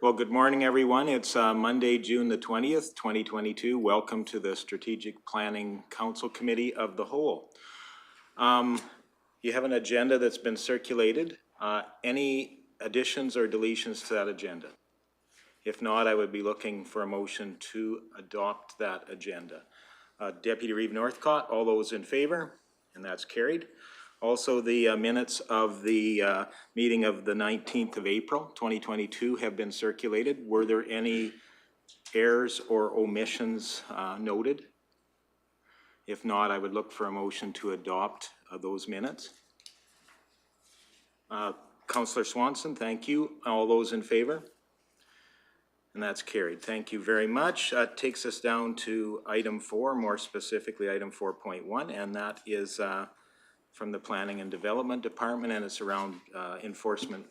Well, good morning, everyone. It's Monday, June the 20th, 2022. Welcome to the Strategic Planning Council Committee of the Whole. You have an agenda that's been circulated. Any additions or deletions to that agenda? If not, I would be looking for a motion to adopt that agenda. Deputy Reeve Northcott, all those in favor? And that's carried. Also, the minutes of the meeting of the 19th of April, 2022 have been circulated. Were there any errors or omissions noted? If not, I would look for a motion to adopt those minutes. Councillor Swanson, thank you. All those in favor? And that's carried. Thank you very much. That takes us down to item 4, more specifically item 4.1, and that is from the Planning and Development Department, and it's around enforcement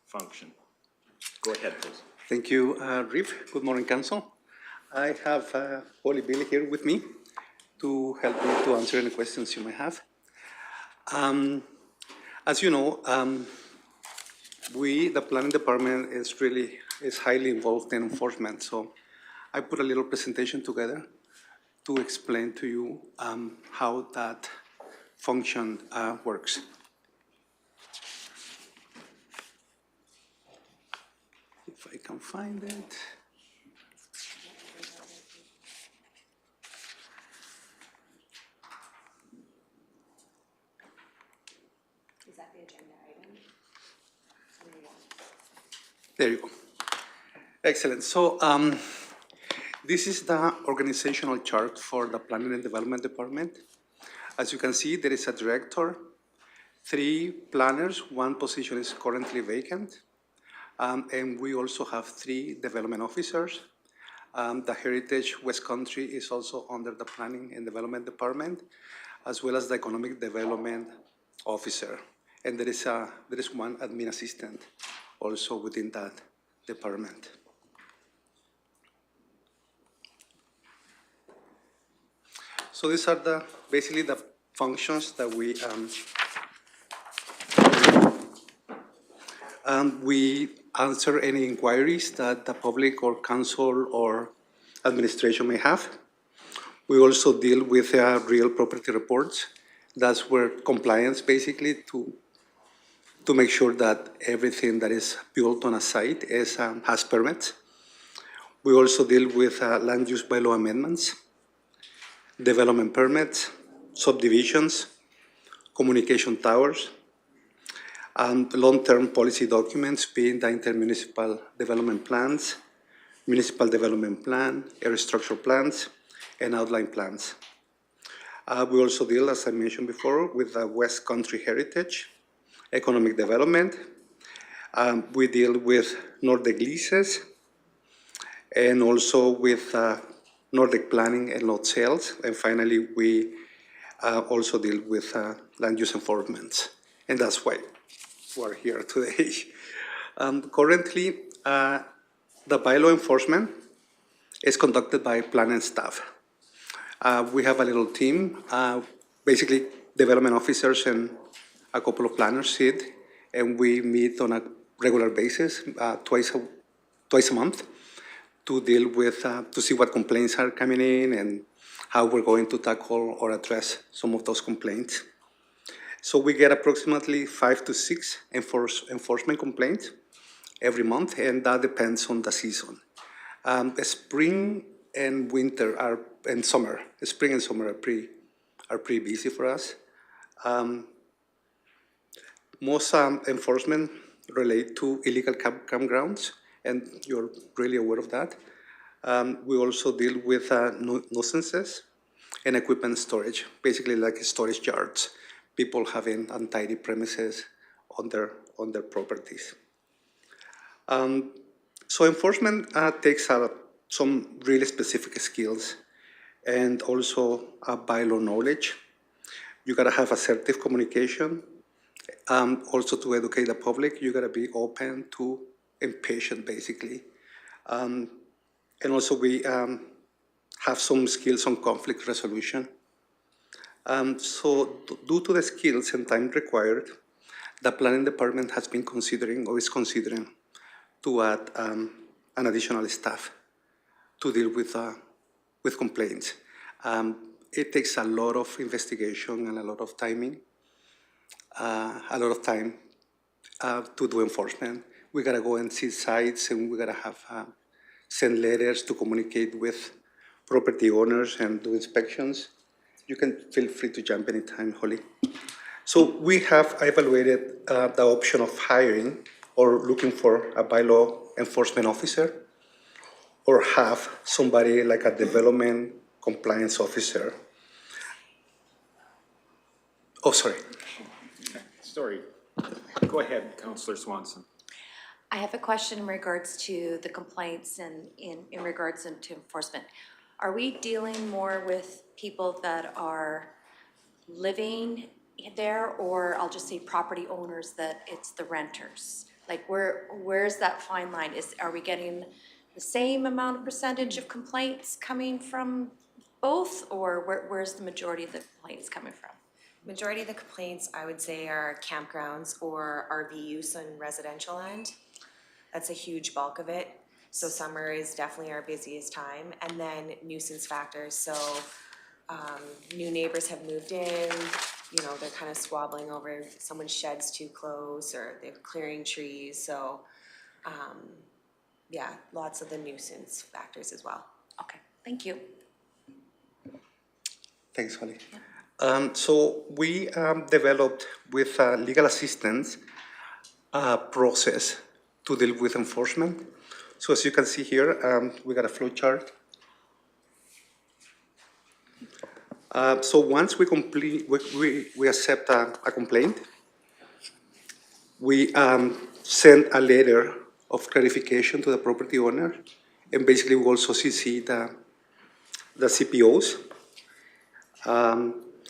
function. Go ahead, please. Thank you, Reeve. Good morning, Council. I have Holly Billy here with me to help me to answer any questions you may have. As you know, the Planning Department is highly involved in enforcement, so I put a little presentation together to explain to you how that function works. If I can find it. Is that the agenda item? There you go. Excellent. So this is the organizational chart for the Planning and Development Department. As you can see, there is a director, 3 planners, 1 position is currently vacant, and we also have 3 development officers. The Heritage West Country is also under the Planning and Development Department, as well as the Economic Development Officer. And there is 1 admin assistant also within that department. So these are basically the functions that we answer any inquiries that the public or council or administration may have. We also deal with real property reports. That's where compliance basically to make sure that everything that is built on a site has permits. We also deal with land use bylaw amendments, development permits, subdivisions, communication towers, and long-term policy documents being the intermunicipal development plans, municipal development plan, area structure plans, and outline plans. We also deal, as I mentioned before, with the West Country Heritage, economic development. We deal with Nordic leases, and also with Nordic planning and lot sales. And finally, we also deal with land use enforcement. And that's why we're here today. Currently, the bylaw enforcement is conducted by planning staff. We have a little team, basically development officers and a couple of planners sit, and we meet on a regular basis, twice a month, to deal with, to see what complaints are coming in and how we're going to tackle or address some of those complaints. So we get approximately 5 to 6 enforcement complaints every month, and that depends on the season. Spring and winter and summer. Spring and summer are pretty busy for us. Most enforcement relate to illegal campgrounds, and you're really aware of that. We also deal with nuisances and equipment storage, basically like storage yards, people having untidy premises on their properties. So enforcement takes some really specific skills and also bylaw knowledge. You gotta have assertive communication. Also to educate the public, you gotta be open to and patient, basically. And also we have some skills on conflict resolution. So due to the skills and time required, the planning department has been considering or is considering to add an additional staff to deal with complaints. It takes a lot of investigation and a lot of time to do enforcement. We gotta go and see sites, and we gotta have send letters to communicate with property owners and do inspections. You can feel free to jump anytime, Holly. So we have evaluated the option of hiring or looking for a bylaw enforcement officer, or have somebody like a development compliance officer. Oh, sorry. Sorry. Go ahead, Councillor Swanson. I have a question in regards to the complaints and in regards to enforcement. Are we dealing more with people that are living there, or I'll just say property owners that it's the renters? Like where's that fine line? Are we getting the same amount of percentage of complaints coming from both, or where's the majority of the complaints coming from? Majority of the complaints, I would say, are campgrounds or RV use on residential land. That's a huge bulk of it. So summer is definitely our busiest time. And then nuisance factors. So new neighbors have moved in, you know, they're kind of squabbling over someone's shed's too close, or they're clearing trees. So yeah, lots of the nuisance factors as well. Okay, thank you. Thanks, Holly. So we developed with legal assistance a process to deal with enforcement. So as you can see here, we got a flow chart. So once we accept a complaint, we send a letter of clarification to the property owner, and basically we also CC the CPOs.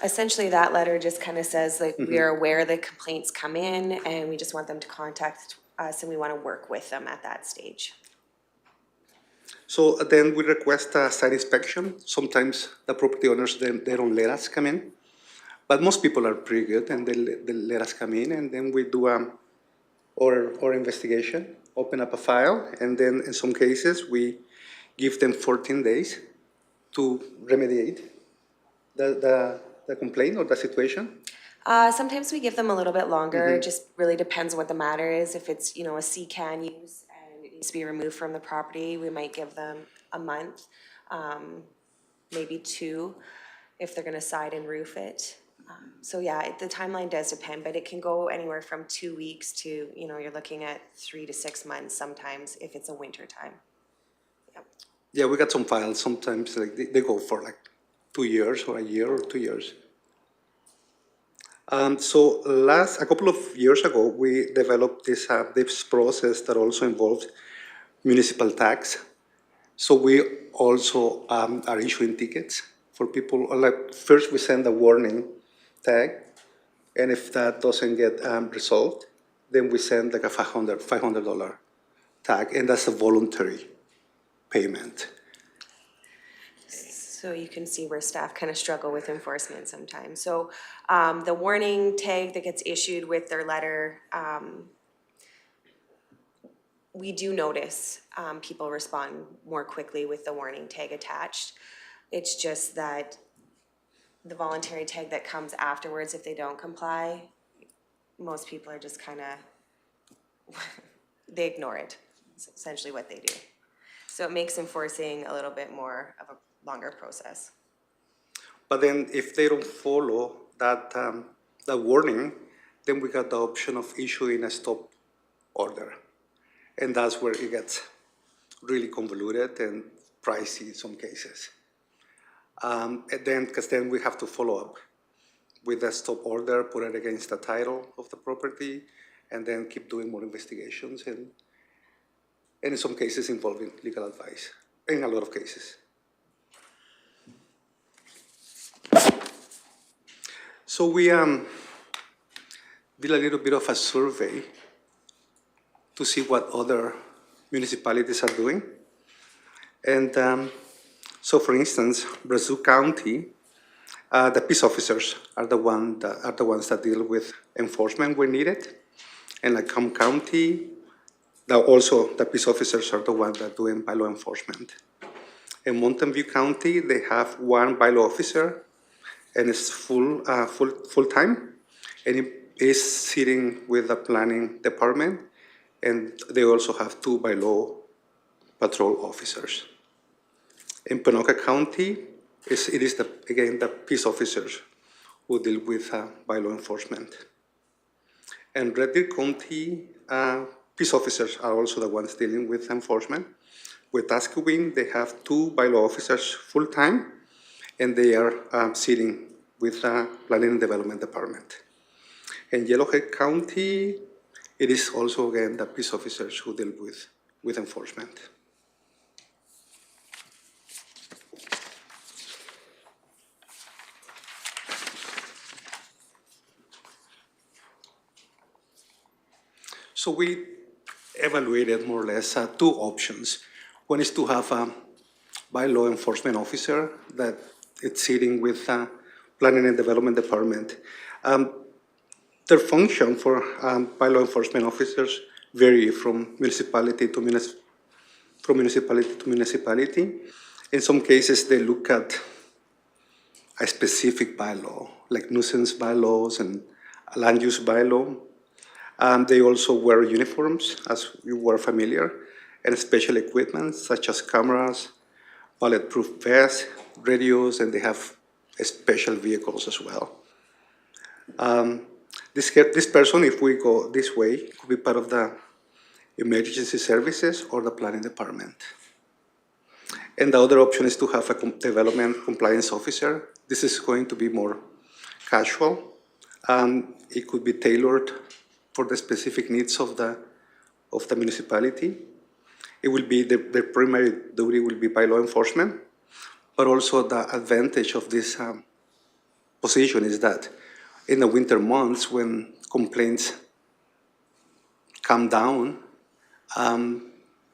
Essentially, that letter just kind of says, like, we are aware the complaints come in and we just want them to contact us and we want to work with them at that stage. So then we request a site inspection. Sometimes the property owners, they don't let us come in, but most people are pretty good and they let us come in, and then we do our investigation, open up a file, and then in some cases we give them 14 days to remediate the complaint or the situation. Sometimes we give them a little bit longer. It just really depends what the matter is. If it's, you know, a CCAN use and it needs to be removed from the property, we might give them a month, maybe 2, if they're gonna side and roof it. So yeah, the timeline does depend, but it can go anywhere from 2 weeks to, you know, you're looking at 3 to 6 months sometimes if it's a winter time. Yep. Yeah, we got some files sometimes, like they go for like 2 years or a year or 2 years. So a couple of years ago, we developed this process that also involves municipal tax. So we also are issuing tickets for people. Like first, we send a warning tag, and if that doesn't get resolved, then we send like a $500 tag, and that's a voluntary payment. So you can see where staff kind of struggle with enforcement sometimes. So the warning tag that gets issued with their letter, we do notice people respond more quickly with the warning tag attached. It's just that the voluntary tag that comes afterwards, if they don't comply, most people are just kind of, they ignore it. It's essentially what they do. So it makes enforcing a little bit more of a longer process. But then if they don't follow that warning, then we got the option of issuing a stop order. And that's where it gets really convoluted and pricey in some cases. Because then we have to follow up with a stop order, put it against the title of the property, and then keep doing more investigations, and in some cases involving legal advice, in a lot of cases. So we did a little bit of a survey to see what other municipalities are doing. And so for instance, Brazil County, the peace officers are the ones that deal with enforcement where needed. And like County, Now also, the peace officers are the ones that are doing bylaw enforcement. In Mountain View County, they have one bylaw officer, and it's full-time, and he is sitting with the planning department, and they also have two bylaw patrol officers. In Ponoka County, it is again the peace officers who deal with bylaw enforcement. In Red Deer County, peace officers are also the ones dealing with enforcement. With Askewiin, they have two bylaw officers full-time, and they are sitting with the Planning and Development Department. In Yellowhead County, it is also, again, the peace officers who deal with enforcement. So we evaluated more or less two options. One is to have a bylaw enforcement officer that is sitting with Planning and Development Department. Their function for bylaw enforcement officers vary from municipality to municipality. In some cases, they look at a specific bylaw, like nuisance bylaws and land use bylaw. They also wear uniforms, as you were familiar, and special equipment such as cameras, bulletproof vests, radios, and they have special vehicles as well. This person, if we go this way, could be part of the emergency services or the planning department. And the other option is to have a development compliance officer. This is going to be more casual. It could be tailored for the specific needs of the municipality. It will be their primary duty will be bylaw enforcement, but also the advantage of this position is that in the winter months when complaints come down,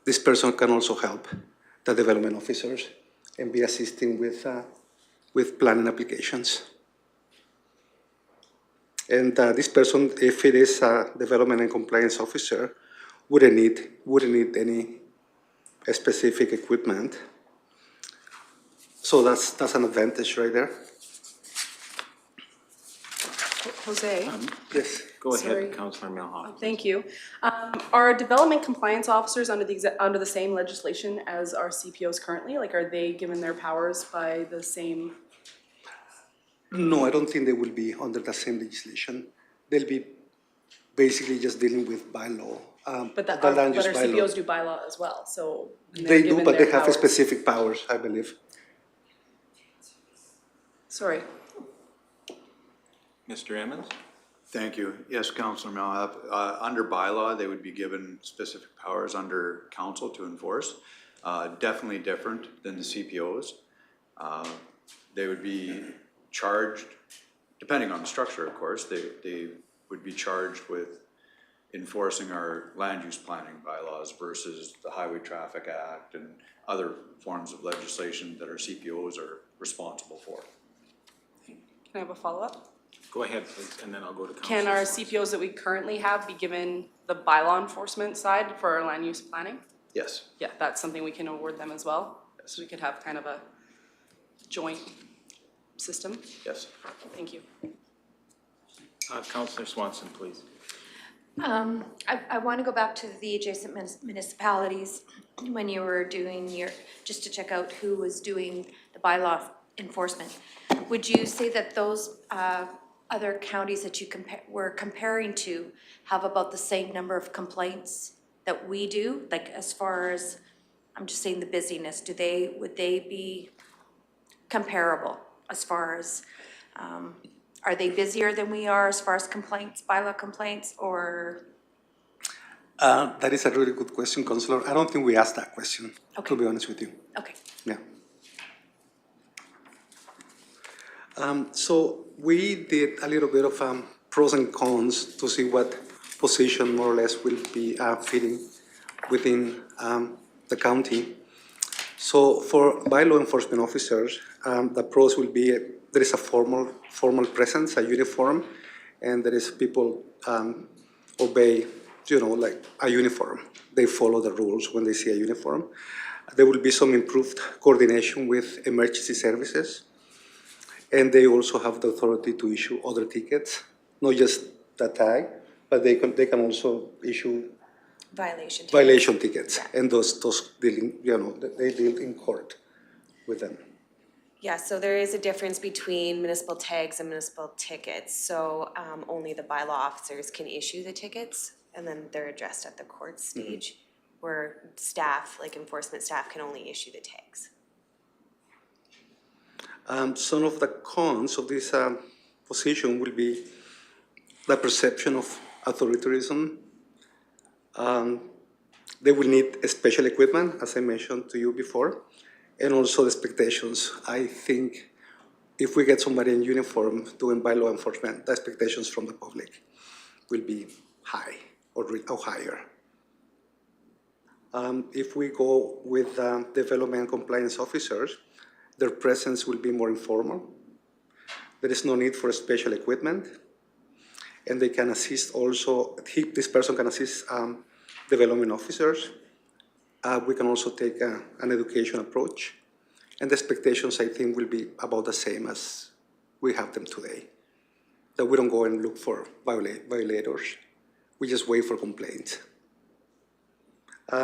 this person can also help the development officers and be assisting with planning applications. And this person, if it is a development and compliance officer, wouldn't need any specific equipment. So that's an advantage right there. Jose? Yes. Go Sorry. ahead, Councillor Milhoff. Thank you. Are development compliance officers under the same legislation as our CPOs currently? Like, are they given their powers by the same? No, I don't think they will be under the same legislation. They'll be basically just dealing with bylaw. But the land use our bylaw. CPOs do bylaw as well, so. They do, but they have specific powers, I believe. Sorry. Mr. Emmons? Thank you. Yes, Councillor Malhap. Under bylaw, they would be given specific powers under council to enforce. Definitely different than the CPOs. They would be charged, depending on the structure, of course, they would be charged with enforcing our land use planning bylaws versus the Highway Traffic Act and other forms of legislation that our CPOs are responsible for. Can I have a follow-up? Go ahead, please, and then I'll go to Councillor. Can our CPOs that we currently have be given the bylaw enforcement side for our land use planning? Yes. Yeah, that's something we can award them as well? So we could have kind of a joint system? Yes. Thank you. Councillor Swanson, please. I want to go back to the adjacent municipalities when you were doing just to check out who was doing the bylaw enforcement. Would you say that those other counties that you were comparing to have about the same number of complaints that we do? Like as far as, I'm just saying the busyness, would they be comparable as far as, are they busier than we are as far as complaints, bylaw complaints, or? That is a really good question, Councillor. I don't think we asked that question, to be honest with you. Okay. Yeah. So we did a little bit of pros and cons to see what position more or less will be fitting within the county. So for bylaw enforcement officers, the pros will be there is a formal presence, a uniform, and there is people obey like a uniform. They follow the rules when they see a uniform. There will be some improved coordination with emergency services. And they also have the authority to issue other tickets, not just the tag, but they can also issue violation tickets. Yeah. And those dealing, they deal in court with them. Yeah, so there is a difference between municipal tags and municipal tickets. So only the bylaw officers can issue the tickets, and then they're addressed at the court stage, where staff, like enforcement staff, can only issue the tags. Some of the cons of this position will be the perception of authoritarianism. They will need special equipment, as I mentioned to you before, and also the expectations. I think if we get somebody in uniform doing bylaw enforcement, the expectations from the public will be high or higher. If we go with development compliance officers, their presence will be more informal. There is no need for special equipment, and they can assist also, this person can assist development officers. We can also take an education approach, and the expectations, I think, will be about the same as we have them today. That we don't go and look for violators, we just wait for complaints.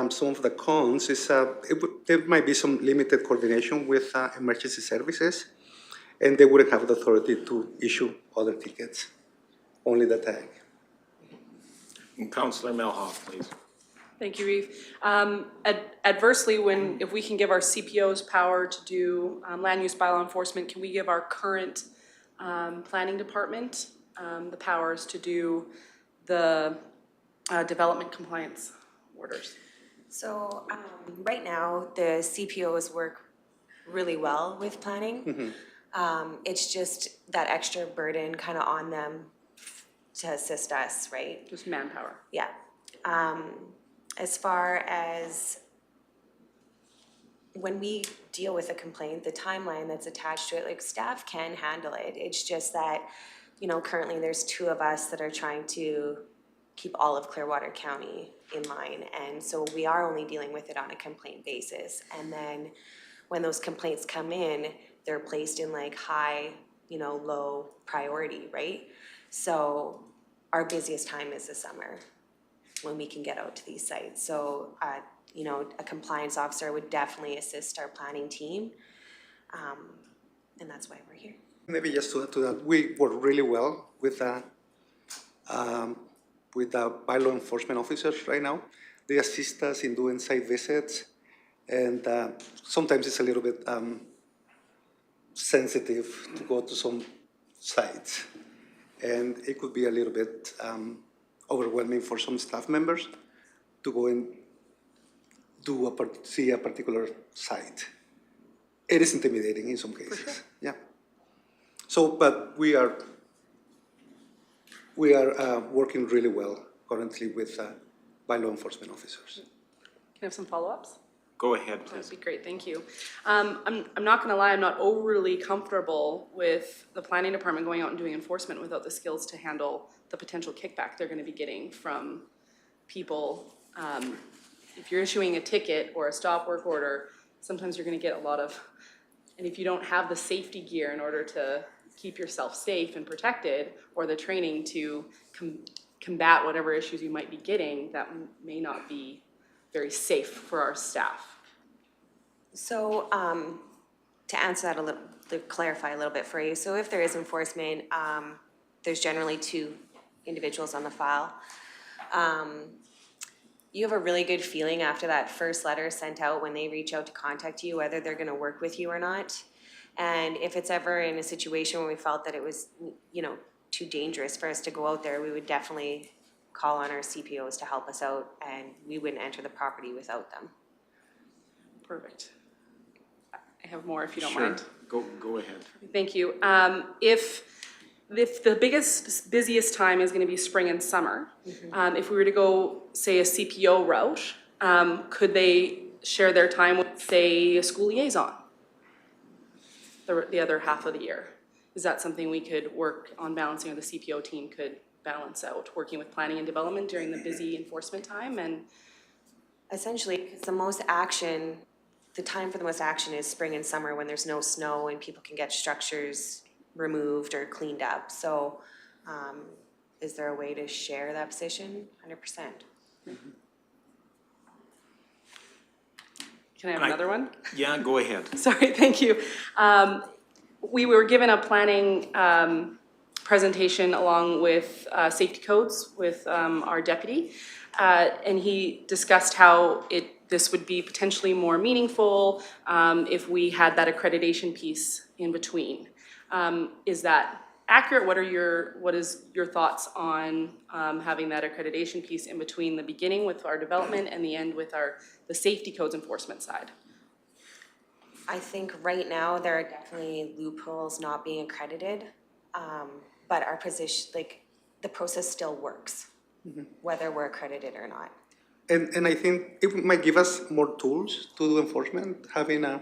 Some of the cons is there might be some limited coordination with emergency services, and they wouldn't have the authority to issue other tickets, only the tag. And Councillor Melhoff, please. Thank you, Reeve. Adversely, if we can give our CPOs power to do land use bylaw enforcement, can we give our current planning department the powers to do the development compliance orders? So right now, the CPOs work really well with planning. It's just that extra burden kind of on them to assist us, right? Just manpower. Yeah. As far as when we deal with a complaint, the timeline that's attached to it, like staff can handle it. It's just that, currently there's 2 of us that are trying to keep all of Clearwater County in line. And so we are only dealing with it on a complaint basis. And then when those complaints come in, they're placed in like high, low priority, right? So our busiest time is the summer, when we can get out to these sites. So, a compliance officer would definitely assist our planning team, and that's why we're here. Maybe just to add to that, we work really well with the bylaw enforcement officers right now. They assist us in doing site visits, and sometimes it's a little bit sensitive to go to some sites, and it could be a little bit overwhelming for some staff members to go and see a particular site. It is intimidating in some cases. Sure. Yeah. So, but we are working really well currently with bylaw enforcement officers. Can I have some follow-ups? Go ahead, please. That'd be great, thank you. I'm not gonna lie, I'm not overly comfortable with the planning department going out and doing enforcement without the skills to handle the potential kickback they're gonna be getting from people. If you're issuing a ticket or a stop work order, sometimes you're gonna get a lot of, and if you don't have the safety gear in order to keep yourself safe and protected, or the training to combat whatever issues you might be getting, that may not be very safe for our staff. So, to answer that a little, to clarify a little bit for you, so if there is enforcement, there's generally 2 individuals on the file. You have a really good feeling after that first letter is sent out when they reach out to contact you, whether they're gonna work with you or not. And if it's ever in a situation where we felt that it was, too dangerous for us to go out there, we would definitely call on our CPOs to help us out, and we wouldn't enter the property without them. Perfect. I have more if you don't mind. Go ahead. Thank you. If the busiest time is gonna be spring and summer, if we were to go, say, a CPO route, could they share their time with, say, a school liaison the other half of the year? Is that something we could work on balancing, or the CPO team could balance out working with planning and development during the busy enforcement time? And Essentially, because the time for the most action is spring and summer when there's no snow and people can get structures removed or cleaned up. So, is there a way to share that position? 100%. can I have another one? Yeah, go ahead. Sorry, thank you. We were given a planning presentation along with safety codes with our deputy. And he discussed how this would be potentially more meaningful if we had that accreditation piece in between. Is that accurate? What is your thoughts on having that accreditation piece in between the beginning with our development and the end with the safety codes enforcement side? I think right now there are definitely loopholes not being accredited, but our position, like, the process still works, whether we're accredited or not. And I think it might give us more tools to do enforcement, having a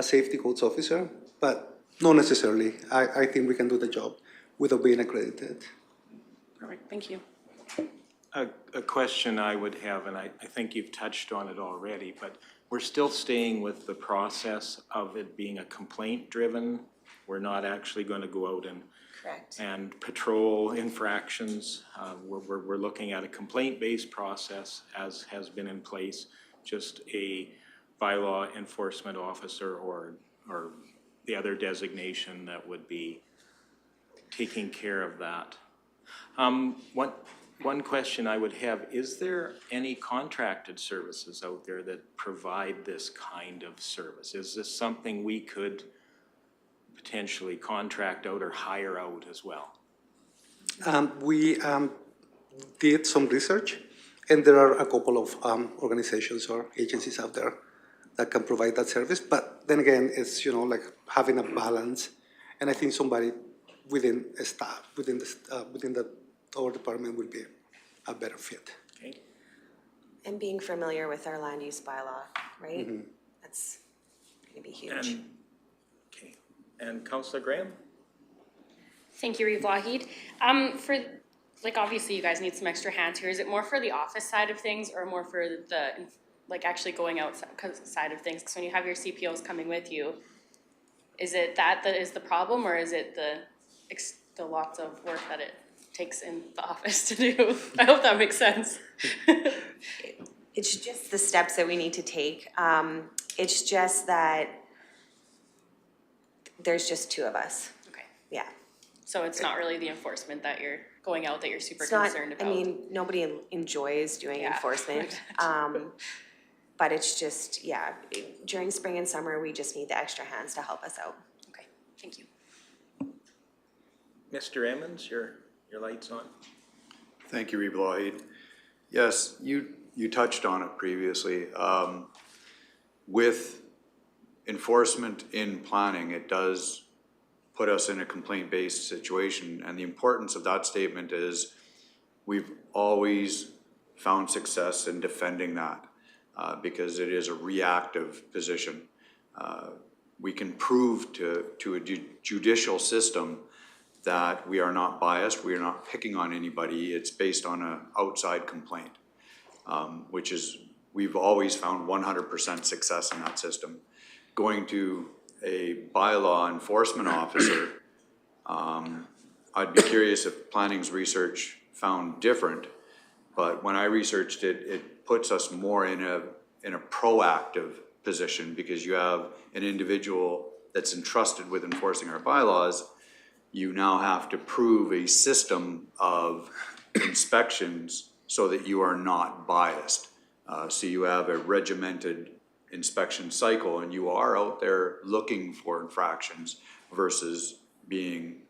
safety codes officer, but not necessarily. I think we can do the job without being accredited. Perfect, thank you. A question I would have, and I think you've touched on it already, but we're still staying with the process of it being a complaint-driven. We're not actually going to go out Correct. and patrol infractions. We're looking at a complaint-based process as has been in place, just a bylaw enforcement officer or the other designation that would be taking care of that. One question I would have, is there any contracted services out there that provide this kind of service? Is this something we could potentially contract out or hire out as well? We did some research, and there are a couple of organizations or agencies out there that can provide that service. But then again, it's, like having a balance, and I think somebody within our department will be a better fit. Okay. And being familiar with our land use bylaw, right? That's going to be huge. And Councillor Graham? Thank you, Reeve Lougheed. Obviously you guys need some extra hands here. Is it more for the office side of things or more for the, actually going out side of things? Because when you have your CPOs coming with you, is it that is the problem, or is it the lots of work that it takes in the office to do? I hope that makes sense. It's just the steps that we need to take. It's just that there's just two of us. Okay. Yeah. So it's not really the enforcement that you're going out that you're super It's not, concerned about? I mean, nobody enjoys doing enforcement. But it's just, during spring and summer, we just need the extra hands to help us out. Okay, thank you. Mr. Emmons, your light's on. Thank you, Reeve Lougheed. Yes, you touched on it previously. With enforcement in planning, it does put us in a complaint-based situation, and the importance of that statement is we've always found success in defending that because it is a reactive position. We can prove to a judicial system that we are not biased, we are not picking on anybody, it's based on an outside complaint, which is, we've always found 100% success in that system. Going to a bylaw enforcement officer, I'd be curious if planning's research found different, but when I researched it, it puts us more in a proactive position because you have an individual that's entrusted with enforcing our bylaws. You now have to prove a system of inspections so that you are not biased. So you have a regimented inspection cycle and you are out there looking for infractions versus being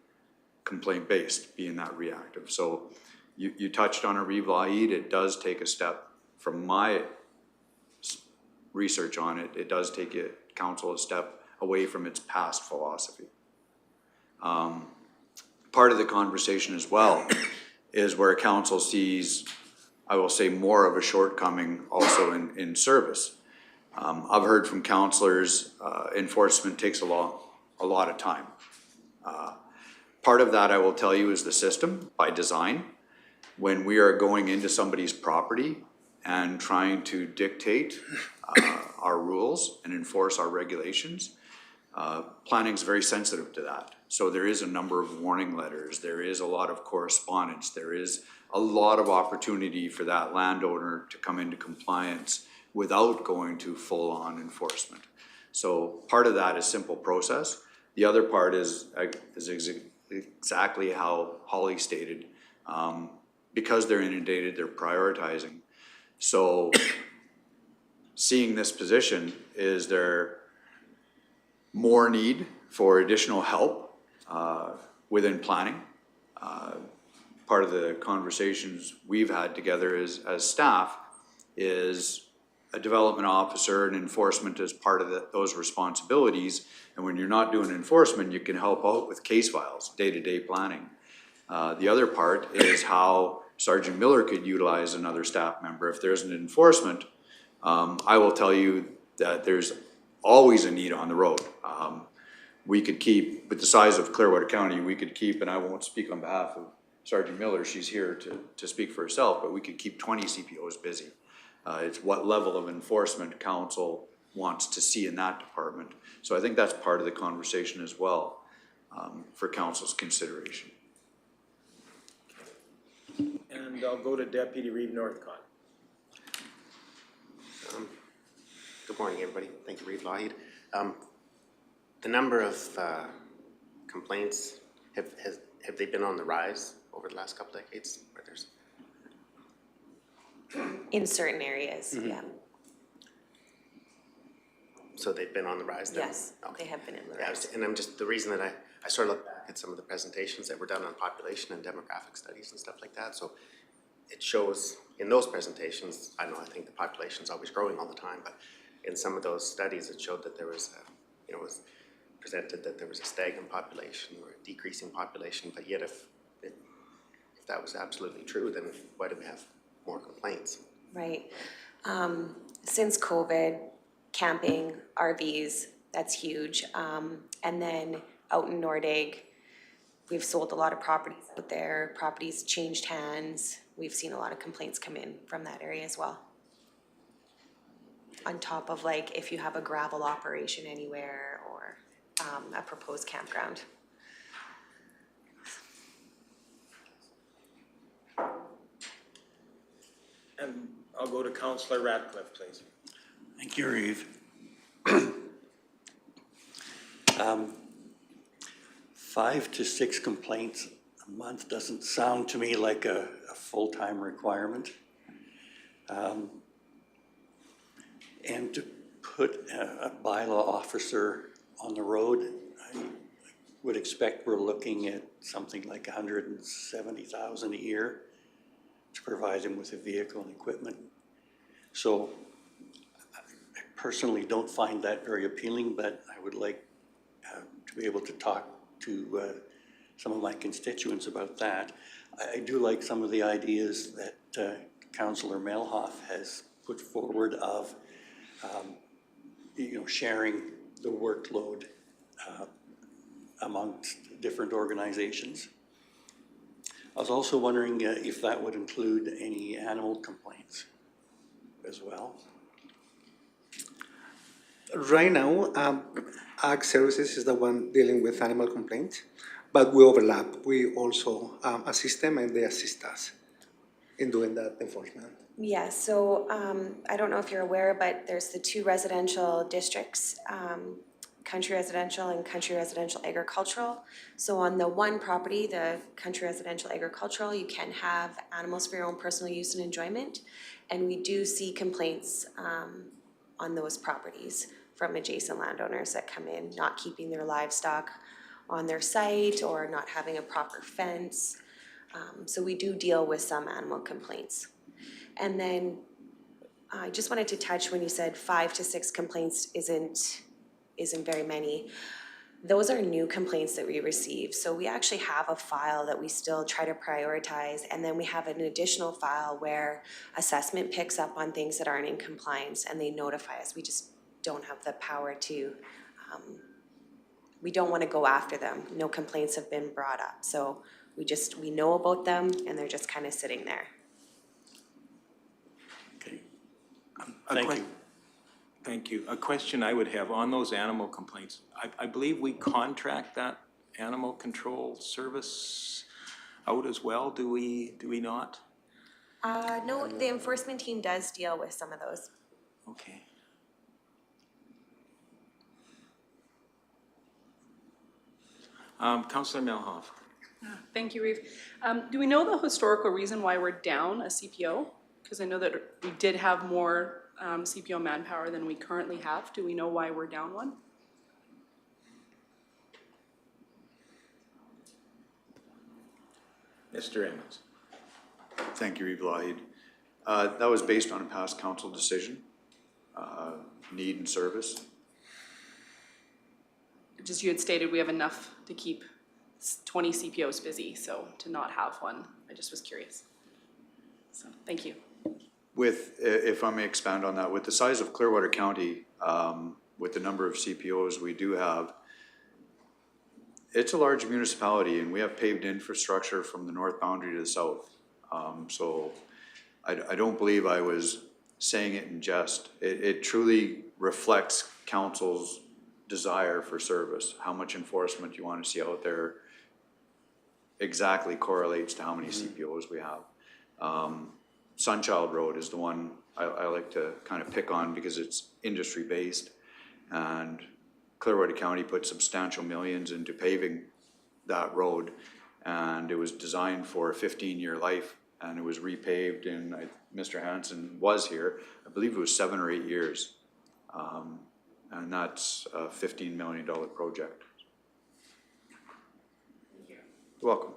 complaint-based, being that reactive. So you touched on a Reeve Lougheed. It does take a step from my research on it. It does take council a step away from its past philosophy. Part of the conversation as well is where council sees, I will say, more of a shortcoming also in service. I've heard from councillors, enforcement takes a lot of time. Part of that, I will tell you, is the system by design. When we are going into somebody's property and trying to dictate our rules and enforce our regulations, planning is very sensitive to that. So there is a number of warning letters, there is a lot of correspondence, there is a lot of opportunity for that landowner to come into compliance without going to full-on enforcement. So part of that is simple process. The other part is exactly how Holly stated. Because they're inundated, they're prioritizing. So seeing this position, is there more need for additional help within planning? Part of the conversations we've had together as staff is a development officer and enforcement as part of those responsibilities. And when you're not doing enforcement, you can help out with case files, day-to-day planning. The other part is how Sergeant Miller could utilize another staff member. If there's an enforcement, I will tell you that there's always a need on the road. We could keep, with the size of Clearwater County, we could keep, and I won't speak on behalf of Sergeant Miller, she's here to speak for herself, but we could keep 20 CPOs busy. It's what level of enforcement council wants to see in that department. So I think that's part of the conversation as well, for council's consideration. And I'll go to Deputy Reeve Northcott. Good morning, everybody. Thank you, Reeve Lougheed. The number of complaints, have they been on the rise over the last couple decades? Where there's In certain areas, yeah. So they've been on the rise then? Yes, Okay. they have been in the Yeah, rise. and I'm just, the reason that I sort of look back at some of the presentations that were done on population and demographic studies and stuff like that, so it shows in those presentations, I think the population's always growing all the time, but in some of those studies, it showed that there was it was presented that there was a stagnant population or a decreasing population, but yet if that was absolutely true, then why do we have more complaints? Right. Since COVID, camping, RVs, that's huge. And then out in Nordegg, we've sold a lot of properties out there. Properties changed hands. We've seen a lot of complaints come in from that area as well. On top of like if you have a gravel operation anywhere or a proposed campground. And I'll go to Councillor Ratcliffe, please. Thank you, Reeve. 5 to 6 complaints a month doesn't sound to me like a full-time requirement. And to put a bylaw officer on the road, I would expect we're looking at something like $170,000 a year to provide him with a vehicle and equipment. So I personally don't find that very appealing, but I would like to be able to talk to some of my constituents about that. I do like some of the ideas that Councillor Melhoff has put forward of sharing the workload amongst different organizations. I was also wondering if that would include any animal complaints as well. Right now, Ag Services is the one dealing with animal complaints, but we overlap. We also assist them and they assist us in doing that enforcement. Yeah, so I don't know if you're aware, but there's the 2 residential districts, country residential and country residential agricultural. So on the one property, the country residential agricultural, you can have animals for your own personal use and enjoyment. And we do see complaints on those properties from adjacent landowners that come in, not keeping their livestock on their site or not having a proper fence. So we do deal with some animal complaints. And then I just wanted to touch when you said 5 to 6 complaints isn't very many. Those are new complaints that we receive. So we actually have a file that we still try to prioritize, and then we have an additional file where assessment picks up on things that aren't in compliance and they notify us. We just don't have the power to we don't want to go after them. No complaints have been brought up. So we know about them and they're just kind of sitting there. Okay. A Thank que- you. Thank you. A question I would have on those animal complaints. I believe we contract that animal control service out as well, do we not? No, the enforcement team does deal with some of those. Okay. Councillor Melhoff. Thank you, Reeve. Do we know the historical reason why we're down a CPO? Because I know that we did have more CPO manpower than we currently have. Do we know why we're down one? Mr. Emmons. Thank you, Reeve Lahid. That was based on a past council decision, need and service. Just you had stated we have enough to keep 20 CPOs busy, so to not have one, I just was curious. So, thank you. With, if I may expand on that, with the size of Clearwater County, with the number of CPOs we do have, it's a large municipality and we have paved infrastructure from the north boundary to the south. So I don't believe I was saying it in jest. It truly reflects council's desire for service. How much enforcement you want to see out there exactly correlates to how many CPOs we have. Sunchild Road is the one I like to kind of pick on because it's industry based, and Clearwater County put substantial millions into paving that road, and it was designed for a 15-year life, and it was repaved in, Mr. Hansen was here, I believe it was 7 or 8 years. And that's a $15 million project. You're welcome.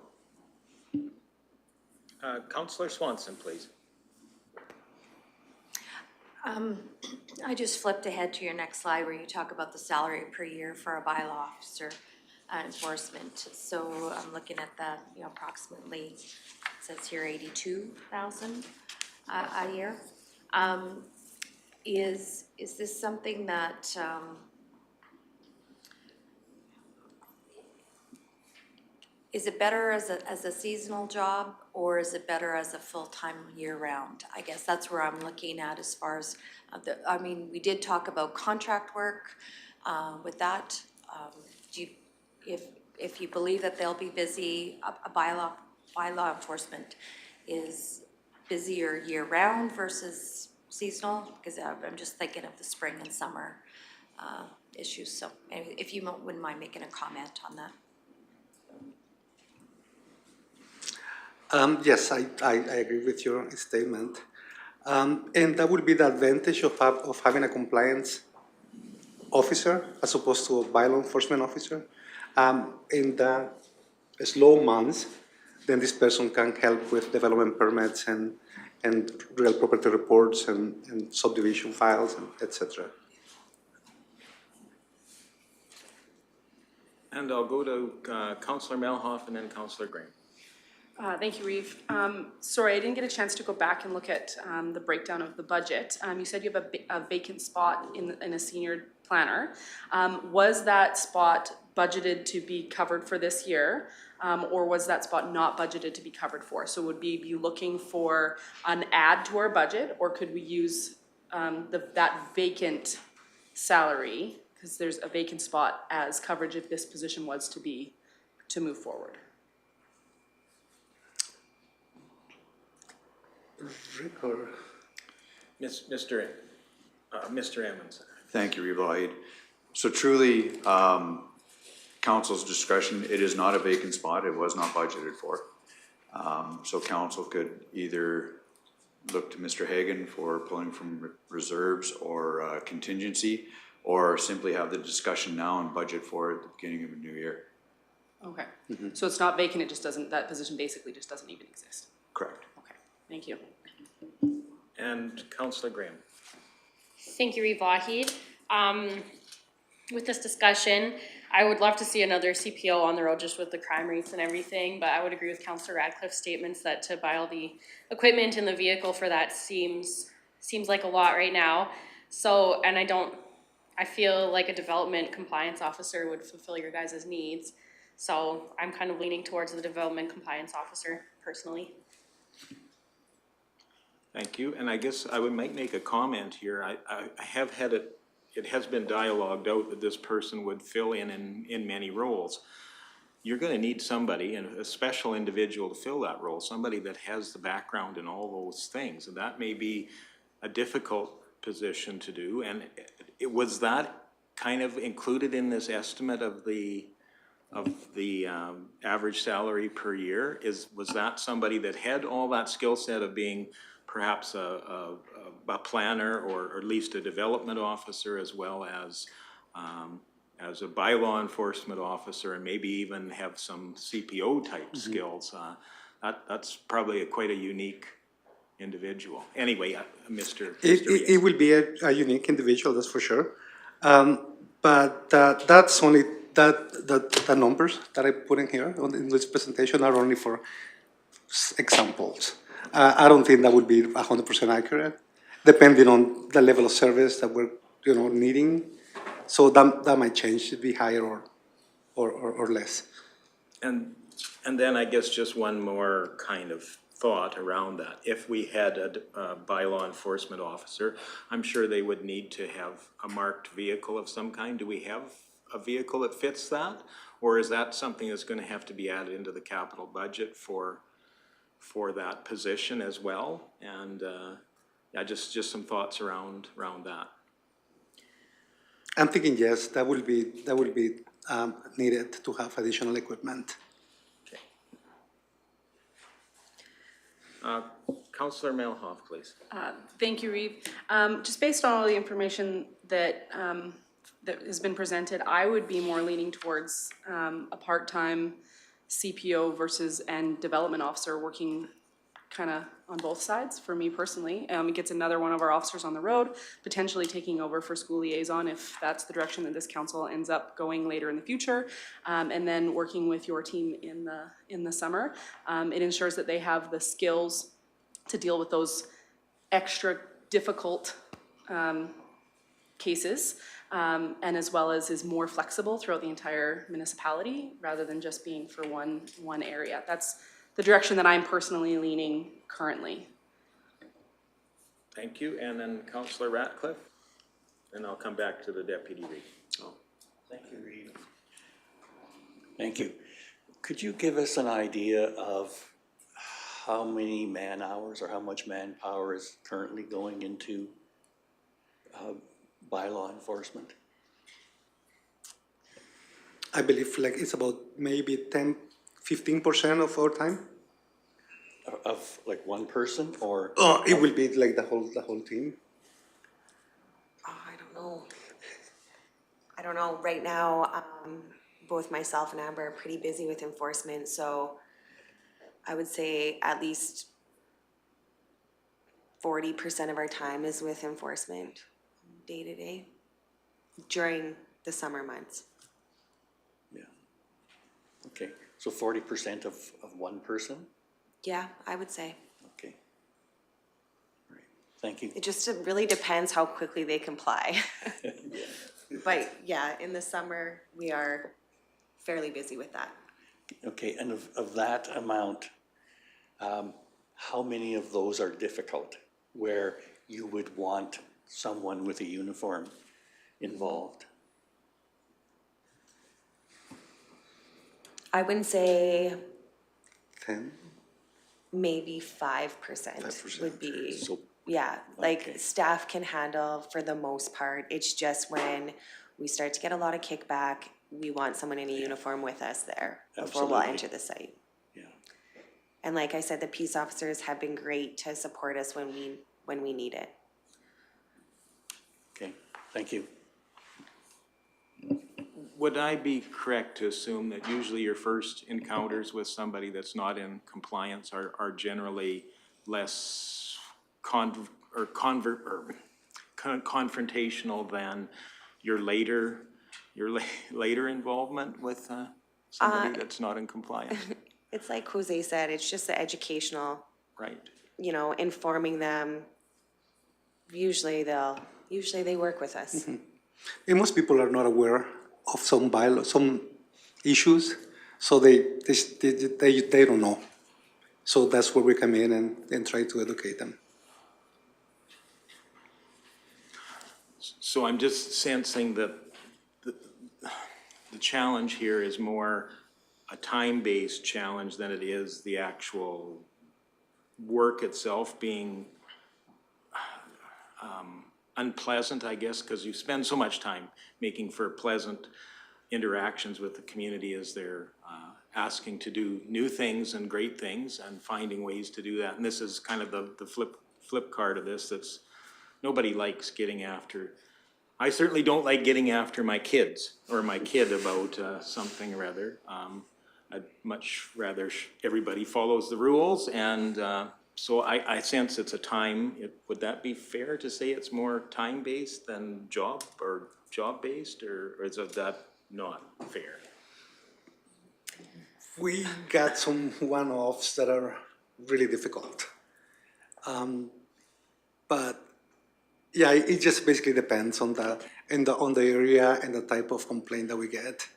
Councillor Swanson, please. I just flipped ahead to your next slide where you talk about the salary per year for a bylaw officer enforcement. So I'm looking at that, approximately, it says here 82,000 a year. Is this something that is it better as a seasonal job, or is it better as a full-time year-round? I guess that's where I'm looking at as far as we did talk about contract work with that. If you believe that they'll be busy, a bylaw enforcement is busier year-round versus seasonal, because I'm just thinking of the spring and summer issues. So if you wouldn't mind making a comment on that. Yes, I agree with your statement. And that would be the advantage of having a compliance officer as opposed to a bylaw enforcement officer. In the slow months, then this person can help with development permits and real property reports and subdivision files, and etc. And I'll go to Councillor Melhoff and then Councillor Graham. Thank you, Reeve. Sorry, I didn't get a chance to go back and look at the breakdown of the budget. You said you have a vacant spot in a senior planner. Was that spot budgeted to be covered for this year, or was that spot not budgeted to be covered for? So would we be looking for an add to our budget, or could we use that vacant salary, because there's a vacant spot, as coverage if this position was to move forward? Rick or Mr. Emmons. Thank you, Reeve Lahid. So truly, council's discretion, it is not a vacant spot, it was not budgeted for. So council could either look to Mr. Hagan for pulling from reserves or contingency, or simply have the discussion now and budget for it at the beginning of a new year. Okay, so it's not vacant, it just doesn't, that position basically just doesn't even exist? Correct. Okay, thank you. And Councillor Graham. Thank you, Reeve Lahid. With this discussion, I would love to see another CPO on the road just with the crime rates and everything, but I would agree with Councillor Radcliffe's statements that to buy all the equipment in the vehicle for that seems like a lot right now. So, and I I feel like a development compliance officer would fulfill your guys' needs. So I'm kind of leaning towards the development compliance officer personally. Thank you, and I guess I might make a comment here. I have had it has been dialogued out that this person would fill in many roles. You're gonna need somebody, and a special individual to fill that role, somebody that has the background in all those things, and that may be a difficult position to do, and was that kind of included in this estimate of the average salary per year? Was that somebody that had all that skill set of being perhaps a planner or at least a development officer, as well as a bylaw enforcement officer, and maybe even have some CPO type skills? That's probably quite a unique individual. Anyway, Mr. It will be a unique individual, that's for sure. But that's only, the numbers that I put in here in this presentation are only for examples. I don't think that would be 100% accurate, depending on the level of service that we're, needing. So that might change, to be higher or less. And then I guess just one more kind of thought around that. If we had a bylaw enforcement officer, I'm sure they would need to have a marked vehicle of some kind. Do we have a vehicle that fits that? Or is that something that's gonna have to be added into the capital budget for that position as well? And yeah, just some thoughts around that. I'm thinking yes, that will be needed to have additional equipment. Councillor Malhoff, please. Thank you, Reeve. Just based on all the information that has been presented, I would be more leaning towards a part-time CPO and development officer working kind of on both sides for me personally. It gets another one of our officers on the road, potentially taking over for school liaison if that's the direction that this council ends up going later in the future. And then working with your team in the summer. It ensures that they have the skills to deal with those extra difficult cases, and as well as is more flexible throughout the entire municipality rather than just being for one area. That's the direction that I'm personally leaning currently. Thank you, and then Councillor Ratcliffe, and I'll come back to the Deputy Reeve. Thank you, Reeve. Thank you. Could you give us an idea of how many man-hours or how much manpower is currently going into bylaw enforcement? I believe it's about maybe 15% of our time. Of like one person or? Oh, it will be like the whole team. Oh, I don't know. Right now, both myself and Amber are pretty busy with enforcement, so I would say at least 40% of our time is with enforcement day to day during the summer months. Yeah. Okay, so 40% of one person? Yeah, I would say. Okay. All right. Thank you. It just really depends how quickly they comply. But yeah, in the summer, we are fairly busy with that. Okay, and of that amount, how many of those are difficult, where you would want someone with a uniform involved? I wouldn't say 10. maybe 5% would be, So, yeah, like Okay. staff can handle for the most part. It's just when we start to get a lot of kickback, we want someone in a uniform with us there before we'll Absolutely. enter the site. yeah, And like I said, the peace officers have been great to support us when we need it. okay, thank you. Would I be correct to assume that usually your first encounters with somebody that's not in compliance are generally less confrontational than your later involvement with somebody that's not in compliance? It's like Jose said, it's just the educational, Right. informing them. Usually they work with us. And most people are not aware of some some issues, so they don't know. So that's where we come in and try to educate them. So I'm just sensing that the challenge here is more a time-based challenge than it is the actual work itself being unpleasant, I guess, because you spend so much time making for pleasant interactions with the community as they're asking to do new things and great things and finding ways to do that. And this is kind of the flip card of this. That's nobody likes getting after. I certainly don't like getting after my kids or my kid about something or other. I'd much rather everybody follows the rules, and so I sense it's a time. Would that be fair to say it's more time-based than job-based, or is that not fair? We got some one-offs that are really difficult. But yeah, it just basically depends on on the area and the type of complaint that we get.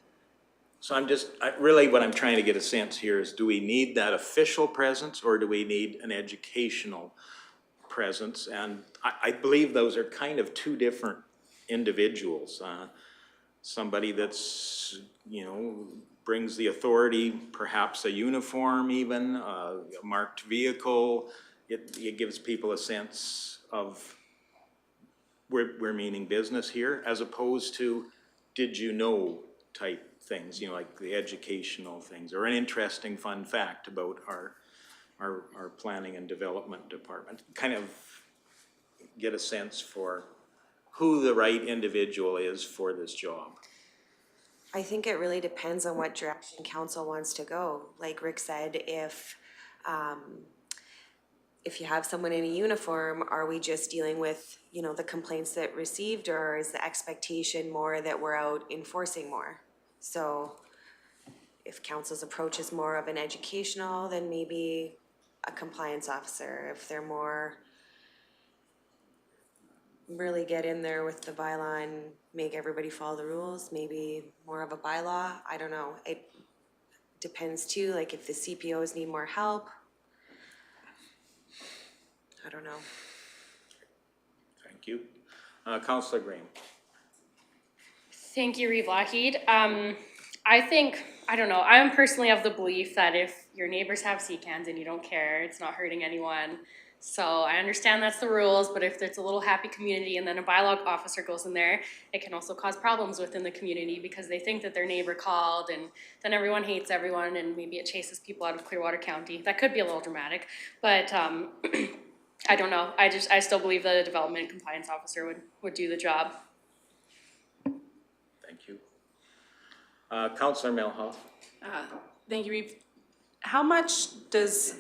So really what I'm trying to get a sense here is, do we need that official presence or do we need an educational presence? And I believe those are kind of two different individuals. Somebody that's, brings the authority, perhaps a uniform even, a marked vehicle. It gives people a sense of we're meaning business here, as opposed to did you know type things, like the educational things, or an interesting fun fact about our planning and development department. Kind of get a sense for who the right individual is for this job. I think it really depends on what direction council wants to go. Like Rick said, if you have someone in a uniform, are we just dealing with, the complaints that received, or is the expectation more that we're out enforcing more? So if council's approach is more of an educational, then maybe a compliance officer. If they're more really get in there with the bylaw and make everybody follow the rules, maybe more of a bylaw. I don't know. It depends too, like if the CPOs need more help. I don't know. Thank you. Councillor Green. Thank you, Reeve Lockheed. I don't know, I'm personally of the belief that if your neighbors have sea cans and you don't care, it's not hurting anyone. So I understand that's the rules, but if it's a little happy community and then a bylaw officer goes in there, it can also cause problems within the community because they think that their neighbor called and then everyone hates everyone and maybe it chases people out of Clearwater County. That could be a little dramatic, but I don't know. I still believe that a development compliance officer would do the job. Thank you. Councillor Melhoff. Thank you, Reeve. How much does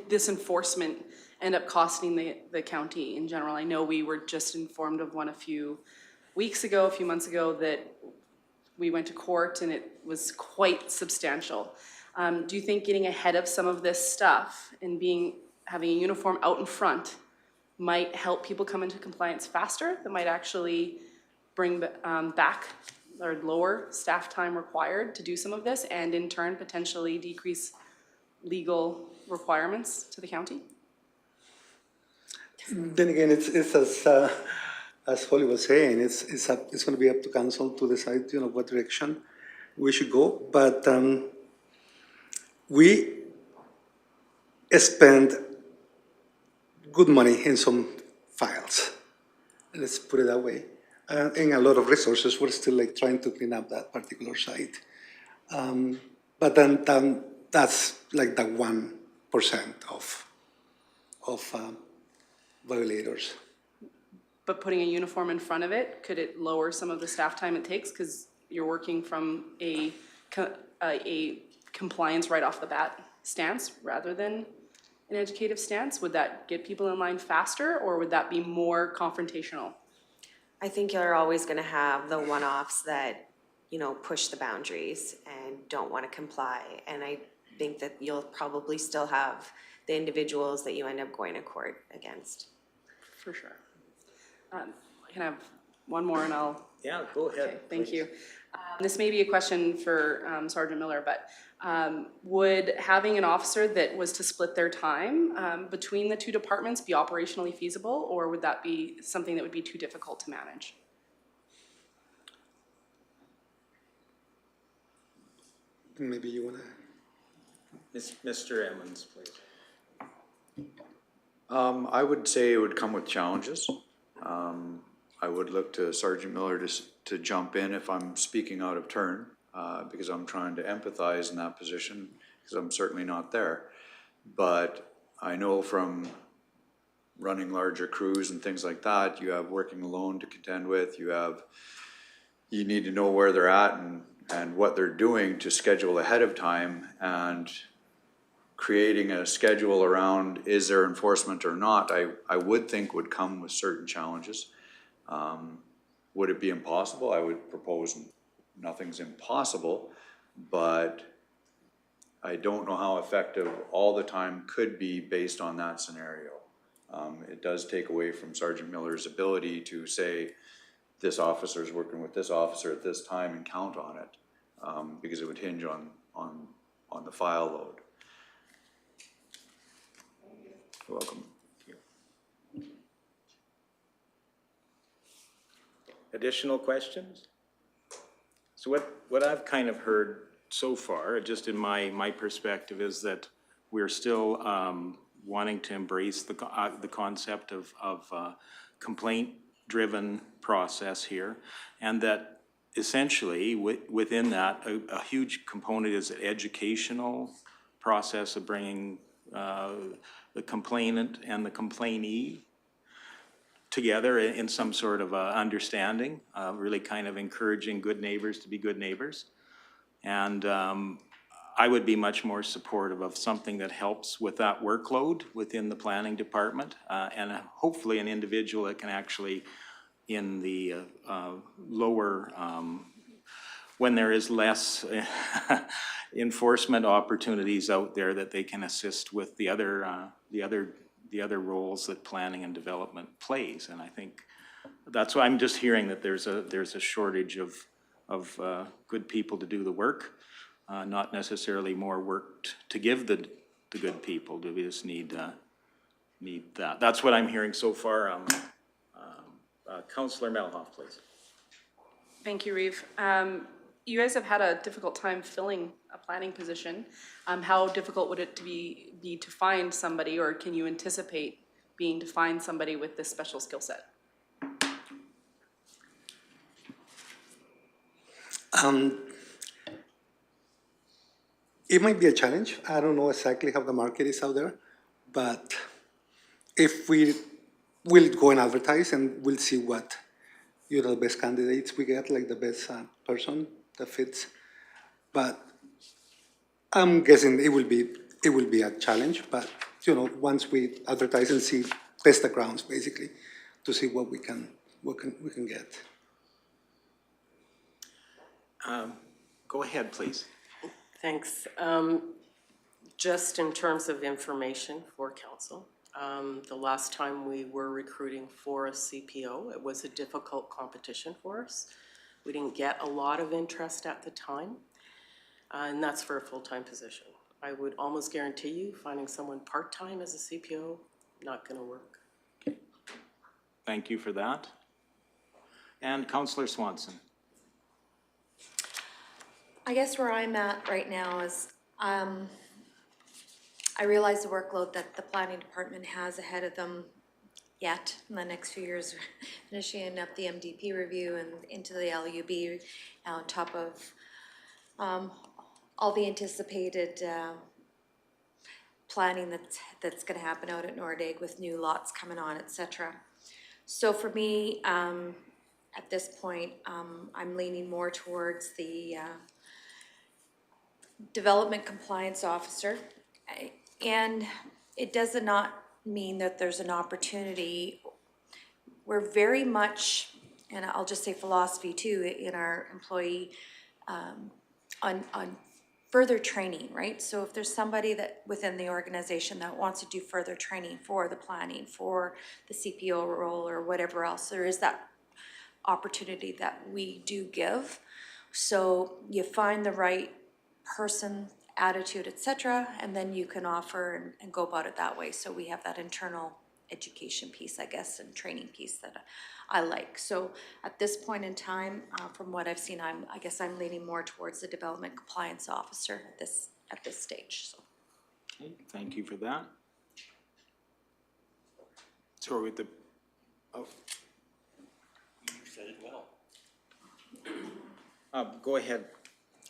this enforcement end up costing the county in general? I know we were just informed of one a few months ago, that we went to court and it was quite substantial. Do you think getting ahead of some of this stuff and having a uniform out in front might help people come into compliance faster? That might actually bring back or lower staff time required to do some of this, and in turn potentially decrease legal requirements to the county? Then again, it's as Holly was saying, it's going to be up to council to decide, what direction we should go. But we spend good money in some files. Let's put it that way. And a lot of resources. We're still trying to clean up that particular site. But then that's like the 1% of violators. But putting a uniform in front of it, could it lower some of the staff time it takes? Because you're working from a compliance right off the bat stance rather than an educative stance. Would that get people in line faster, or would that be more confrontational? I think you're always going to have the one-offs that, push the boundaries and don't want to comply. And I think that you'll probably still have the individuals that you end up going to court against. For sure. I can have one more and I'll. Yeah, go ahead. Okay, thank please. you. This may be a question for Sergeant Miller, but would having an officer that was to split their time between the two departments be operationally feasible, or would that be something that would be too difficult to manage? Maybe you wanna? Mr. Emmons, please. I would say it would come with challenges. I would look to Sergeant Miller to jump in if I'm speaking out of turn, because I'm trying to empathize in that position, because I'm certainly not there. But I know from running larger crews and things like that, you have working alone to contend with, you need to know where they're at and what they're doing to schedule ahead of time, and creating a schedule around is there enforcement or not, I would think would come with certain challenges. Would it be impossible? I would propose nothing's impossible, but I don't know how effective all the time could be based on that scenario. It does take away from Sergeant Miller's ability to say, this officer is working with this officer at this time and count on it, because it would hinge on the file load. You're welcome. Additional questions? So what I've kind of heard so far, just in my perspective, is that we're still wanting to embrace the concept of complaint-driven process here, and that essentially within that a huge component is the educational process of bringing the complainant and the complainee together in some sort of understanding, really kind of encouraging good neighbors to be good neighbors. And I would be much more supportive of something that helps with that workload within the planning department, and hopefully an individual that can actually, in the lower, when there is less enforcement opportunities out there, that they can assist with the other roles that planning and development plays. And I think that's why I'm just hearing that there's a shortage of good people to do the work, not necessarily more work to give the good people. Do we just need that? That's what I'm hearing so far. Councillor Melhoff, please. Thank you, Reeve. You guys have had a difficult time filling a planning position. How difficult would it be to find somebody, or can you anticipate being to find somebody with this special skill set? It might be a challenge. I don't know exactly how the market is out there, but if we'll go and advertise and we'll see what, the best candidates we get, like the best person that fits. But I'm guessing it will be a challenge, but once we advertise and see, test the grounds basically, to see what we can get. Go ahead, please. Thanks. Just in terms of information for council, the last time we were recruiting for a CPO, it was a difficult competition for us. We didn't get a lot of interest at the time, and that's for a full-time position. I would almost guarantee you finding someone part-time as a CPO, not going to work. Okay. Thank you for that. And Councillor Swanson. I guess where I'm at right now is I realize the workload that the planning department has ahead of them yet in the next few years, finishing up the MDP review and into the LUB on top of all the anticipated planning that's going to happen out at Nordegg with new lots coming on, etc. So for me, at this point, I'm leaning more towards the development compliance officer. And it does not mean that there's an opportunity. We're very much, and I'll just say philosophy too, in our employee on further training, right? So if there's somebody that within the organization that wants to do further training for the planning, for the CPO role or whatever else, there is that opportunity that we do give. So you find the right person, attitude, et cetera, and then you can offer and go about it that way. So we have that internal education piece, I guess, and training piece that I like. So at this point in time, from what I've seen, I guess I'm leaning more towards the development compliance officer at this stage, so. Okay, thank you for that. So are we at the, oh, You said it well. go ahead,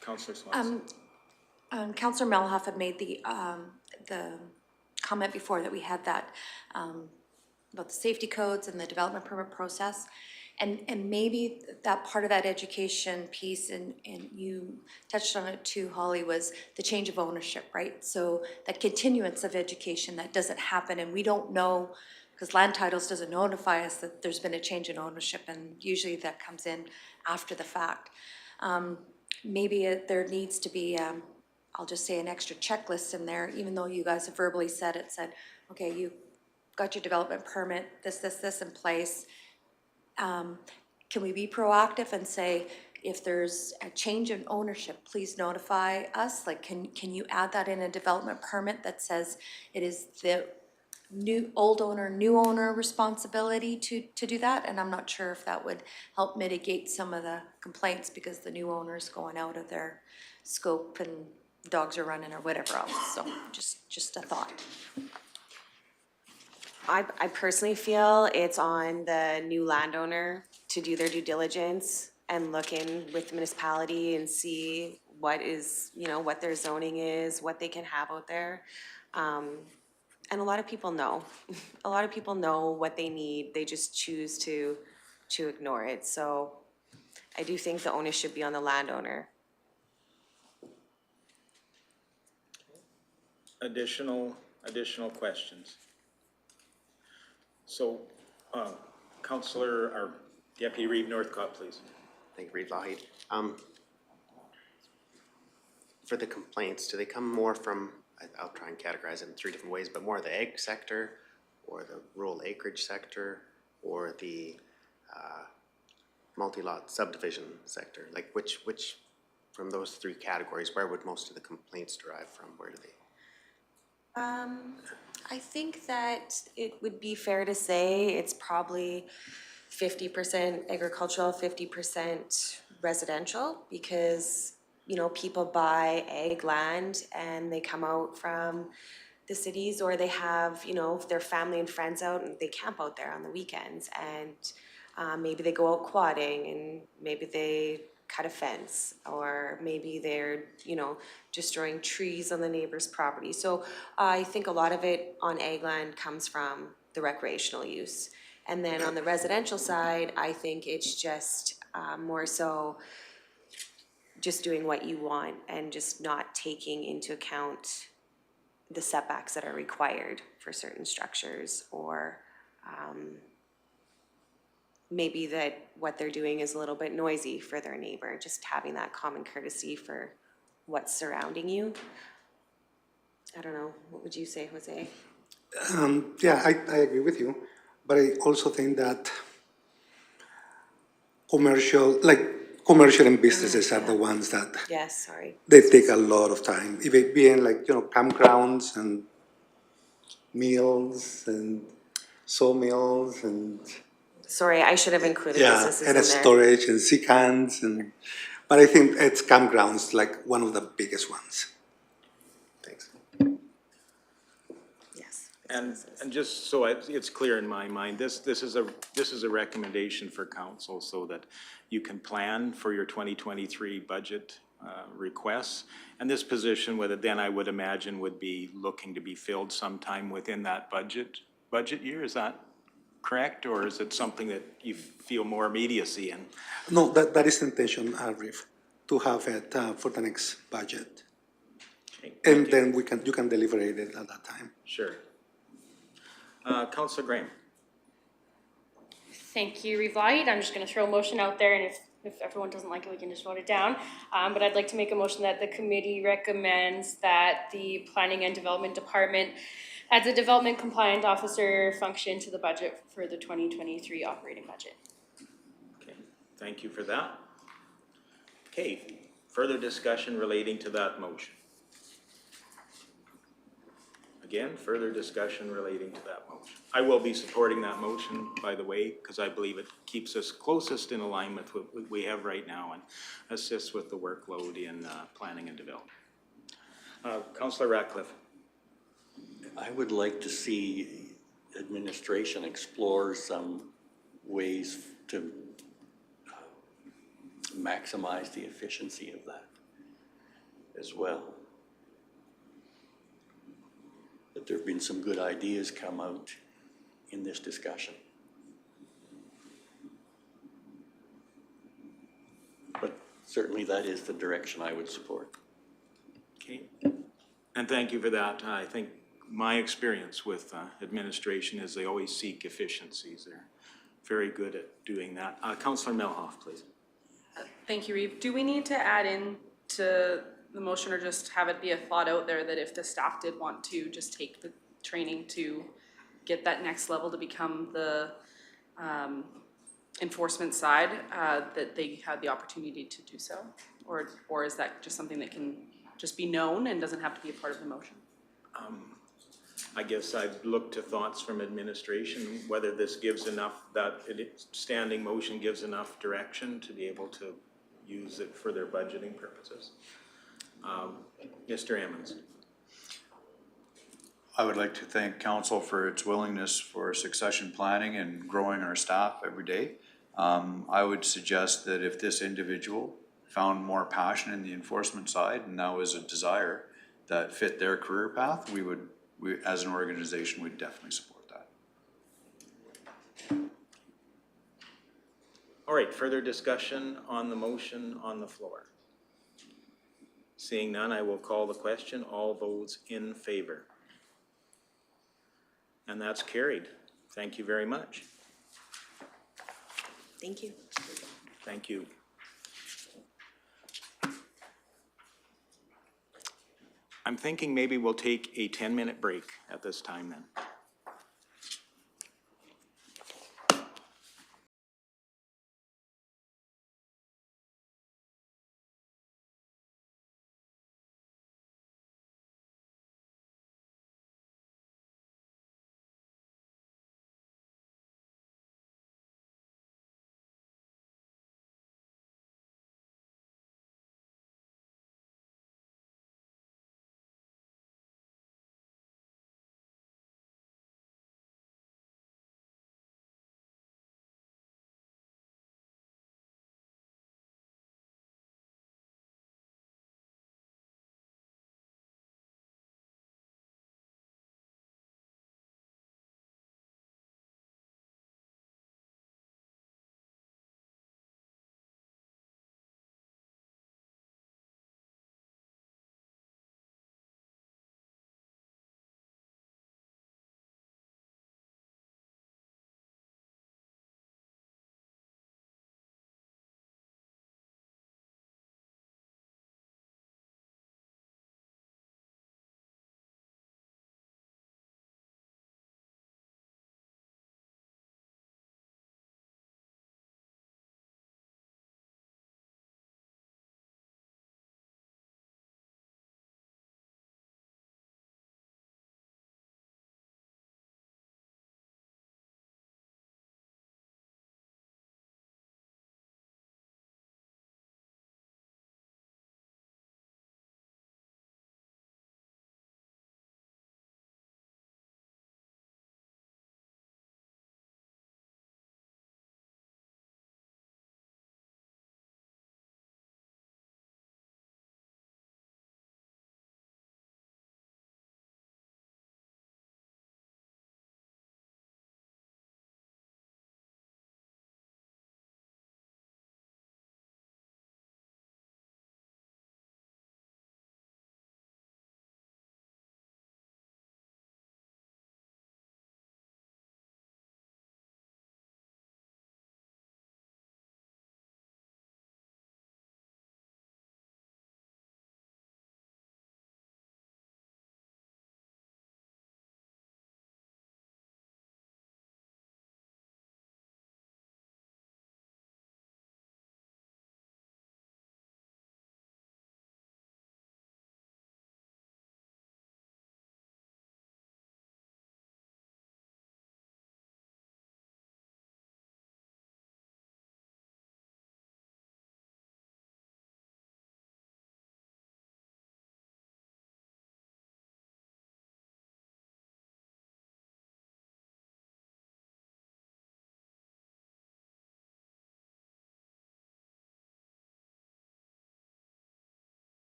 Councillor Swanson. Councillor Melhoff had made the comment before that we had that, about the safety codes and the development permit process. And maybe that part of that education piece, and you touched on it too, Holly, was the change of ownership, right? So that continuance of education, that doesn't happen, and we don't know, because land titles doesn't notify us that there's been a change in ownership, and usually that comes in after the fact. Maybe there needs to be, I'll just say, an extra checklist in there, even though you guys have verbally said, okay, you got your development permit, this in place. Can we be proactive and say, if there's a change in ownership, please notify us? Like, can you add that in a development permit that says it is the old owner, new owner responsibility to do that? And I'm not sure if that would help mitigate some of the complaints because the new owner's going out of their scope and dogs are running or whatever else. So just a thought. I personally feel it's on the new landowner to do their due diligence and look in with the municipality and see what is, what their zoning is, what they can have out there. And a lot of people know. A lot of people know what they need. They just choose to ignore it. So I do think the onus should be on the landowner. Additional questions? So, Councillor, or Deputy Reeve Northcott, please. Thank you, Reed Lougheed. For the complaints, do they come more from, I'll try and categorize it in 3 different ways, but more the ag sector, or the rural acreage sector, or the multi-lot subdivision sector? Like which from those 3 categories, where would most of the complaints derive from? Where do they? I think that it would be fair to say it's probably 50% agricultural, 50% residential, because, people buy ag land and they come out from the cities, or they have, their family and friends out and they camp out there on the weekends, and maybe they go out quadding, and maybe they cut a fence, or maybe they're, destroying trees on the neighbor's property. So I think a lot of it on ag land comes from the recreational use. And then on the residential side, I think it's just more so just doing what you want and just not taking into account the setbacks that are required for certain structures, or maybe that what they're doing is a little bit noisy for their neighbor, just having that common courtesy for what's surrounding you. I don't know, what would you say, Jose? Yeah, I agree with you, but I also think that commercial and businesses are the ones that Yes, sorry. they take a lot of time, even being campgrounds and mills and sawmills and Sorry, I should have included businesses in and there. storage and sea cans but I think it's campgrounds like one of the biggest ones. Thanks. Yes. And just so it's clear in my mind, this is a recommendation for council so that you can plan for your 2023 budget requests. And this position, then I would imagine would be looking to be filled sometime within that budget year. Is that correct, or is it something that you feel more immediacy in? No, that is the intention, Riff, to have it for the next budget. Okay, And thank you. then you can deliberate it at that time. Sure. Councillor Graham. Thank you, Reeve Lougheed. I'm just gonna throw a motion out there, and if everyone doesn't like it, we can just vote it down. But I'd like to make a motion that the committee recommends that the Planning and Development Department adds a development compliant officer function to the budget for the 2023 operating budget. Okay, Thank you for that. Okay, further discussion relating to that motion. Again, further discussion relating to that motion. I will be supporting that motion, by the way, because I believe it keeps us closest in alignment with what we have right now and assists with the workload in planning and development. Councillor Ratcliffe. I would like to see administration explore some ways to maximize the efficiency of that as well. That there have been some good ideas come out in this discussion. But certainly that is the direction I would support. Okay, and thank you for that. I think my experience with administration is they always seek efficiencies. They're very good at doing that. Councillor Melhoff, please. Thank you, Reeve. Do we need to add in to the motion or just have it be a thought out there that if the staff did want to just take the training to get that next level to become the enforcement side, that they had the opportunity to do so? Or is that just something that can just be known and doesn't have to be a part of the motion? I guess I'd look to thoughts from administration, whether this gives enough, that standing motion gives enough direction to be able to use it for their budgeting purposes. Mr. Emmons. I would like to thank council for its willingness for succession planning and growing our staff every day. I would suggest that if this individual found more passion in the enforcement side and that was a desire that fit their career path, we as an organization would definitely support that. All right, further discussion on the motion on the floor. Seeing none, I will call the question. All those in favor? And that's carried. Thank you very much. Thank you. Thank you. I'm thinking maybe we'll take a 10-minute break at this time then.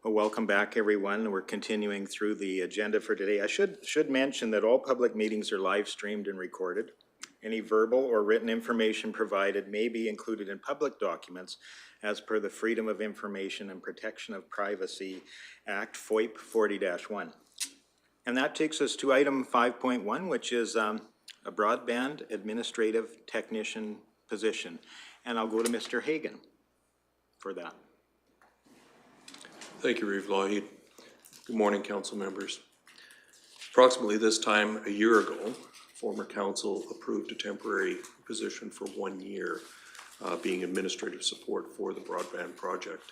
Well, welcome back, everyone. We're continuing through the agenda for today. I should mention that all public meetings are live streamed and recorded. Any verbal or written information provided may be included in public documents as per the Freedom of Information and Protection of Privacy Act, FOIP 40-1. And that takes us to item 5.1, which is a broadband administrative technician position. And I'll go to Mr. Hagan for that. Thank you, Reeve Lougheed. Good morning, council members. Approximately this time a year ago, former council approved a temporary position for 1 year, being administrative support for the broadband project.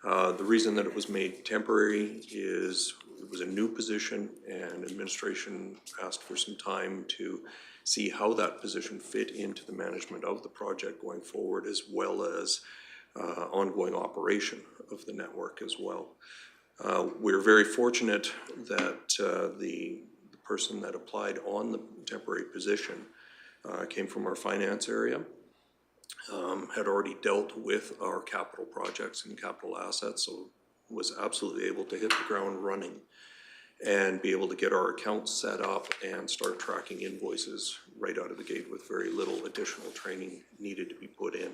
The reason that it was made temporary is it was a new position and administration asked for some time to see how that position fit into the management of the project going forward, as well as ongoing operation of the network as well. We're very fortunate that the person that applied on the temporary position came from our finance area, had already dealt with our capital projects and capital assets, so was absolutely able to hit the ground running and be able to get our accounts set up and start tracking invoices right out of the gate with very little additional training needed to be put in.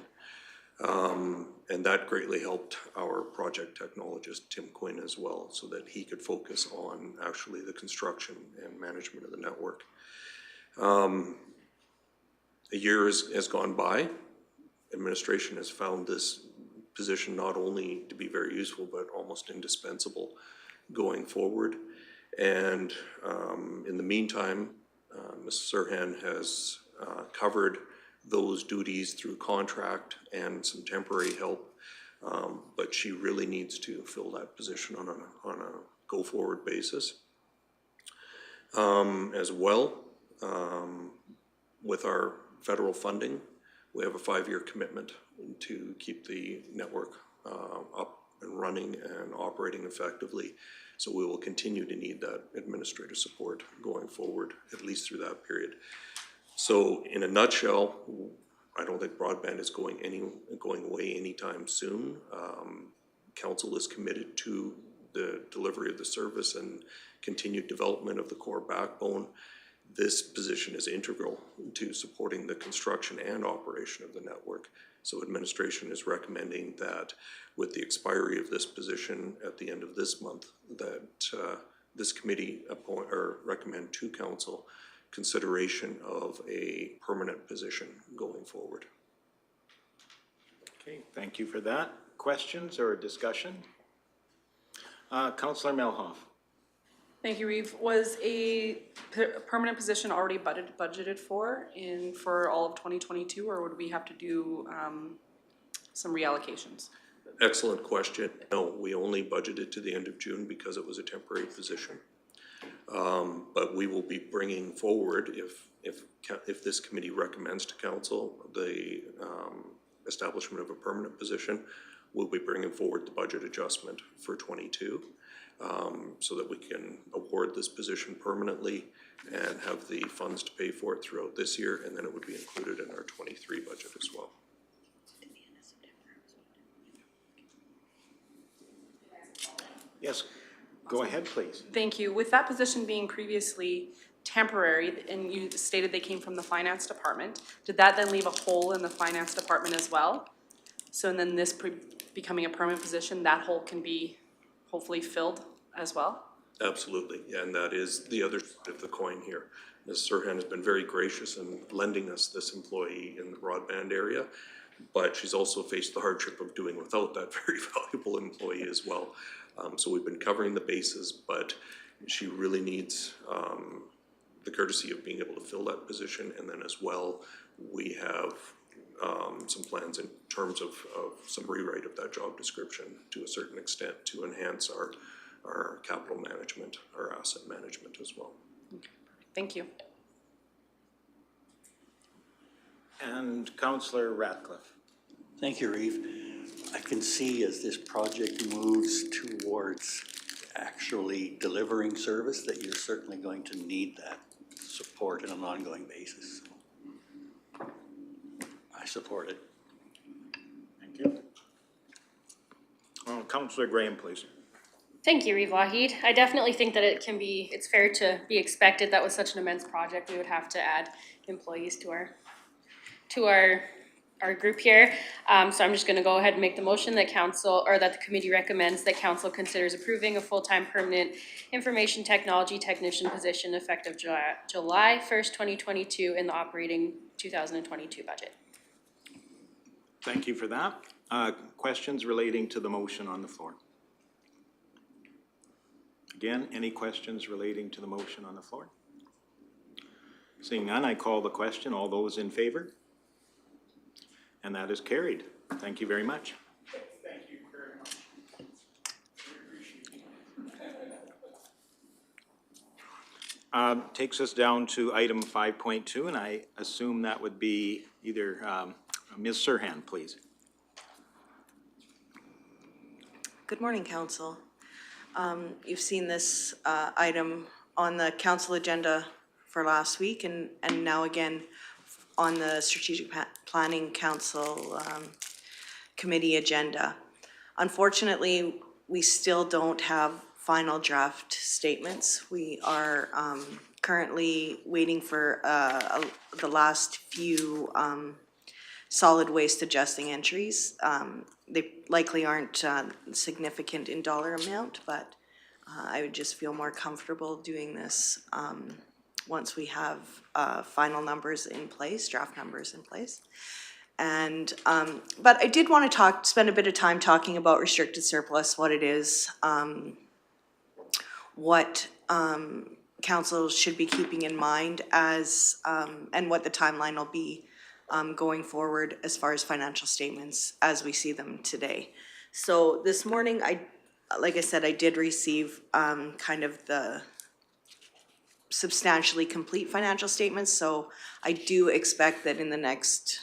And that greatly helped our project technologist, Tim Quinn, as well, so that he could focus on actually the construction and management of the network. A year has gone by. Administration has found this position not only to be very useful, but almost indispensable going forward. And in the meantime, Ms. Sirhan has covered those duties through contract and some temporary help, but she really needs to fill that position on a go-forward basis. As well, with our federal funding, we have a 5-year commitment to keep the network up and running and operating effectively. So we will continue to need that administrative support going forward, at least through that period. So in a nutshell, I don't think broadband is going away anytime soon. Council is committed to the delivery of the service and continued development of the core backbone. This position is integral to supporting the construction and operation of the network. So administration is recommending that with the expiry of this position at the end of this month, that this committee recommend to council consideration of a permanent position going forward. Okay, thank you for that. Questions or discussion? Councillor Melhoff. Thank you, Reeve. Was a permanent position already budgeted for all of 2022, or would we have to do some reallocations? Excellent question. No, we only budgeted to the end of June because it was a temporary position. But we will be bringing forward, if this committee recommends to council the establishment of a permanent position, we'll be bringing forward the budget adjustment for 22, so that we can award this position permanently and have the funds to pay for it throughout this year, and then it would be included in our 23 budget as well. Yes, go ahead, please. Thank you. With that position being previously temporary, and you stated they came from the finance department, did that then leave a hole in the finance department as well? So and then this becoming a permanent position, that hole can be hopefully filled as well? Absolutely, yeah, and that is the other side of the coin here. Ms. Sirhan has been very gracious in lending us this employee in the broadband area, but she's also faced the hardship of doing without that very valuable employee as well. So we've been covering the bases, but she really needs the courtesy of being able to fill that position. And then as well, we have some plans in terms of some rewrite of that job description to a certain extent to enhance our capital management, our asset management as well. Okay. Thank you. And Councillor Ratcliffe. Thank you, Reeve. I can see as this project moves towards actually delivering service that you're certainly going to need that support on an ongoing basis. I support it. Thank you. Councillor Graham, please. Thank you, Reeve Wahid. I definitely think that it's fair to be expected that with such an immense project, we would have to add employees to our group here. So I'm just gonna go ahead and make the motion that the committee recommends that council considers approving a full-time permanent information technology technician position effective July 1st, 2022 in the operating 2022 budget. Thank you for that. Questions relating to the motion on the floor? Again, any questions relating to the motion on the floor? Seeing none, I call the question. All those in favor? And that is carried. Thank you very much. Thank you very much. Takes us down to item 5.2, and I assume that would be either Ms. Serhan, please. Good morning, Council. You've seen this item on the council agenda for last week and now again on the Strategic Planning Council Committee agenda. Unfortunately, we still don't have final draft statements. We are currently waiting for the last few solid waste adjusting entries. They likely aren't significant in dollar amount, but I would just feel more comfortable doing this once we have final numbers in place, draft numbers in place. And but I did want to spend a bit of time talking about restricted surplus, what it is, what council should be keeping in mind as and what the timeline will be going forward as far as financial statements as we see them today. So this morning, like I said, I did receive kind of the substantially complete financial statements. So I do expect that in the next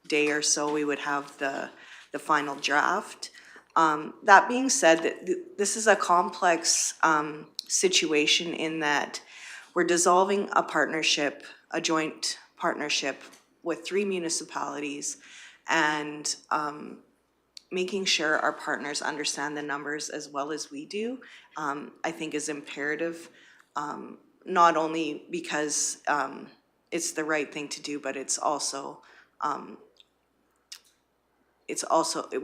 day or so, we would have the final draft. That being said, this is a complex situation in that we're dissolving a partnership, a joint partnership with 3 municipalities, and making sure our partners understand the numbers as well as we do, I think is imperative, not only because it's the right thing to do, but it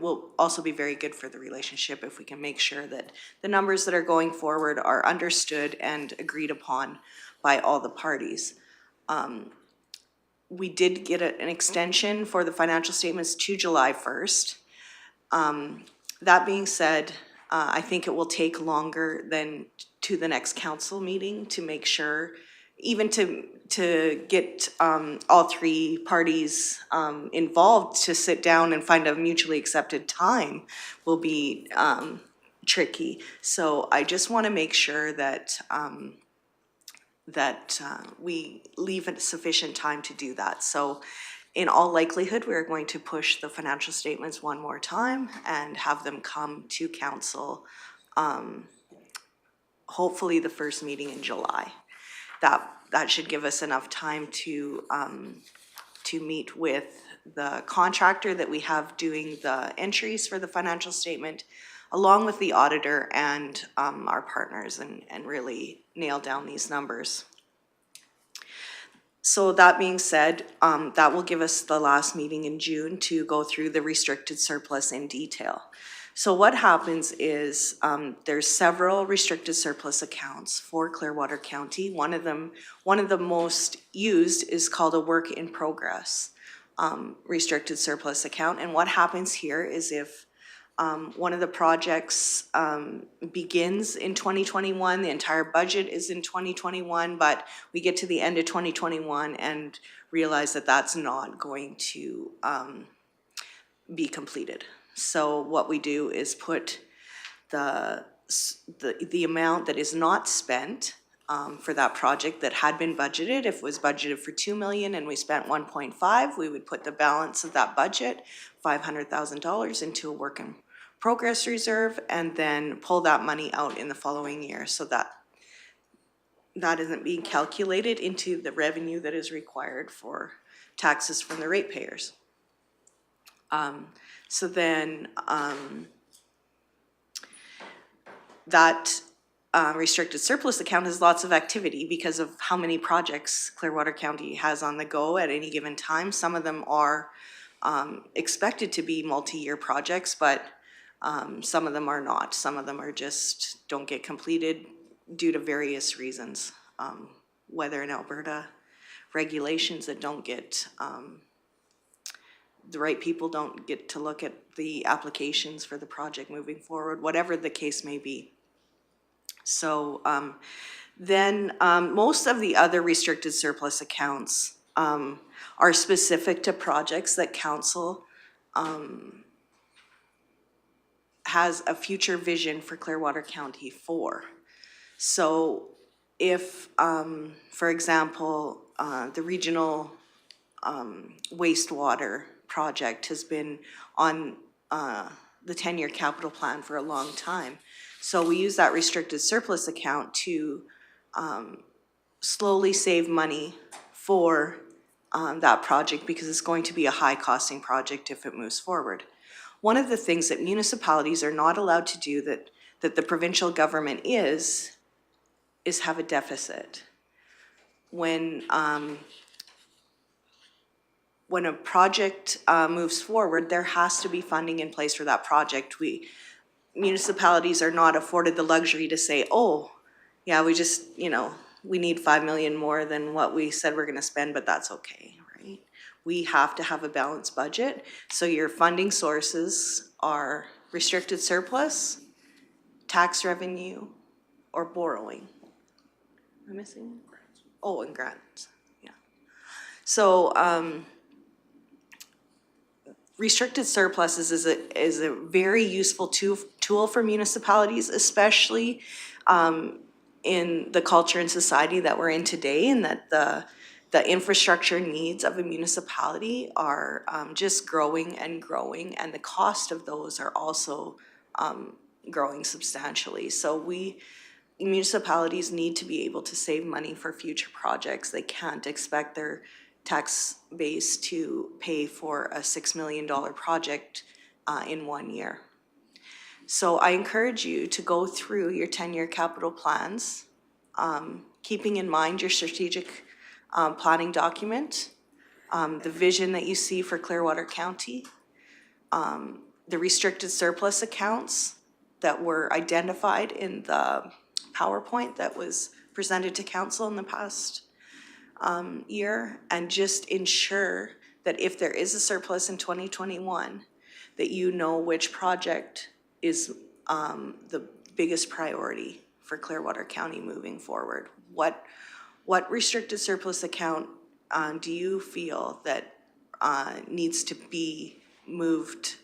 will also be very good for the relationship if we can make sure that the numbers that are going forward are understood and agreed upon by all the parties. We did get an extension for the financial statements to July 1st. That being said, I think it will take longer than to the next council meeting to make sure, even to get all 3 parties involved to sit down and find a mutually accepted time will be tricky. So I just want to make sure that we leave sufficient time to do that. So in all likelihood, we're going to push the financial statements one more time and have them come to council, hopefully the first meeting in July. That should give us enough time to meet with the contractor that we have doing the entries for the financial statement, along with the auditor and our partners, and really nail down these numbers. So that being said, that will give us the last meeting in June to go through the restricted surplus in detail. So what happens is there's several restricted surplus accounts for Clearwater County. One of the most used is called a work in progress restricted surplus account. And what happens here is if one of the projects begins in 2021, the entire budget is in 2021, but we get to the end of 2021 and realize that that's not going to be completed. So what we do is put the amount that is not spent for that project that had been budgeted. If it was budgeted for 2 million and we spent 1.5, we would put the balance of that budget, $500,000, into a work in progress reserve and then pull that money out in the following year, so that isn't being calculated into the revenue that is required for taxes from the ratepayers. So then that restricted surplus account has lots of activity because of how many projects Clearwater County has on the go at any given time. Some of them are expected to be multi-year projects, but some of them are not. Some of them are just don't get completed due to various reasons. Whether in Alberta, regulations that don't get, the right people don't get to look at the applications for the project moving forward, whatever the case may be. So then most of the other restricted surplus accounts are specific to projects that council has a future vision for Clearwater County for. So if, for example, the regional wastewater project has been on the 10-year capital plan for a long time. So we use that restricted surplus account to slowly save money for that project because it's going to be a high costing project if it moves forward. One of the things that municipalities are not allowed to do that the provincial government is have a deficit. When a project moves forward, there has to be funding in place for that project. Municipalities are not afforded the luxury to say, oh, yeah, we just, we need 5 million more than what we said we're gonna spend, but that's okay, right? We have to have a balanced budget. So your funding sources are restricted surplus, tax revenue, or borrowing. Am I missing? Oh, and grants, yeah. So, restricted surpluses is a very useful tool for municipalities, especially in the culture and society that we're in today, and that the infrastructure needs of a municipality are just growing and growing, and the cost of those are also growing substantially. So municipalities need to be able to save money for future projects. They can't expect their tax base to pay for a $6 million project in 1 year. So I encourage you to go through your 10-year capital plans, keeping in mind your strategic planning document, the vision that you see for Clearwater County, the restricted surplus accounts that were identified in the PowerPoint that was presented to council in the past year, and just ensure that if there is a surplus in 2021, that you know which project is the biggest priority for Clearwater County moving forward. What restricted surplus account do you feel that needs to be moved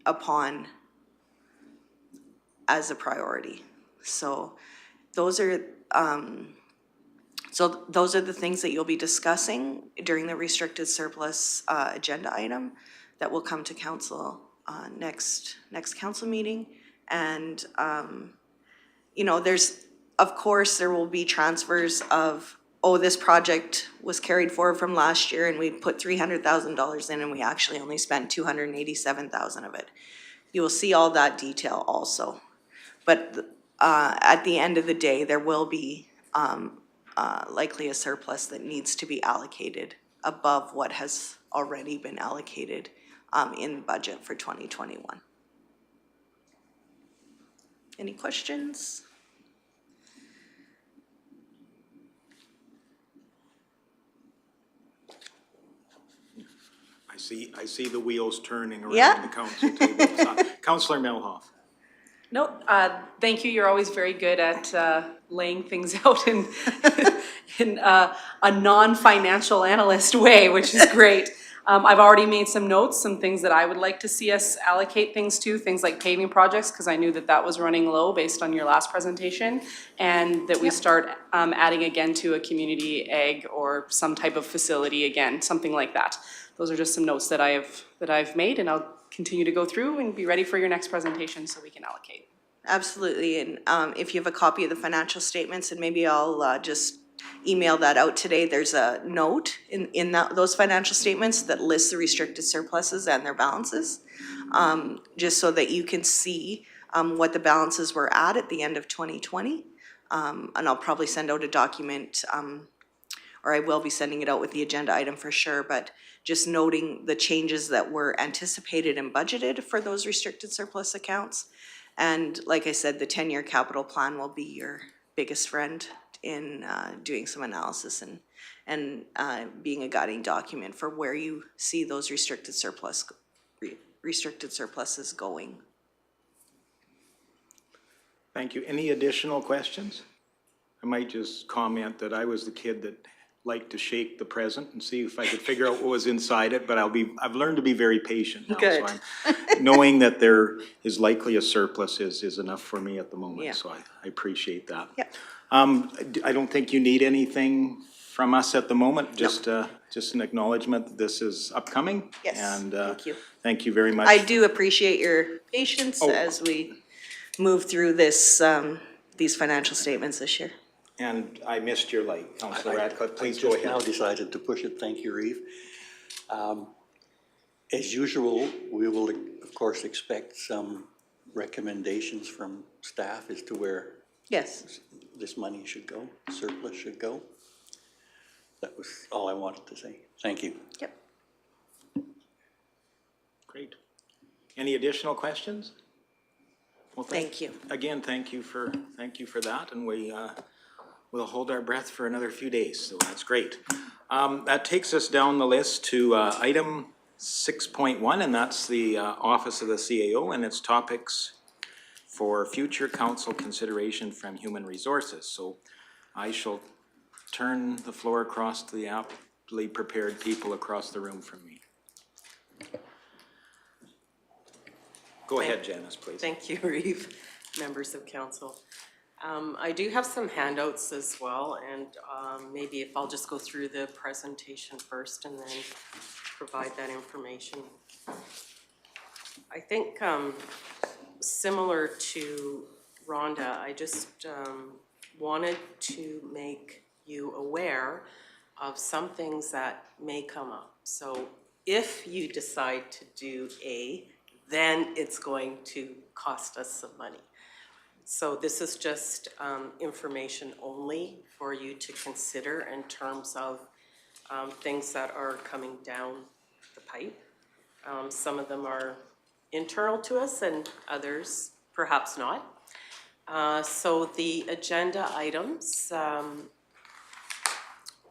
upon as a priority? So those are the things that you'll be discussing during the restricted surplus agenda item that will come to council next council meeting. And of course there will be transfers of, this project was carried forward from last year and we put $300,000 in and we actually only spent $287,000 of it. You will see all that detail also. But at the end of the day, there will be likely a surplus that needs to be allocated above what has already been allocated in the budget for 2021. Any questions? I see the wheels turning around Yeah. the council table. Councillor Melhoff. No, thank you. You're always very good at laying things out in a non-financial analyst way, which is great. I've already made some notes, some things that I would like to see us allocate things to, things like paving projects, because I knew that was running low based on your last presentation, and that we start adding again to a community ag or some type of facility again, something like that. Those are just some notes that I've made, and I'll continue to go through and be ready for your next presentation so we can allocate. Absolutely, and if you have a copy of the financial statements, and maybe I'll just email that out today. There's a note in those financial statements that lists the restricted surpluses and their balances, just so that you can see what the balances were at the end of 2020. And I'll probably send out a document, or I will be sending it out with the agenda item for sure, but just noting the changes that were anticipated and budgeted for those restricted surplus accounts. And like I said, the 10-year capital plan will be your biggest friend in doing some analysis and being a guiding document for where you see those restricted surpluses going. Thank you. Any additional questions? I might just comment that I was the kid that liked to shake the present and see if I could figure out what was inside it, but I've learned to be very patient now. Good. So I'm knowing that there is likely a surplus is enough for me at the moment, Yeah. so I appreciate that. Yep. I don't think you need anything from us at the moment, just an acknowledgement that this is upcoming. Yes, And thank you. thank you very much. I do appreciate your patience Oh. as we move through this, these financial statements this year. And I missed your light, Councillor Radcliffe, please go I just now ahead. decided to push it. Thank you, Reeve. As usual, we will, of course, expect some recommendations from staff as to where Yes. this money should go, surplus should go. That was all I wanted to say. Thank you. Yep. Great. Any additional questions? Well, Thank you. Again, thank you for that, and we'll hold our breath for another few days, so that's great. That takes us down the list to item 6.1, and that's the Office of the CAO and its topics for future council consideration from Human Resources. So I shall turn the floor across to the aptly prepared people across the room from me. Go ahead, Janice, please. Thank you, Reeve, members of council. I do have some handouts as well, and maybe if I'll just go through the presentation first and then provide that information. I think similar to Rhonda, I just wanted to make you aware of some things that may come up. So if you decide to do A, then it's going to cost us some money. So this is just information only for you to consider in terms of things that are coming down the pipe. Some of them are internal to us and others perhaps not. So the agenda items,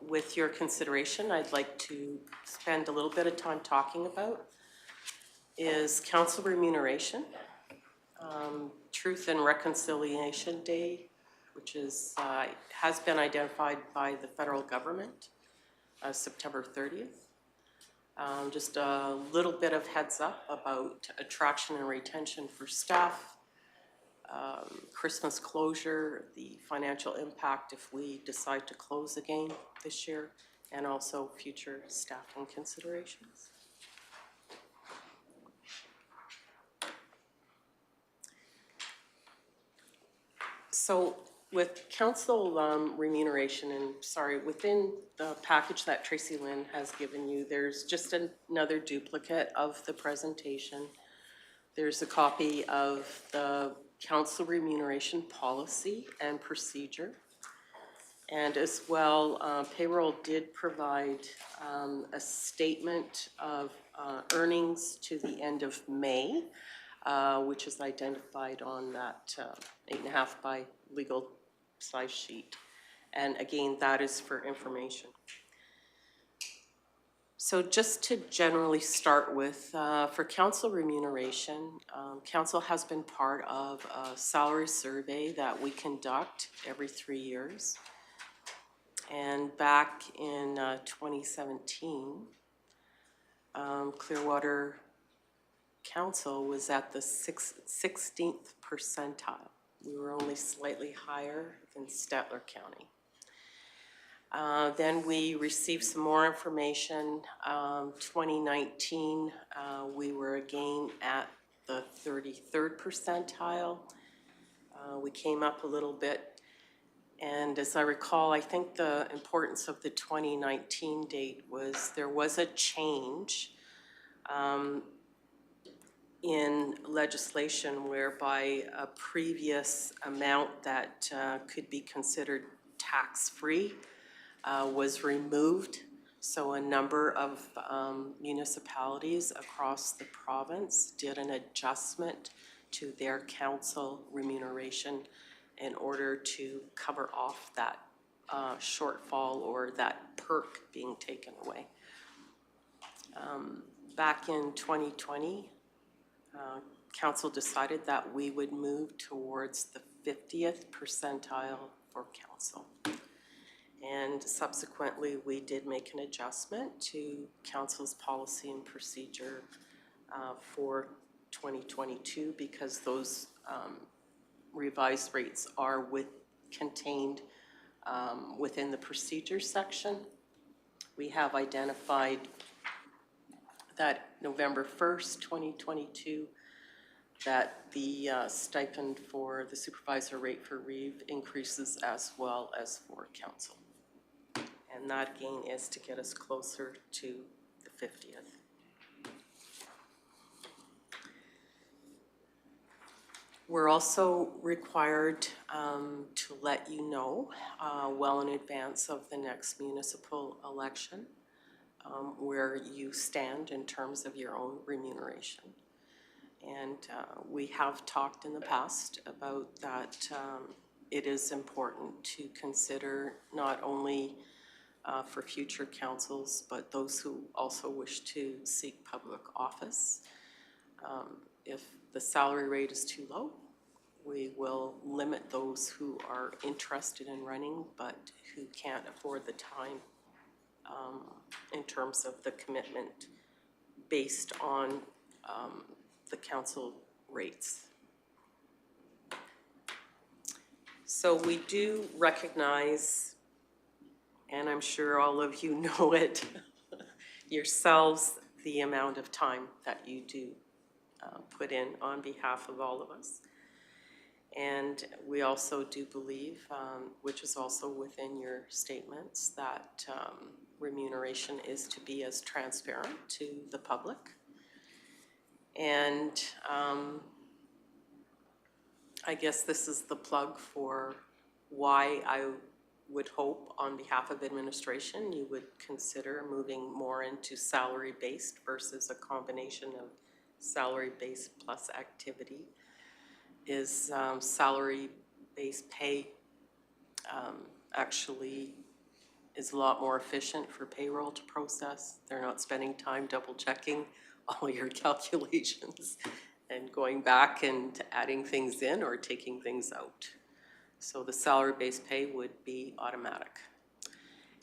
with your consideration, I'd like to spend a little bit of time talking about is council remuneration, Truth and Reconciliation Day, which is has been identified by the federal government, September 30th. Just a little bit of heads up about attraction and retention for staff, Christmas closure, the financial impact if we decide to close again this year, and also future staffing considerations. So with council remuneration, and sorry, within the package that Tracy Lynn has given you, there's just another duplicate of the presentation. There's a copy of the council remuneration policy and procedure. And as well, payroll did provide a statement of earnings to the end of May, which is identified on that 8.5 by legal size sheet. And again, that is for information. So just to generally start with, for council remuneration, council has been part of a salary survey that we conduct every 3 years. And back in 2017, Clearwater Council was at the 16th percentile. We were only slightly higher than Statler County. Then we received some more information. 2019, we were again at the 33rd percentile. We came up a little bit. And as I recall, I think the importance of the 2019 date was there was a change in legislation whereby a previous amount that could be considered tax-free was removed. So a number of municipalities across the province did an adjustment to their council remuneration in order to cover off that shortfall or that perk being taken away. Back in 2020, council decided that we would move towards the 50th percentile for council. And subsequently, we did make an adjustment to council's policy and procedure for 2022 because those revised rates are contained within the procedure section. We have identified that November 1st, 2022, that the stipend for the supervisor rate for Reeve increases as well as for council. And that again is to get us closer to the 50th. We're also required to let you know well in advance of the next municipal election where you stand in terms of your own remuneration. And we have talked in the past about that it is important to consider not only for future councils, but those who also wish to seek public office. If the salary rate is too low, we will limit those who are interested in running but who can't afford the time in terms of the commitment based on the council rates. So we do recognize, and I'm sure all of you know it yourselves, the amount of time that you do put in on behalf of all of us. And we also do believe, which is also within your statements, that remuneration is to be as transparent to the public. And I guess this is the plug for why I would hope on behalf of administration you would consider moving more into salary-based versus a combination of salary-based plus activity. Is salary-based pay actually is a lot more efficient for payroll to process. They're not spending time double checking all your calculations and going back and adding things in or taking things out. So the salary-based pay would be automatic.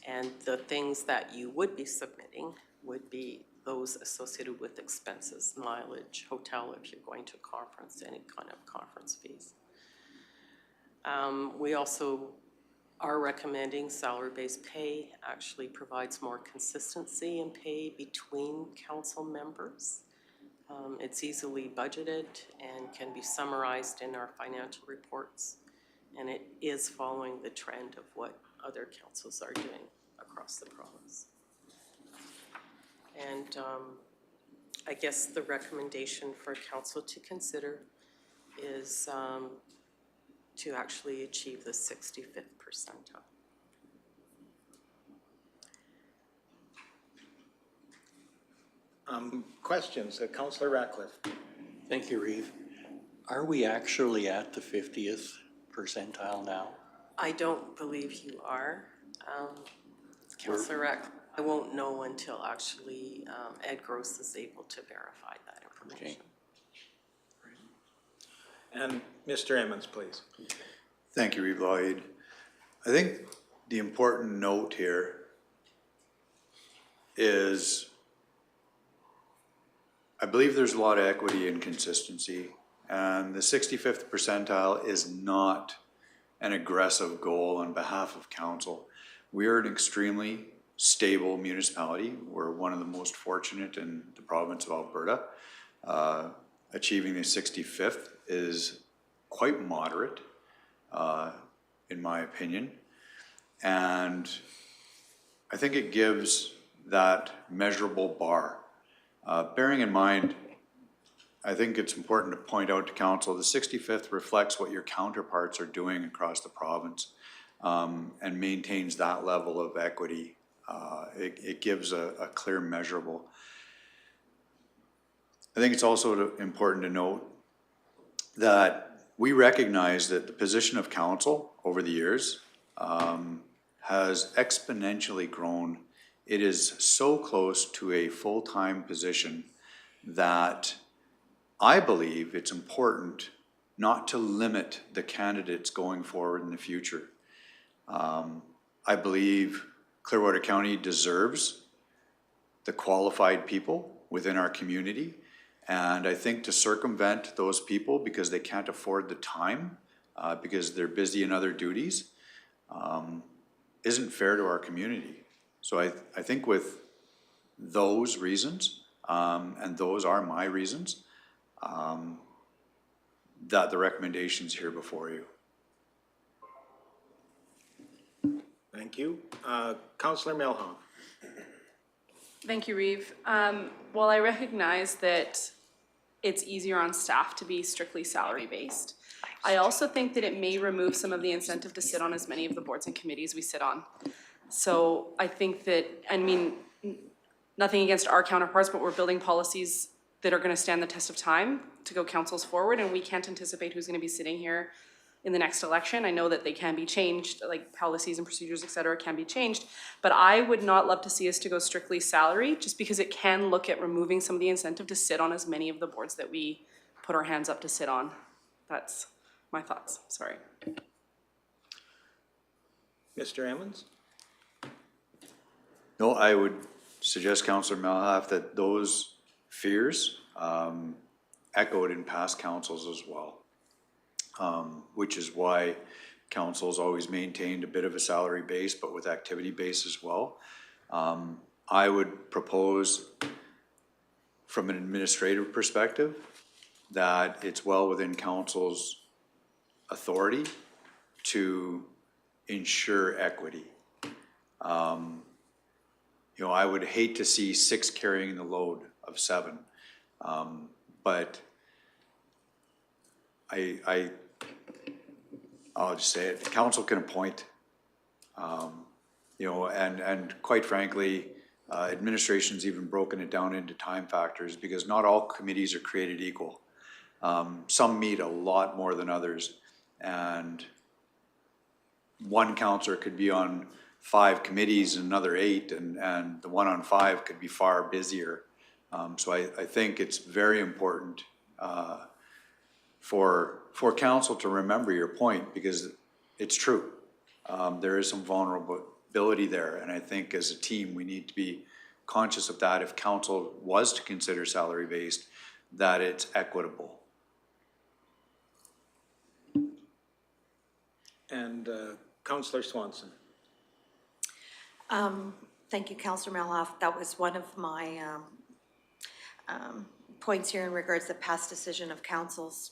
And the things that you would be submitting would be those associated with expenses, mileage, hotel if you're going to a conference, any kind of conference fees. We also are recommending salary-based pay actually provides more consistency in pay between council members. It's easily budgeted and can be summarized in our financial reports. And it is following the trend of what other councils are doing across the province. And I guess the recommendation for council to consider is to actually achieve the 65th percentile. Questions? Councillor Ratcliffe. Thank you, Reeve. Are we actually at the 50th percentile now? I don't believe you are. Councillor Rack, I won't know until actually Ed Gross is able to verify that information. Okay. And Mr. Emmons, please. Thank you, Reeve Lloyd. I think the important note here is I believe there's a lot of equity and consistency, and the 65th percentile is not an aggressive goal on behalf of council. We are an extremely stable municipality. We're one of the most fortunate in the province of Alberta. Achieving the 65th is quite moderate, in my opinion. And I think it gives that measurable bar. Bearing in mind, I think it's important to point out to council, the 65th reflects what your counterparts are doing across the province, and maintains that level of equity. It gives a clear measurable. I think it's also important to note that we recognize that the position of council over the years has exponentially grown. It is so close to a full-time position that I believe it's important not to limit the candidates going forward in the future. I believe Clearwater County deserves the qualified people within our community. And I think to circumvent those people because they can't afford the time, because they're busy in other duties, isn't fair to our community. So I think with those reasons, and those are my reasons, that the recommendation's here before you. Thank you. Councillor Melhoff. Thank you, Reeve. While I recognize that it's easier on staff to be strictly salary-based, I also think that it may remove some of the incentive to sit on as many of the boards and committees we sit on. So I think that, I mean, nothing against our counterparts, but we're building policies that are gonna stand the test of time to go councils forward, and we can't anticipate who's gonna be sitting here in the next election. I know that they can be changed, like policies and procedures, et cetera, can be changed, but I would not love to see us to go strictly salary, just because it can look at removing some of the incentive to sit on as many of the boards that we put our hands up to sit on. That's my thoughts, sorry. Mr. Emmons? No, I would suggest, Councillor Melhoff, that those fears echoed in past councils as well, which is why council's always maintained a bit of a salary base, but with activity base as well. I would propose, from an administrative perspective, that it's well within council's authority to ensure equity. You know, I would hate to see 6 carrying the load of 7, but I'll just say it, the council can appoint, you know, and quite frankly, administration's even broken it down into time factors, because not all committees are created equal. Some meet a lot more than others, and one councillor could be on 5 committees and another 8, and the one on 5 could be far busier. So I think it's very important for council to remember your point, because it's true. There is some vulnerability there, and I think as a team we need to be conscious of that. If council was to consider salary-based, that it's equitable. And Councillor Swanson. Thank you, Councillor Melhoff. That was one of my points here in regards to past decision of councils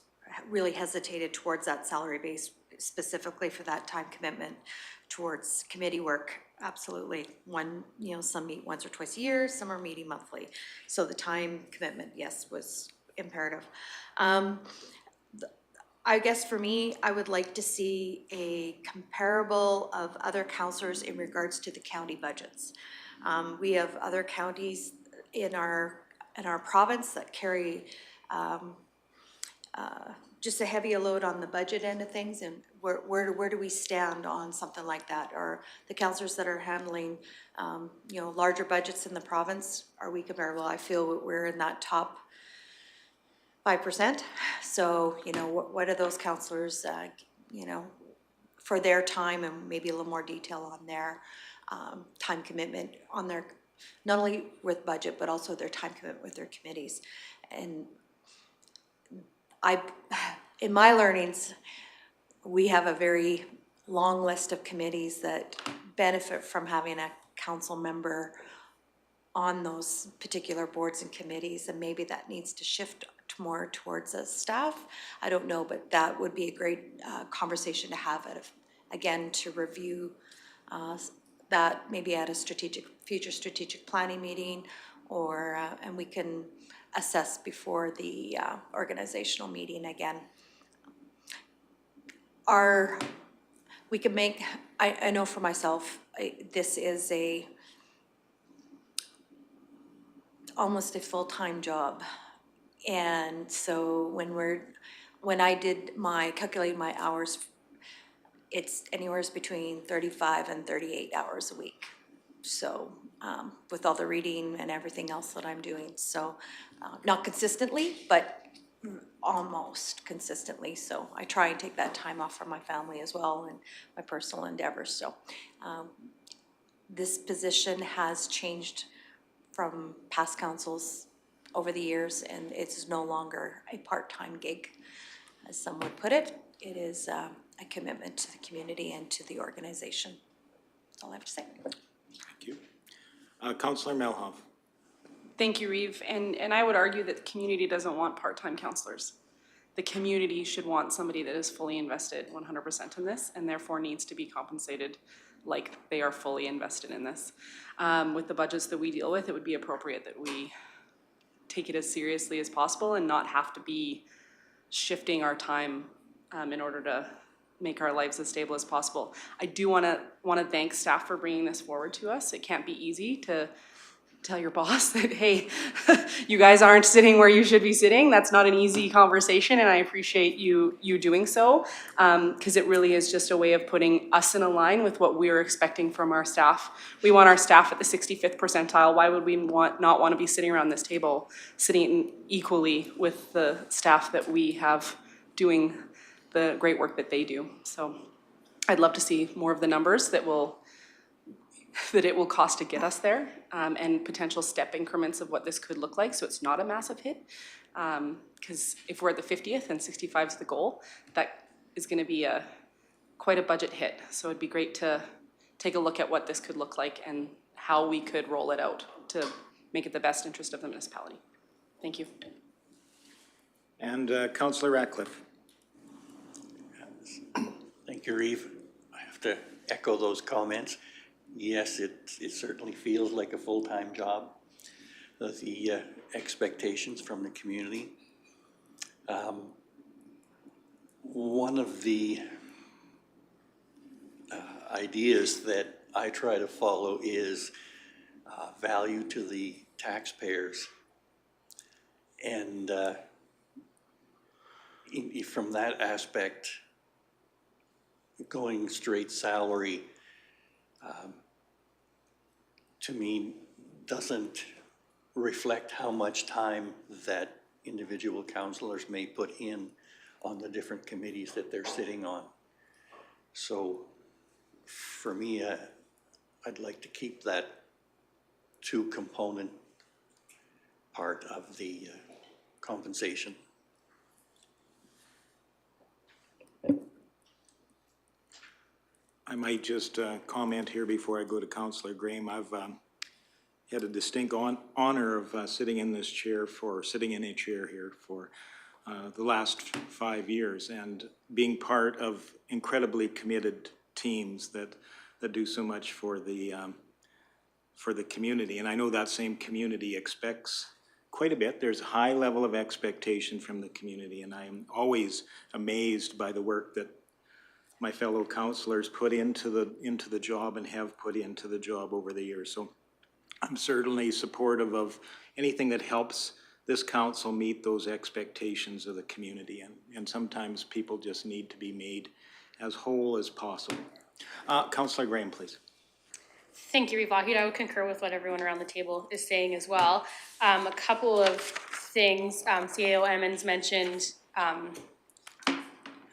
really hesitated towards that salary base, specifically for that time commitment towards committee work. Absolutely. One, you know, some meet once or twice a year, some are meeting monthly. So the time commitment, yes, was imperative. I guess for me, I would like to see a comparable of other councillors in regards to the county budgets. We have other counties in our province that carry just a heavier load on the budget end of things, and where do we stand on something like that? Or the councillors that are handling you know, larger budgets in the province, are we comparable? I feel we're in that top 5%. So, you know, what are those councillors, you know, for their time, and maybe a little more detail on their time commitment on their, not only with budget, but also their time commitment with their committees. And in my learnings, we have a very long list of committees that benefit from having a council member on those particular boards and committees, and maybe that needs to shift more towards us staff. I don't know, but that would be a great conversation to have again, to review that maybe at a future strategic planning meeting, or and we can assess before the organizational meeting again. We could make, I know for myself, this is almost a full-time job. And so when I calculated my hours, it's anywhere between 35 and 38 hours a week. So, with all the reading and everything else that I'm doing, so, not consistently, but almost consistently, so I try and take that time off from my family as well and my personal endeavors, so. This position has changed from past councils over the years, and it's no longer a part-time gig, as some would put it. It is a commitment to the community and to the organization. That's all I have to say. Thank you. Councillor Melhoff. Thank you, Reeve. And I would argue that the community doesn't want part-time counselors. The community should want somebody that is fully invested 100% in this and therefore needs to be compensated like they are fully invested in this. With the budgets that we deal with, it would be appropriate that we take it as seriously as possible and not have to be shifting our time in order to make our lives as stable as possible. I do want to thank staff for bringing this forward to us. It can't be easy to tell your boss that, hey, you guys aren't sitting where you should be sitting. That's not an easy conversation, and I appreciate you doing so, because it really is just a way of putting us in a line with what we're expecting from our staff. We want our staff at the 65th percentile. Why would we not want to be sitting around this table, sitting equally with the staff that we have doing the great work that they do? So I'd love to see more of the numbers that it will cost to get us there, and potential step increments of what this could look like, so it's not a massive hit. Because if we're at the 50th and 65 is the goal, that is going to be quite a budget hit. So it'd be great to take a look at what this could look like and how we could roll it out to make it the best interest of the municipality. Thank you. And Councillor Ratcliffe. Thank you, Reeve. I have to echo those comments. Yes, it certainly feels like a full-time job. The expectations from the community. One of the ideas that I try to follow is value to the taxpayers. And from that aspect, going straight salary to me doesn't reflect how much time that individual councillors may put in on the different committees that they're sitting on. So for me, I'd like to keep that two-component part of the compensation. I might just comment here before I go to Councillor Graham. I've had a distinct honor of sitting in a chair here for the last 5 years, and being part of incredibly committed teams that do so much for the community. And I know that same community expects quite a bit. There's a high level of expectation from the community, and I am always amazed by the work that my fellow councillors put into the job and have put into the job over the years. So I'm certainly supportive of anything that helps this council meet those expectations of the community. And sometimes people just need to be made as whole as possible. Councillor Graham, please. Thank you, Reeve. I would concur with what everyone around the table is saying as well. A couple of things, CAO Emmons mentioned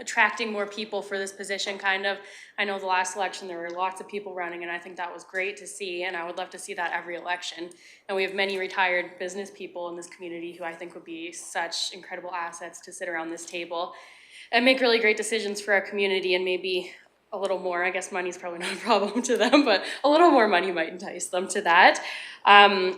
attracting more people for this position, kind of. I know the last election there were lots of people running, and I think that was great to see, and I would love to see that every election. And we have many retired business people in this community who I think would be such incredible assets to sit around this table and make really great decisions for our community, and maybe a little more. I guess money's probably not a problem to them, but a little more money might entice them to that. I've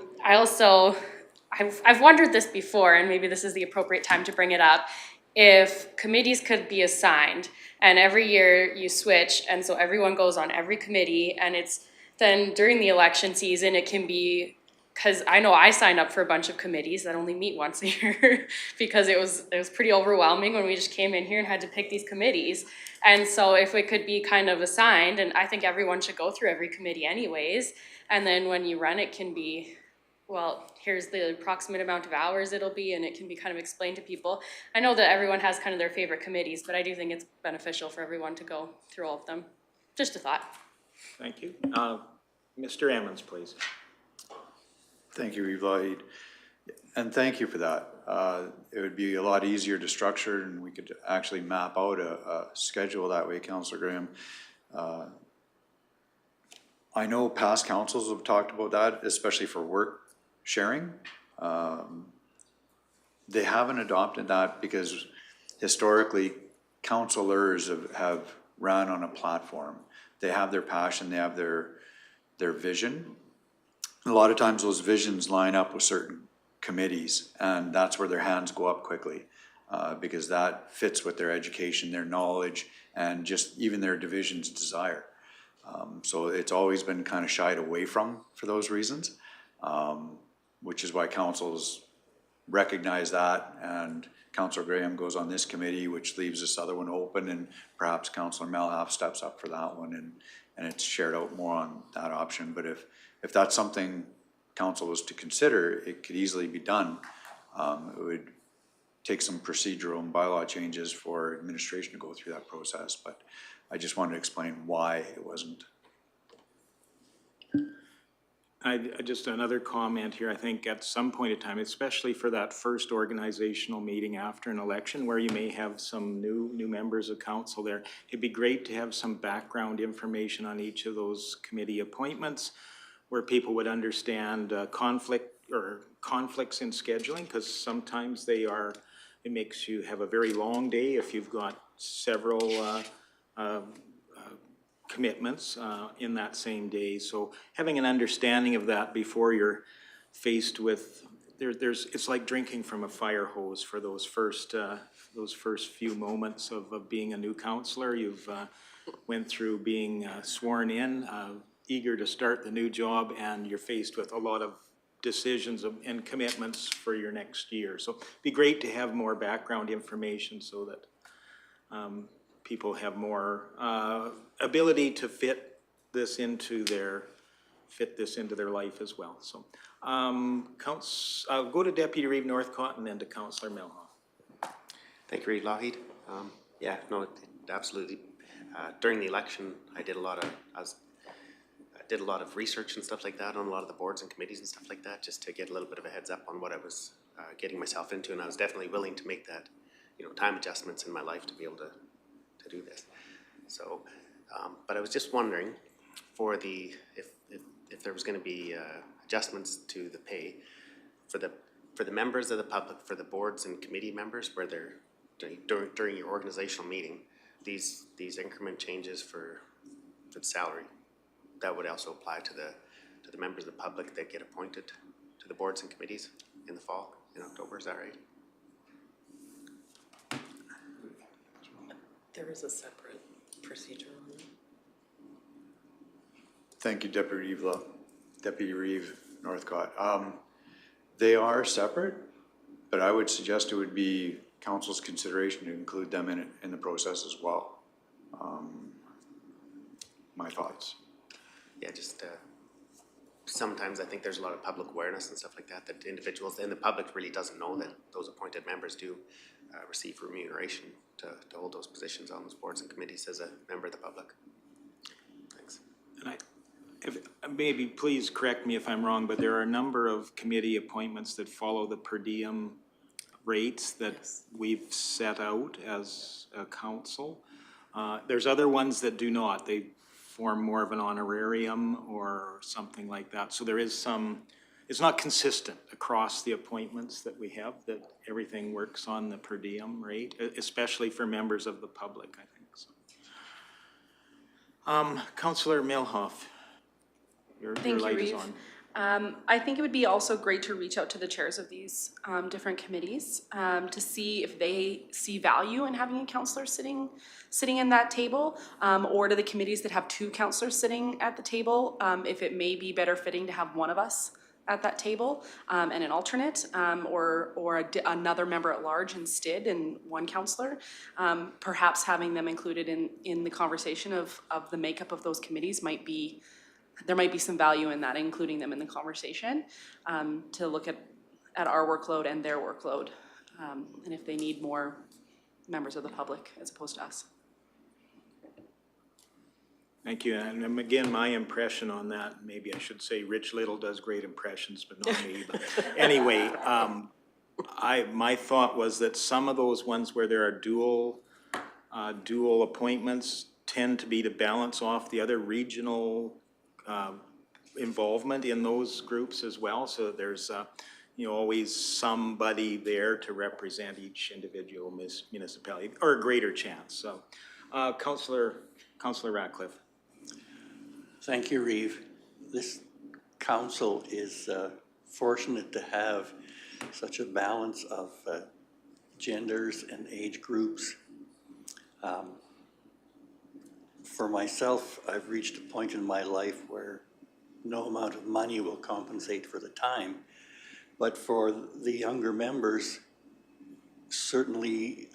wondered this before, and maybe this is the appropriate time to bring it up. If committees could be assigned and every year you switch, and so everyone goes on every committee, and it's then during the election season it can be because I know I signed up for a bunch of committees that only meet once a year because it was pretty overwhelming when we just came in here and had to pick these committees. And so if it could be kind of assigned, and I think everyone should go through every committee anyways, and then when you run it can be, well, here's the approximate amount of hours it'll be, and it can be kind of explained to people. I know that everyone has kind of their favorite committees, but I do think it's beneficial for everyone to go through all of them. Just a thought. Thank you. Mr. Ammons, please. Thank you, Eve. And thank you for that. It would be a lot easier to structure, and we could actually map out a schedule that way, Councillor Graham. I know past councils have talked about that, especially for work sharing. They haven't adopted that because historically, councillors have ran on a platform. They have their passion, they have their vision. A lot of times those visions line up with certain committees, and that's where their hands go up quickly because that fits with their education, their knowledge, and just even their division's desire. So it's always been kind of shied away from for those reasons, which is why councils recognize that, and Councillor Graham goes on this committee, which leaves this other one open, and perhaps Councillor Melhoff steps up for that one, and it's shared out more on that option. But if that's something council was to consider, it could easily be done. It would take some procedural and bylaw changes for administration to go through that process, but I just wanted to explain why it wasn't. Just another comment here. I think at some point in time, especially for that first organizational meeting after an election where you may have some new members of council there, it'd be great to have some background information on each of those committee appointments where people would understand conflicts in scheduling, because sometimes it makes you have a very long day if you've got several commitments in that same day. So having an understanding of that before you're faced with, it's like drinking from a fire hose for those first few moments of being a new councillor. You've went through being sworn in, eager to start the new job, and you're faced with a lot of decisions and commitments for your next year. So it'd be great to have more background information so that people have more ability to fit this into their life as well. So I'll go to Deputy Reeve Northcott and then to Councillor Melhoff. Thank you, Reeve Lougheed. Yeah, no, absolutely. During the election, I did a lot of research and stuff like that on a lot of the boards and committees and stuff like that, just to get a little bit of a heads up on what I was getting myself into, and I was definitely willing to make that, time adjustments in my life to be able to do this. So, but I was just wondering, for if there was going to be adjustments to the pay for the members of the public, for the boards and committee members, where they're during your organizational meeting, these increment changes for the salary, that would also apply to the members of the public that get appointed to the boards and committees in the fall, in October. Is that right? There is a separate procedure on that. Thank you, Deputy Reeve Northcott. They are separate, but I would suggest it would be council's consideration to include them in the process as well. My thoughts. Yeah, just sometimes I think there's a lot of public awareness and stuff like that, that individuals and the public really doesn't know that those appointed members do receive remuneration to hold those positions on those boards and committees as a member of the public. Thanks. And maybe please correct me if I'm wrong, but there are a number of committee appointments that follow the per diem rates that we've set out as a council. There's other ones that do not. They form more of an honorarium or something like that. So there is it's not consistent across the appointments that we have, that everything works on the per diem rate, especially for members of the public, I think so. Councillor Melhoff, your light is on. I think it would be also great to reach out to the chairs of these different committees to see if they see value in having a councillor sitting in that table, or to the committees that have two councillors sitting at the table, if it may be better fitting to have one of us at that table, and an alternate, or another member at large instead, and one counselor. Perhaps having them included in the conversation of the makeup of those committees might be, there might be some value in that, including them in the conversation, to look at our workload and their workload, and if they need more members of the public as opposed to us. Thank you, and again, my impression on that, maybe I should say Rich Little does great impressions, but not me, but anyway, my thought was that some of those ones where there are dual appointments tend to be to balance off the other regional involvement in those groups as well, so that there's always somebody there to represent each individual municipality, or a greater chance, so. Councillor Ratcliffe. Thank you, Reeve. This council is fortunate to have such a balance of genders and age groups. For myself, I've reached a point in my life where no amount of money will compensate for the time. But for the younger members, certainly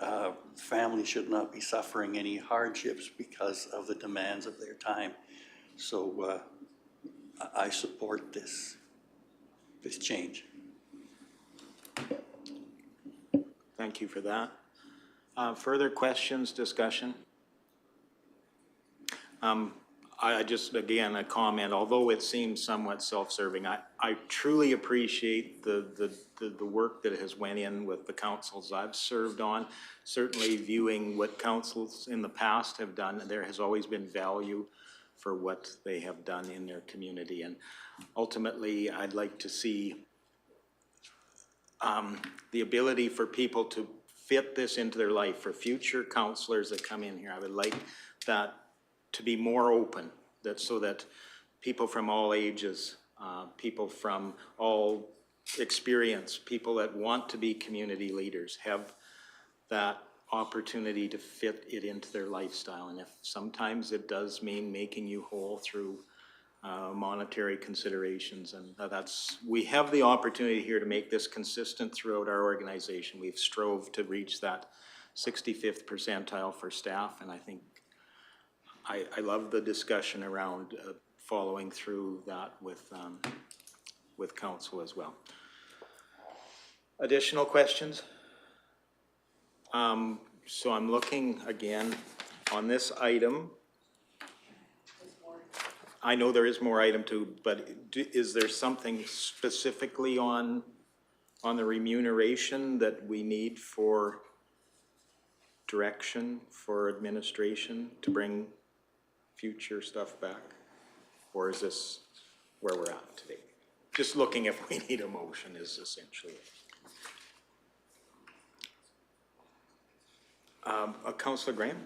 families should not be suffering any hardships because of the demands of their time. So I support this change. Thank you for that. Further questions, discussion? I just, again, a comment, although it seems somewhat self-serving, I truly appreciate the work that has went in with the councils I've served on. Certainly viewing what councils in the past have done, there has always been value for what they have done in their community. And ultimately, I'd like to see the ability for people to fit this into their life. For future councillors that come in here, I would like that to be more open, so that people from all ages, people from all experience, people that want to be community leaders have that opportunity to fit it into their lifestyle. And if sometimes it does mean making you whole through monetary considerations, and we have the opportunity here to make this consistent throughout our organization. We've strove to reach that 65th percentile for staff, and I think I love the discussion around following through that with council as well. Additional questions? So I'm looking again on this item. I know there is more item too, but is there something specifically on the remuneration that we need for direction for administration to bring future stuff back? Or is this where we're at today? Just looking if we need a motion is essentially it. Councillor Graham?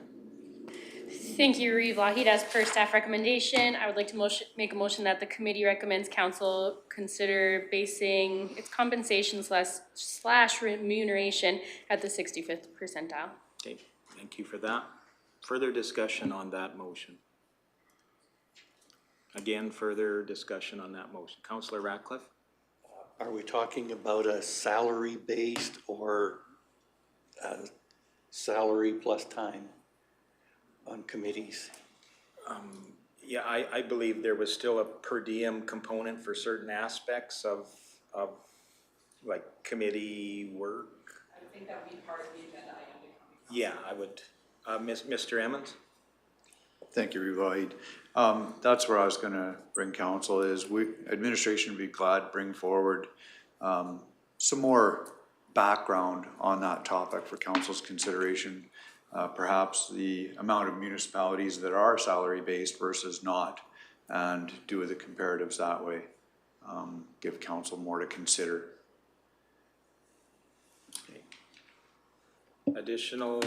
Thank you, Reeve Lougheed. As per staff recommendation, I would like to make a motion that the committee recommends council consider basing its compensation slash remuneration at the 65th percentile. Okay, thank you for that. Further discussion on that motion? Again, further discussion on that motion. Councillor Ratcliffe? Are we talking about a salary-based or salary plus time on committees? Yeah, I believe there was still a per diem component for certain aspects of like committee work. I think that would be part of the agenda item. Yeah, I would. Mr. Emmons? Thank you, Reeve. That's where I was going to bring council is administration would be glad to bring forward some more background on that topic for council's consideration. Perhaps the amount of municipalities that are salary-based versus not, and do the comparatives that way. Give council more to consider. Okay. Additional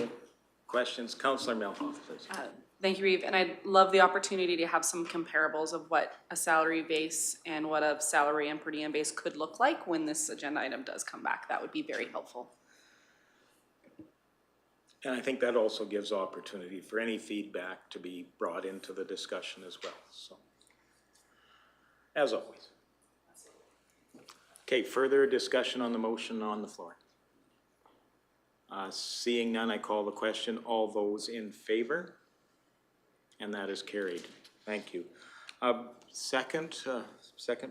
questions? Councillor Melhoff, please. Thank you, Reeve, and I'd love the opportunity to have some comparables of what a salary base and what a salary and per diem base could look like when this agenda item does come back. That would be very helpful. And I think that also gives opportunity for any feedback to be brought into the discussion as well. So, as always. Okay, further discussion on the motion on the floor. Seeing none, I call the question. All those in favor? And that is carried. Thank you. Second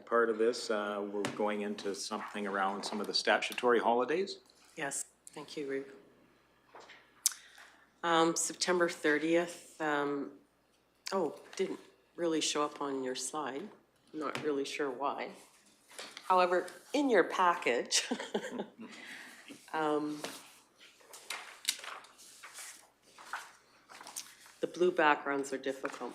part of this, we're going into something around some of the statutory holidays. Yes, thank you, Ruth. September 30th, didn't really show up on your slide. I'm not really sure why. However, in your package, the blue backgrounds are difficult.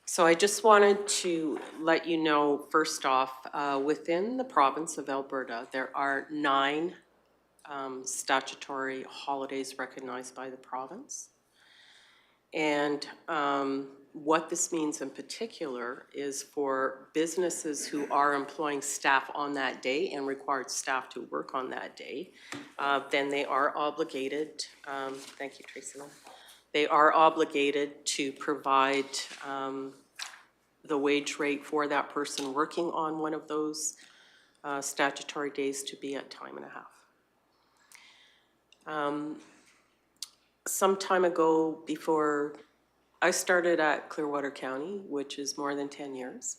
So I just wanted to let you know, first off, within the province of Alberta, there are 9 statutory holidays recognized by the province. And what this means in particular is for businesses who are employing staff on that day and required staff to work on that day, then they are obligated, thank you, Tracy, they are obligated to provide the wage rate for that person working on one of those statutory days to be at time and a half. Some time ago, before I started at Clearwater County, which is more than 10 years,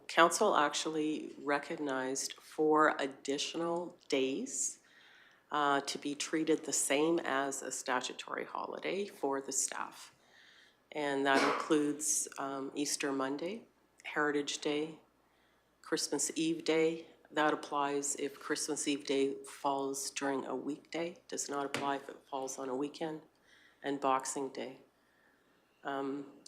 council actually recognized 4 additional days to be treated the same as a statutory holiday for the staff. And that includes Easter Monday, Heritage Day, Christmas Eve Day. That applies if Christmas Eve Day falls during a weekday, does not apply if it falls on a weekend, and Boxing Day.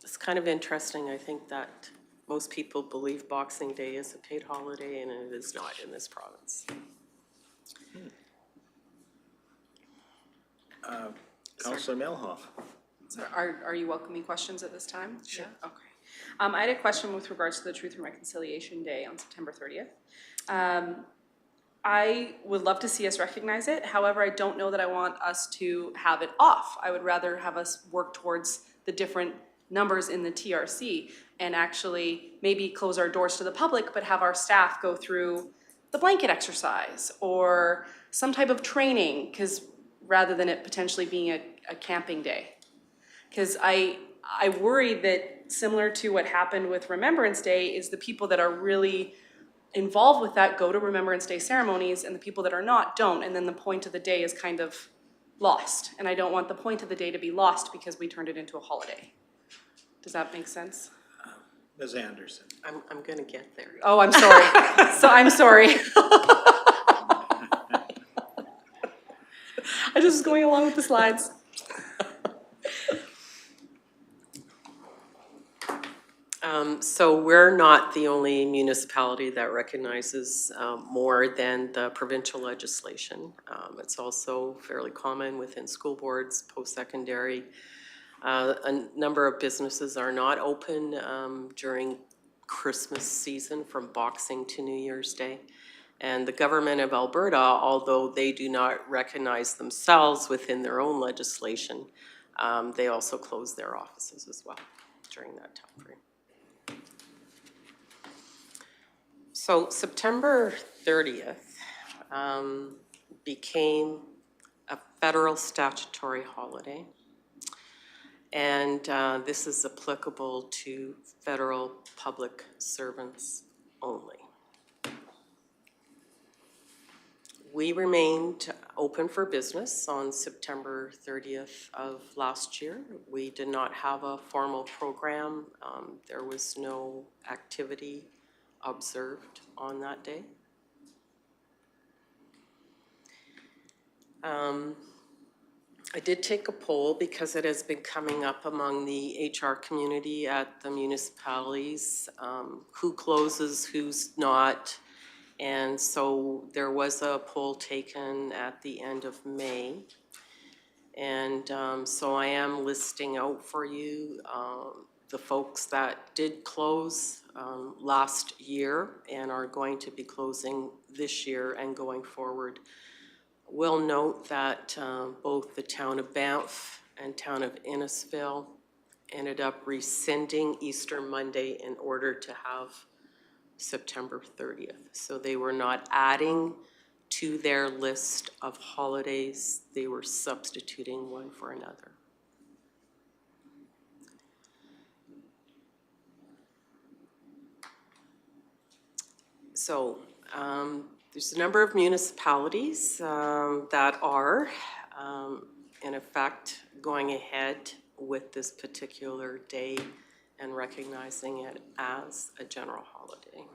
It's kind of interesting, I think, that most people believe Boxing Day is a paid holiday, and it is not in this province. Councillor Melhoff. So are you welcoming questions at this time? Sure. Yeah? Okay. I had a question with regards to the Truth and Reconciliation Day on September 30th. I would love to see us recognize it. However, I don't know that I want us to have it off. I would rather have us work towards the different numbers in the TRC and actually maybe close our doors to the public, but have our staff go through the blanket exercise or some type of training, because rather than it potentially being a camping day. Because I worry that similar to what happened with Remembrance Day is the people that are really involved with that go to Remembrance Day ceremonies, and the people that are not don't, and then the point of the day is kind of lost. And I don't want the point of the day to be lost because we turned it into a holiday. Does that make sense? Ms. Anderson. I'm gonna get there. Oh, I'm sorry. So I'm sorry. I just was going along with the slides. So we're not the only municipality that recognizes more than the provincial legislation. It's also fairly common within school boards, post-secondary. A number of businesses are not open during Christmas season from Boxing to New Year's Day. And the government of Alberta, although they do not recognize themselves within their own legislation, they also close their offices as well during that time frame. So September 30th became a federal statutory holiday. And this is applicable to federal public servants only. We remained open for business on September 30th of last year. We did not have a formal program. There was no activity observed on that day. I did take a poll because it has been coming up among the HR community at the municipalities, who closes, who's not. And so there was a poll taken at the end of May. And so I am listing out for you the folks that did close last year and are going to be closing this year and going forward. We'll note that both the town of Banff and town of Innisfil ended up rescinding Easter Monday in order to have September 30th. So they were not adding to their list of holidays, they were substituting one for another. So there's a number of municipalities that are, in effect, going ahead with this particular day and recognizing it as a general holiday.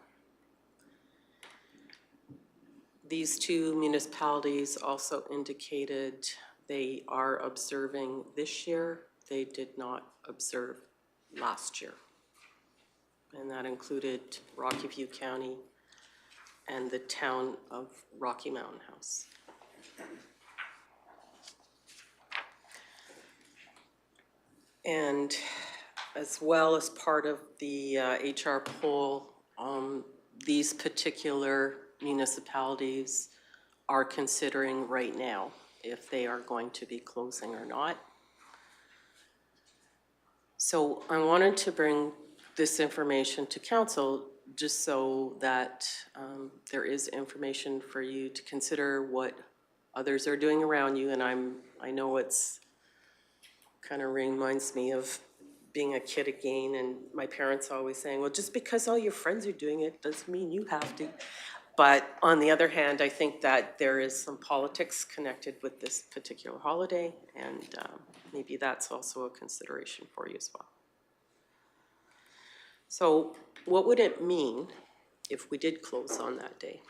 These two municipalities also indicated they are observing this year. They did not observe last year. And that included Rocky View County and the town of Rocky Mountain House. And as well as part of the HR poll, these particular municipalities are considering right now if they are going to be closing or not. So I wanted to bring this information to council just so that there is information for you to consider what others are doing around you. And I know it's kind of reminds me of being a kid again, and my parents always saying, well, just because all your friends are doing it doesn't mean you have to. But on the other hand, I think that there is some politics connected with this particular holiday, and maybe that's also a consideration for you as well. So what would it mean if we did close on that day?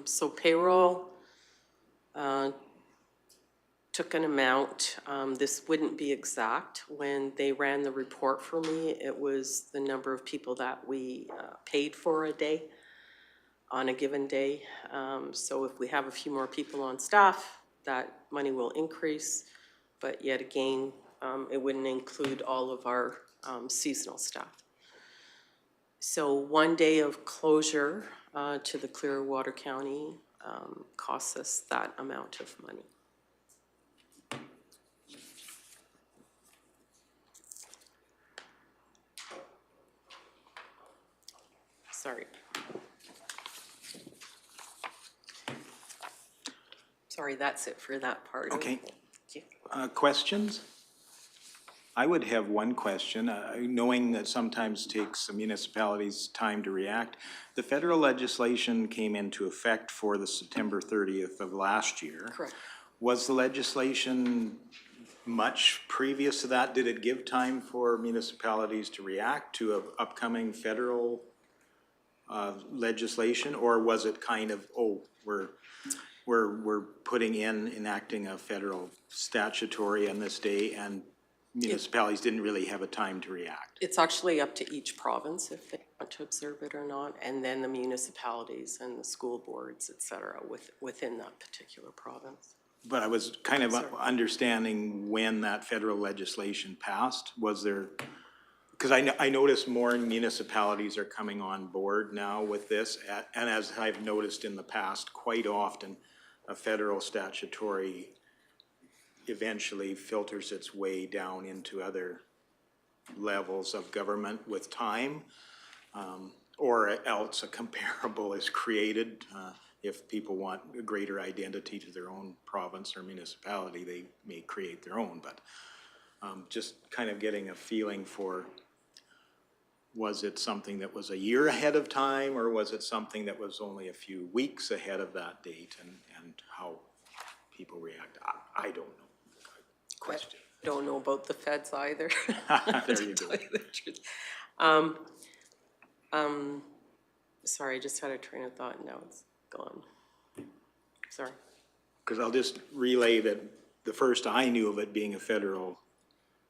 So payroll took an amount. This wouldn't be exact. When they ran the report for me, it was the number of people that we paid for a day, on a given day. So if we have a few more people on staff, that money will increase. But yet again, it wouldn't include all of our seasonal staff. So 1 day of closure to the Clearwater County costs us that amount of money. Sorry, that's it for that part. Okay. Thank you. Questions? I would have one question, knowing that sometimes takes municipalities time to react. The federal legislation came into effect for the September 30th of last year. Correct. Was the legislation much previous to that? Did it give time for municipalities to react to an upcoming federal legislation, or was it kind of, oh, we're enacting a federal statutory on this day, and municipalities didn't really have a time to react? It's actually up to each province if they want to observe it or not, and then the municipalities and the school boards, et cetera, within that particular province. But I was kind of understanding when that federal legislation passed. Was there, because I noticed more municipalities are coming on board now with this, and as I've noticed in the past, quite often a federal statutory eventually filters its way down into other levels of government with time, or else a comparable is created. If people want a greater identity to their own province or municipality, they may create their own, but just kind of getting a feeling for, was it something that was a year ahead of time, or was it something that was only a few weeks ahead of that date, and how people react? I don't know. Question. Don't know about the feds either. There you go. Sorry, I just had a train of thought and now it's gone. Sorry. Because I'll just relay that the first I knew of it being a federal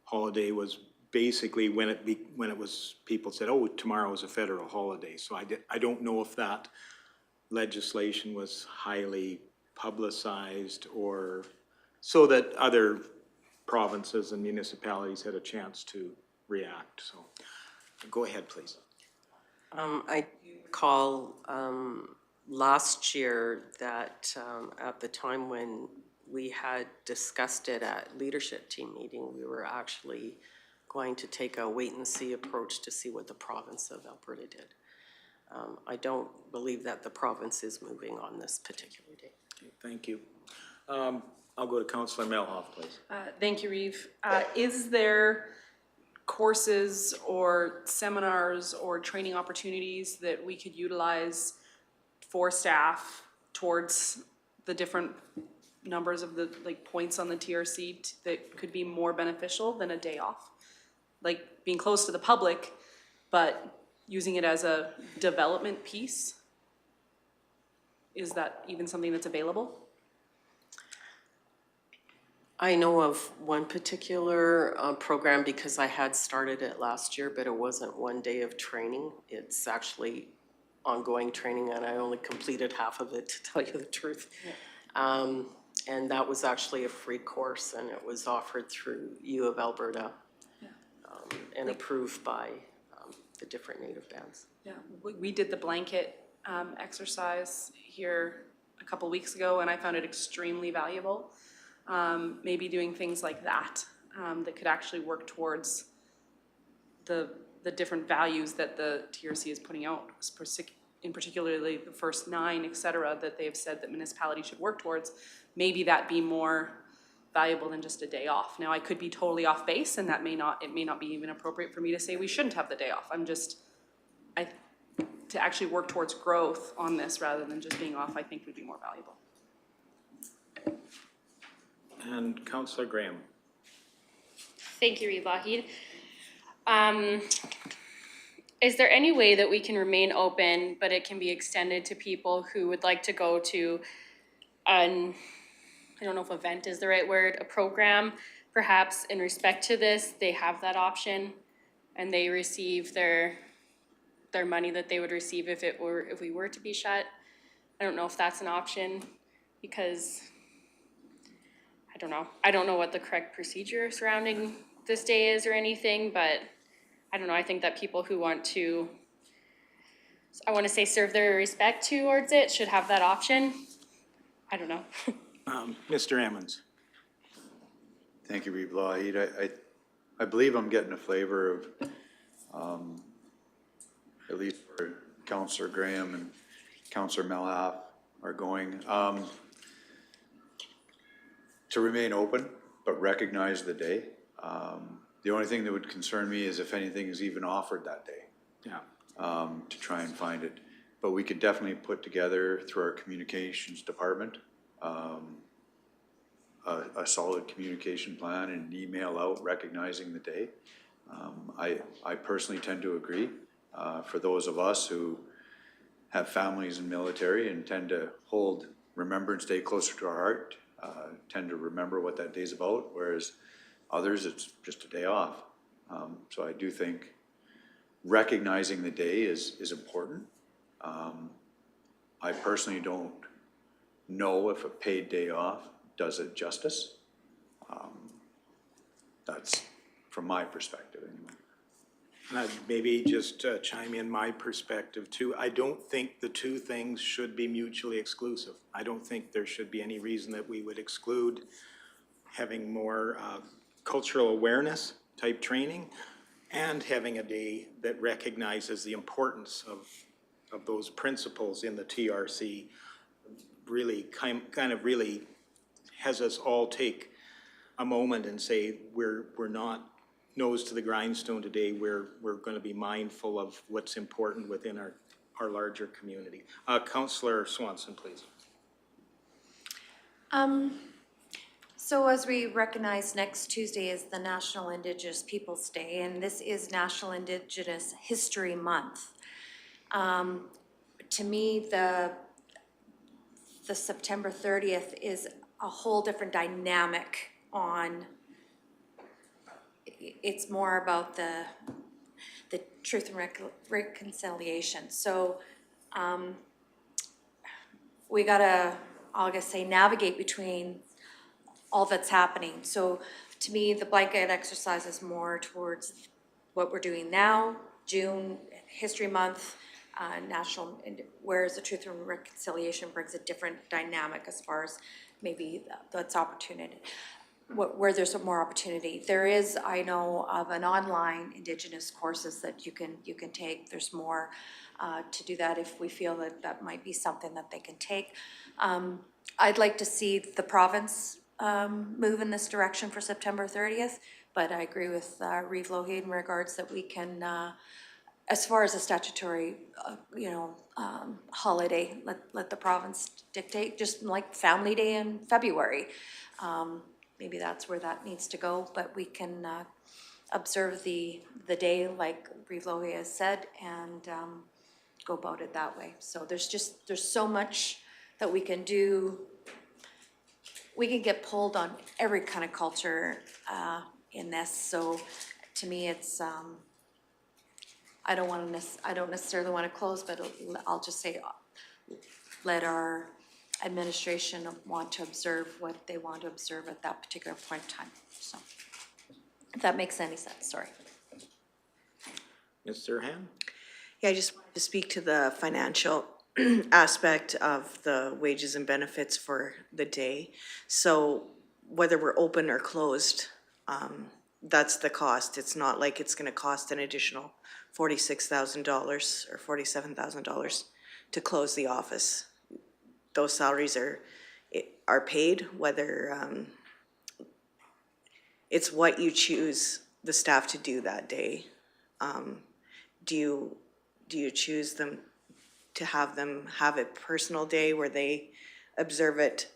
holiday was basically when it was, people said, oh, tomorrow is a federal holiday. So I don't know if that legislation was highly publicized, or so that other provinces and municipalities had a chance to react. So go ahead, please. I recall last year that at the time when we had discussed it at leadership team meeting, we were actually going to take a wait-and-see approach to see what the province of Alberta did. I don't believe that the province is moving on this particular day. Okay, thank you. I'll go to Councillor Melhoff, please. Thank you, Reeve. Is there courses or seminars or training opportunities that we could utilize for staff towards the different numbers of the points on the TRC that could be more beneficial than a day off? Like being close to the public, but using it as a development piece? Is that even something that's available? I know of one particular program because I had started it last year, but it wasn't one day of training. It's actually ongoing training, and I only completed half of it, to tell you the truth. Yeah. And that was actually a free course, and it was offered through U of Alberta, yeah. And approved by the different native bands. Yeah, we did the blanket exercise here a couple weeks ago, and I found it extremely valuable. Maybe doing things like that that could actually work towards the different values that the TRC is putting out, in particularly the first 9, et cetera, that they have said that municipalities should work towards. Maybe that be more valuable than just a day off. Now, I could be totally off base, and it may not be even appropriate for me to say we shouldn't have the day off. To actually work towards growth on this rather than just being off, I think would be more valuable. And Councillor Graham. Thank you, Reeve Lougheed. Is there any way that we can remain open, but it can be extended to people who would like to go to I don't know if event is the right word, a program, perhaps in respect to this, they have that option and they receive their money that they would receive if we were to be shut? I don't know if that's an option because I don't know what the correct procedure surrounding this day is or anything, but I don't know. I think that people who want to, serve their respect towards it should have that option. I don't know. Mr. Ammons. Thank you, Reeve Lougheed. I believe I'm getting a flavor of, at least where Councillor Graham and Councillor Melhoff are going. To remain open, but recognize the day. The only thing that would concern me is if anything is even offered that day. Yeah. To try and find it. But we could definitely put together through our communications department a solid communication plan and email out recognizing the day. I personally tend to agree. For those of us who have families in military and tend to hold Remembrance Day closer to our heart, tend to remember what that day's about, whereas others, it's just a day off. So I do think recognizing the day is important. I personally don't know if a paid day off does it justice. That's from my perspective anyway. And I'd maybe just chime in my perspective too. I don't think the two things should be mutually exclusive. I don't think there should be any reason that we would exclude having more cultural awareness type training and having a day that recognizes the importance of those principles in the TRC. Really kind of really has us all take a moment and say we're not nose to the grindstone today. We're going to be mindful of what's important within our larger community. Councillor Swanson, please. So as we recognize, next Tuesday is the National Indigenous Peoples Day, and this is National Indigenous History Month. To me, the September 30th is a whole different dynamic on, it's more about the truth and reconciliation. So we gotta, I'll just say, navigate between all that's happening. So to me, the blanket exercise is more towards what we're doing now, June, History Month, national, whereas the Truth and Reconciliation brings a different dynamic as far as maybe that's opportunity. where there's more opportunity. There is, I know of an online Indigenous courses that you can take. There's more to do that if we feel that that might be something that they can take. I'd like to see the province move in this direction for September 30th, but I agree with Reeve Lougheed in regards that we can, as far as a statutory, holiday, let the province dictate, just like Family Day in February. Maybe that's where that needs to go, but we can observe the day like Reeve Lougheed has said and go about it that way. So there's so much that we can do. We can get pulled on every kind of culture in this. So to me, it's I don't necessarily want to close, but I'll just say let our administration want to observe what they want to observe at that particular point in time. So if that makes any sense, sorry. Ms. Serhan? Yeah, I just wanted to speak to the financial aspect of the wages and benefits for the day. So whether we're open or closed, that's the cost. It's not like it's gonna cost an additional $46,000 or $47,000 to close the office. Those salaries are paid, whether it's what you choose the staff to do that day. Do you choose them to have a personal day where they observe it,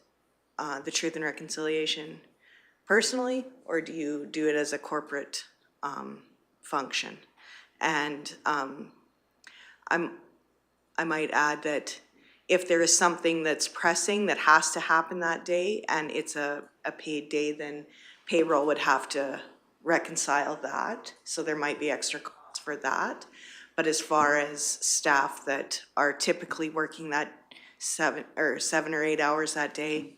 the Truth and Reconciliation personally, or do you do it as a corporate function? And I might add that if there is something that's pressing that has to happen that day and it's a paid day, then payroll would have to reconcile that. So there might be extra costs for that. But as far as staff that are typically working that 7 or 8 hours that day,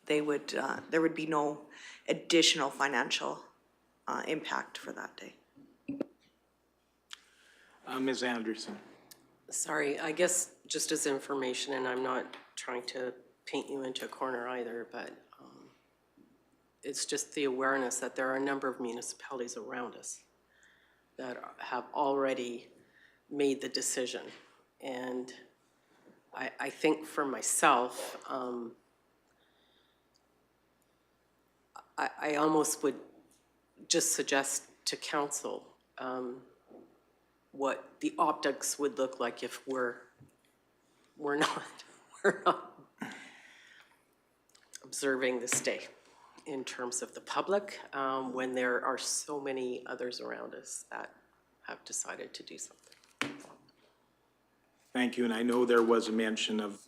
there would be no additional financial impact for that day. Ms. Anderson? Sorry, I guess just as information, and I'm not trying to paint you into a corner either, but it's just the awareness that there are a number of municipalities around us that have already made the decision. And I think for myself, I almost would just suggest to council what the optics would look like if we're not observing this day in terms of the public, when there are so many others around us that have decided to do something. Thank you, and I know there was a mention of,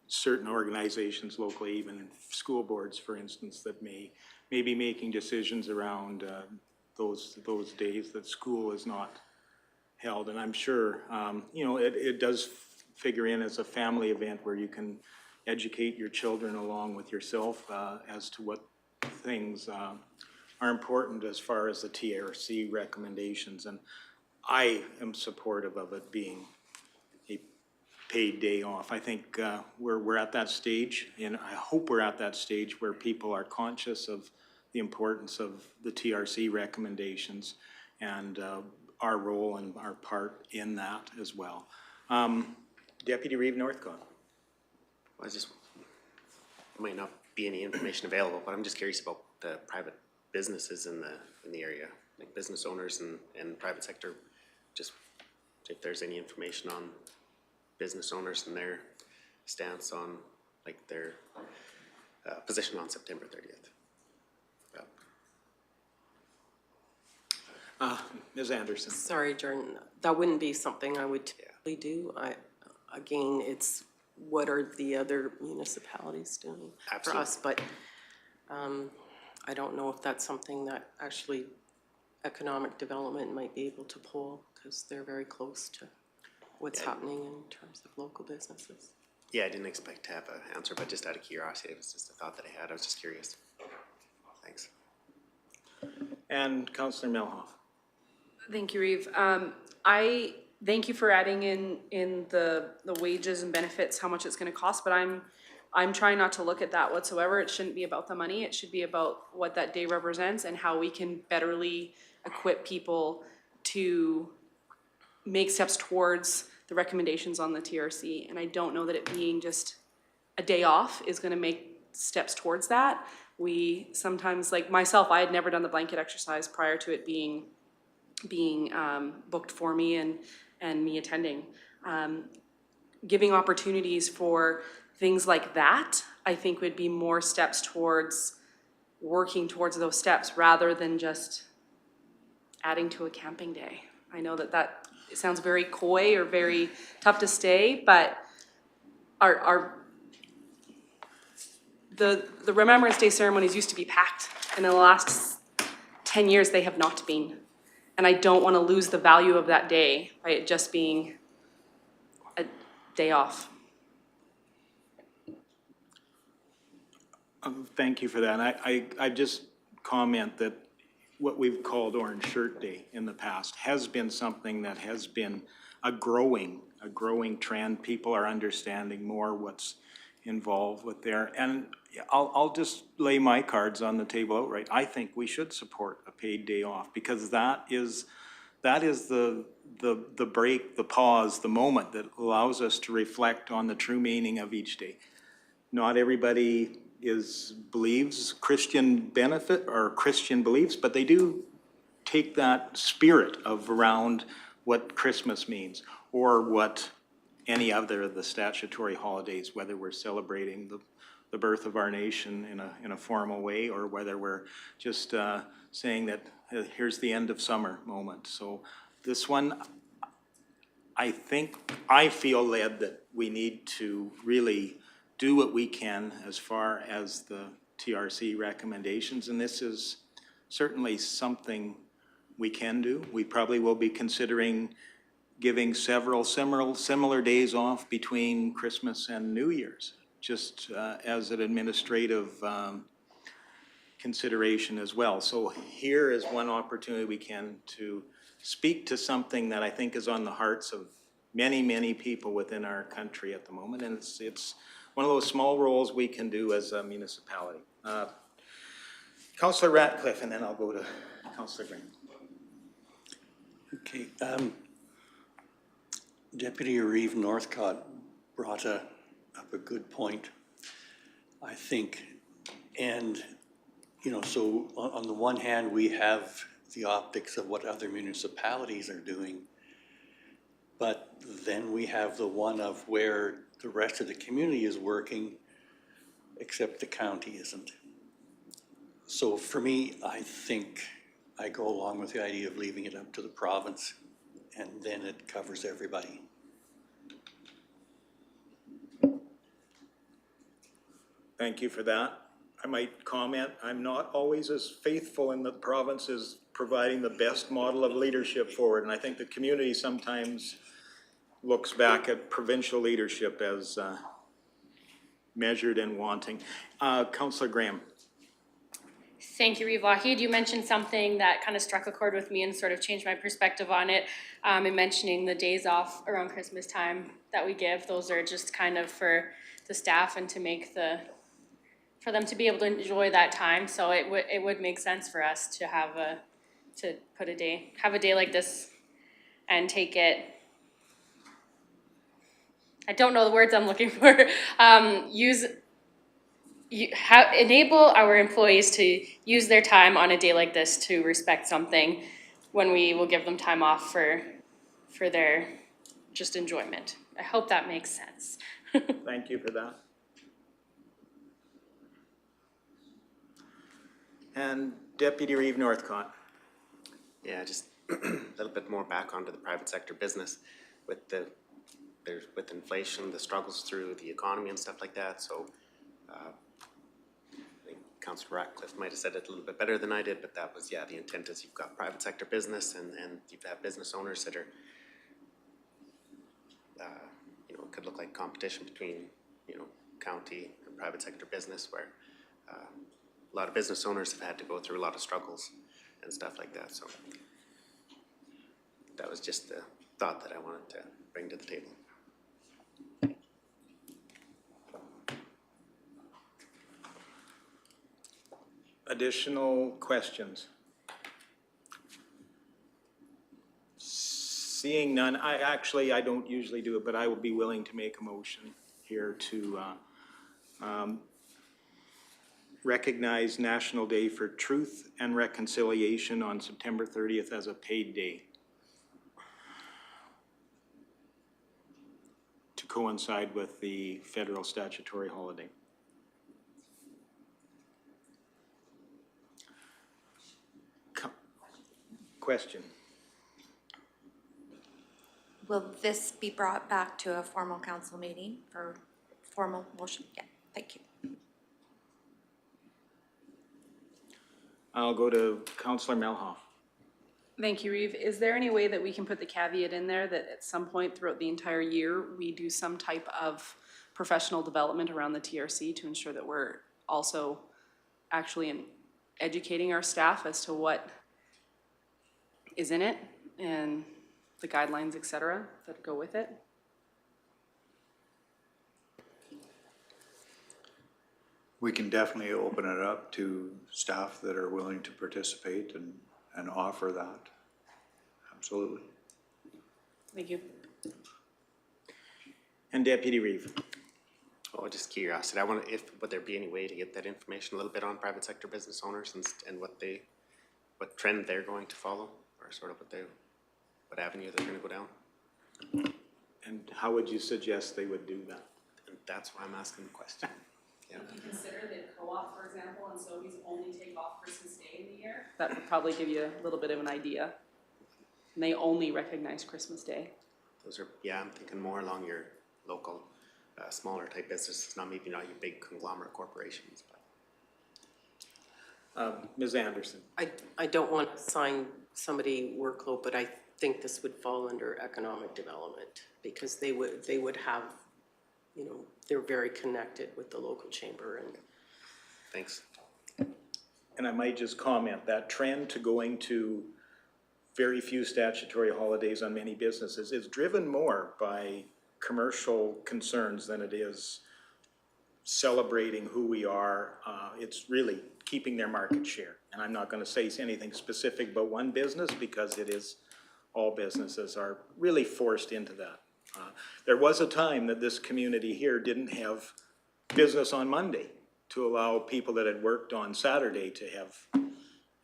certain organizations locally, even school boards, for instance, that may be making decisions around those days that school is not held. And I'm sure, it does figure in as a family event where you can educate your children along with yourself as to what things are important as far as the TRC recommendations. And I am supportive of it being a paid day off. I think we're at that stage, and I hope we're at that stage where people are conscious of the importance of the TRC recommendations and our role and our part in that as well. Deputy Reeve Northcott. There might not be any information available, but I'm just curious about the private businesses in the area, like business owners and private sector. Just if there's any information on business owners and their stance on, like, their position on September 30th. Ms. Anderson. Sorry, Jordan, that wouldn't be something I would typically do. Again, it's what are the other municipalities doing for us, but I don't know if that's something that actually economic development might be able to pull, because they're very close to what's happening in terms of local businesses. Yeah, I didn't expect to have an answer, but just out of curiosity, it was just a thought that I had. I was just curious. Thanks. And Councillor Melhoff. Thank you, Reeve. I thank you for adding in the wages and benefits, how much it's gonna cost, but I'm I'm trying not to look at that whatsoever. It shouldn't be about the money. It should be about what that day represents and how we can betterly equip people to make steps towards the recommendations on the TRC. And I don't know that it being just a day off is gonna make steps towards that. We sometimes, like myself, I had never done the blanket exercise prior to it being booked for me and me attending. Giving opportunities for things like that, I think would be more steps towards working towards those steps rather than just adding to a camping day. I know that it sounds very coy or very tough to say, but the Remembrance Day ceremonies used to be packed, and in the last 10 years, they have not been. And I don't want to lose the value of that day by it just being a day off. Thank you for that. I just comment that what we've called Orange Shirt Day in the past has been something that has been a growing trend. People are understanding more what's involved with there. And I'll just lay my cards on the table outright. I think we should support a paid day off, because that is the break, the pause, the moment that allows us to reflect on the true meaning of each day. Not everybody believes Christian benefit or Christian beliefs, but they do take that spirit of around what Christmas means, or what any other of the statutory holidays, whether we're celebrating the birth of our nation in a formal way, or whether we're just saying that here's the end of summer moment. So this one, I feel led that we need to really do what we can as far as the TRC recommendations, and this is certainly something we can do. We probably will be considering giving several similar days off between Christmas and New Year's, just as an administrative consideration as well. So here is one opportunity we can to speak to something that I think is on the hearts of many, many people within our country at the moment, and it's one of those small roles we can do as a municipality. Councillor Ratcliffe, and then I'll go to Councillor Green. Okay, Deputy Reeve Northcott brought up a good point, I think. And, you know, so on the one hand, we have the optics of what other municipalities are doing, but then we have the one of where the rest of the community is working, except the county isn't. So for me, I think I go along with the idea of leaving it up to the province, and then it covers everybody. Thank you for that. I might comment, I'm not always as faithful in the province as providing the best model of leadership forward, and I think the community sometimes looks back at provincial leadership as measured and wanting. Councillor Graham. Thank you, Reeve Lougheed. You mentioned something that kind of struck a chord with me and sort of changed my perspective on it. In mentioning the days off around Christmas time that we give, those are just kind of for the staff and to make for them to be able to enjoy that time. So it would make sense for us to have a day like this and take it. I don't know the words I'm looking for. Enable our employees to use their time on a day like this to respect something, when we will give them time off for their just enjoyment. I hope that makes sense. Thank you for that. And Deputy Reeve Northcott. Yeah, just a little bit more back onto the private sector business with with inflation, the struggles through the economy and stuff like that. So I think Councillor Ratcliffe might have said it a little bit better than I did, but that was, yeah, the intent is you've got private sector business and you have business owners that are, you know, it could look like competition between, you know, county and private sector business, where a lot of business owners have had to go through a lot of struggles and stuff like that. So that was just the thought that I wanted to bring to the table. additional questions? Seeing none, I don't usually do it, but I will be willing to make a motion here to recognize National Day for Truth and Reconciliation on September 30th as a paid day, to coincide with the federal statutory holiday. Question? Will this be brought back to a formal council meeting for formal motion? Yeah, thank you. I'll go to Councillor Melhoff. Thank you, Reeve. Is there any way that we can put the caveat in there that at some point throughout the entire year, we do some type of professional development around the TRC to ensure that we're also actually educating our staff as to what is in it and the guidelines, et cetera, that go with it? We can definitely open it up to staff that are willing to participate and offer that. Absolutely. Thank you. And Deputy Reeve. Oh, just curiosity, would there be any way to get that information a little bit on private sector business owners and what trend they're going to follow, or sort of what avenue they're gonna go down? And how would you suggest they would do that? And that's why I'm asking the question. Yeah. Would you consider that co-op, for example, and Sobeys only take off Christmas Day in the year? That would probably give you a little bit of an idea. And they only recognize Christmas Day. Those are, yeah, I'm thinking more along your local, smaller type businesses, maybe not your big conglomerate corporations, but. Ms. Anderson. I don't want to assign somebody workload, but I think this would fall under economic development because they would have, you know, they're very connected with the local chamber and. Thanks. And I might just comment, that trend to going to very few statutory holidays on many businesses is driven more by commercial concerns than it is celebrating who we are. It's really keeping their market share. And I'm not going to say anything specific about one business because it is, all businesses are really forced into that. There was a time that this community here didn't have business on Monday to allow people that had worked on Saturday to have,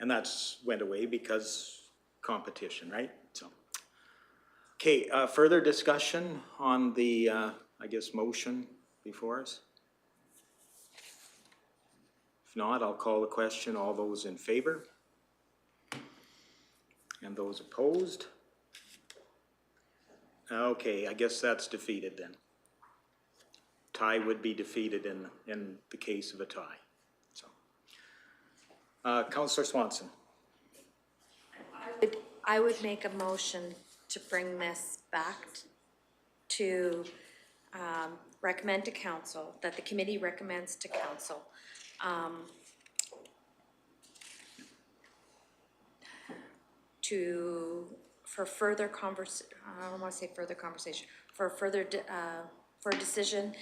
and that's went away because competition, right? So, okay, further discussion on the, I guess, motion before us? If not, I'll call the question. All those in favor? And those opposed? Okay, I guess that's defeated then. Tie would be defeated in the case of a tie. So, Councillor Swanson. I would make a motion to bring this back to recommend to council, that the committee recommends to council for further I don't want to say further conversation, for further for a decision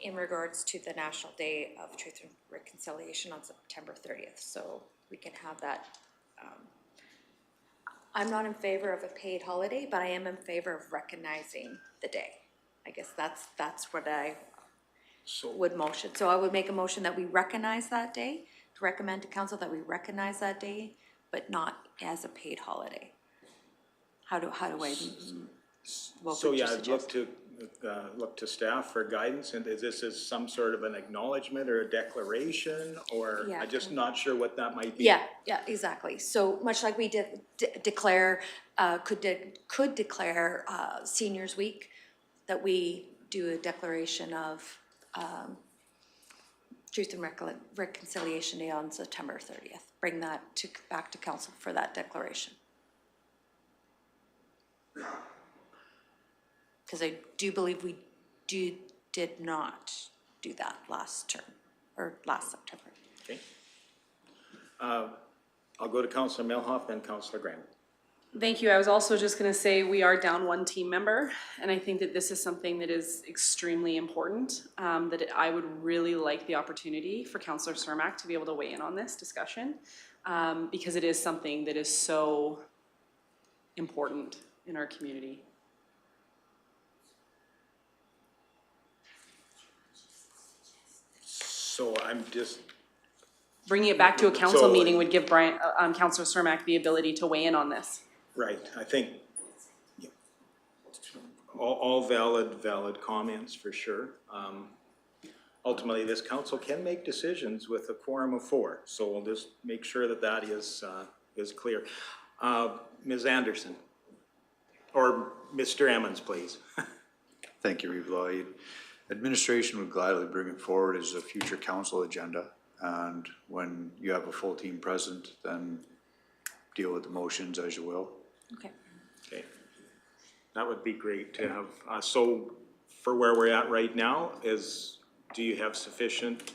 in regards to the National Day of Truth and Reconciliation on September 30th. So we can have that. I'm not in favor of a paid holiday, but I am in favor of recognizing the day. I guess that's what I would motion. So I would make a motion that we recognize that day, to recommend to council that we recognize that day, but not as a paid holiday. How do I, what So would you yeah, I'd suggest? look to staff for guidance, and is this some sort of an acknowledgement or a declaration, or Yeah. I'm just not sure what that might be. Yeah, exactly. So much like we did declare, could declare Seniors Week, that we do a declaration of Truth and Reconciliation Day on September 30th. Bring that back to council for that declaration. Because I do believe we did not do that last term, or last September. Okay. I'll go to Councillor Melhoff, then Councillor Graham. Thank you. I was also just gonna say, we are down one team member, and I think that this is something that is extremely important, that I would really like the opportunity for Councillor Cermak to be able to weigh in on this discussion, because it is something that is so important in our community. So I'm just, Bringing it back to a council So- meeting would give Brian, Councillor Cermak the ability to weigh in on this. right, I think all valid comments for sure. Ultimately, this council can make decisions with a quorum of 4, so we'll just make sure that that is clear. Ms. Anderson, or Mr. Emmons, please. Thank you, Reeve Lloyd. Administration would gladly bring it forward as a future council agenda. And when you have a full team present, then deal with the motions as you will. Okay. Okay, that would be great to have. So for where we're at right now do you have sufficient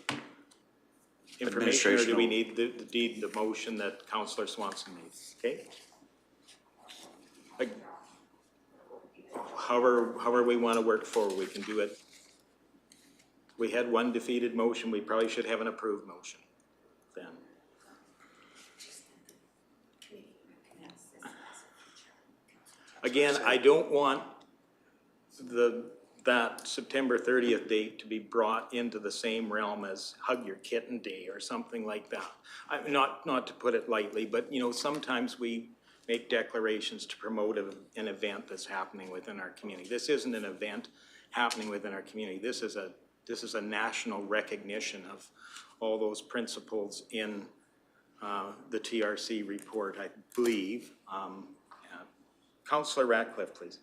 information, or do we need the motion that Councillor Swanson made? Okay? Like, however we want to work forward, we can do it. We had one defeated motion, we probably should have an approved motion then. Again, I don't want that September 30th date to be brought into the same realm as Hug Your Kitten Day or something like that. Not to put it lightly, but you know, sometimes we make declarations to promote an event that's happening within our community. This isn't an event happening within our community. This is a national recognition of all those principles in the TRC report, I believe. Councillor Ratcliffe, please.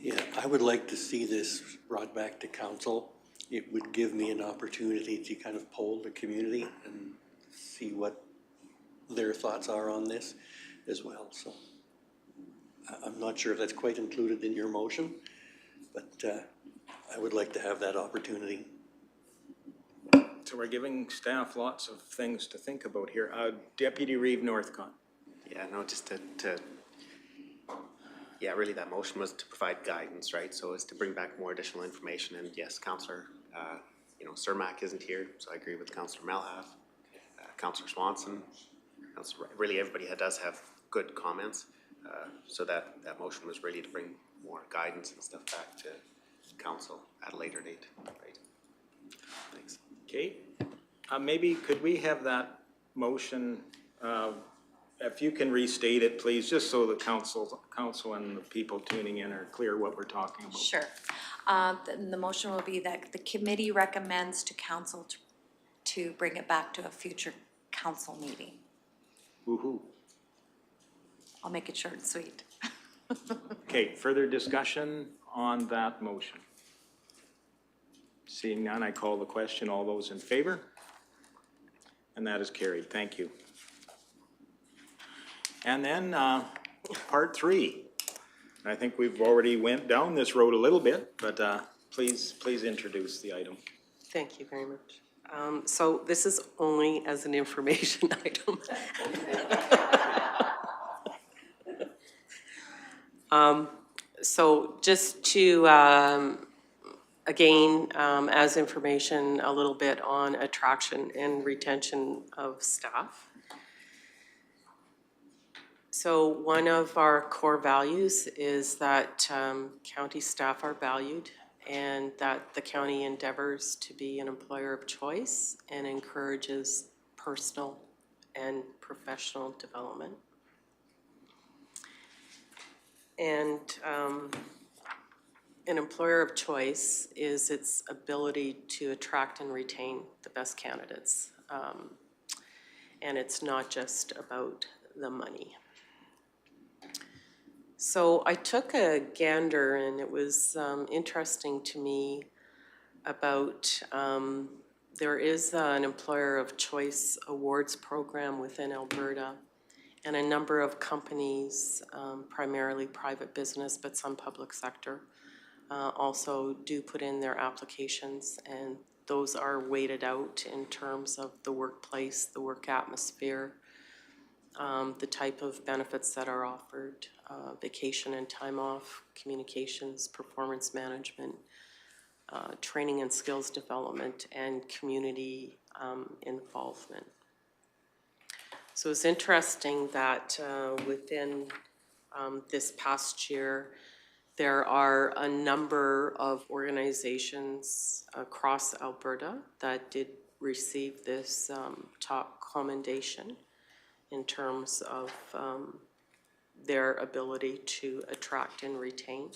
Yeah, I would like to see this brought back to council. It would give me an opportunity to kind of poll the community and see what their thoughts are on this as well, so. I'm not sure if that's quite included in your motion, but I would like to have that opportunity. So we're giving staff lots of things to think about here. Deputy Reeve Northcott. Yeah, no, just yeah, really that motion was to provide guidance, right? So it's to bring back more additional information. And yes, Councillor, Cermak isn't here, so I agree with Councillor Malhaf, Councillor Swanson, really everybody does have good comments. So that motion was really to bring more guidance and stuff back to council at a later date, right? Thanks. Okay. Maybe could we have that motion, if you can restate it, please, just so the council and the people tuning in are clear what we're talking about. Sure. The motion will be that the committee recommends to council to bring it back to a future council meeting. Woo-hoo. I'll make it short and sweet. Okay, further discussion on that motion? Seeing none, I call the question. All those in favor? And that is carried. Thank you. And then part 3. I think we've already went down this road a little bit, but please introduce the item. Thank you very much. So this is only as an information item. So just to, again, as information, a little bit on attraction and retention of staff. So one of our core values is that county staff are valued and that the county endeavors to be an employer of choice and encourages personal and professional development. And an employer of choice is its ability to attract and retain the best candidates. And it's not just about the money. So I took a gander, and it was interesting to me about there is an employer of choice awards program within Alberta, and a number of companies, primarily private business, but some public sector, also do put in their applications, and those are weighted out in terms of the workplace, the work atmosphere, the type of benefits that are offered, vacation and time off, communications, performance management, training and skills development, and community involvement. So it's interesting that within this past year, there are a number of organizations across Alberta that did receive this top commendation in terms of their ability to attract and retain.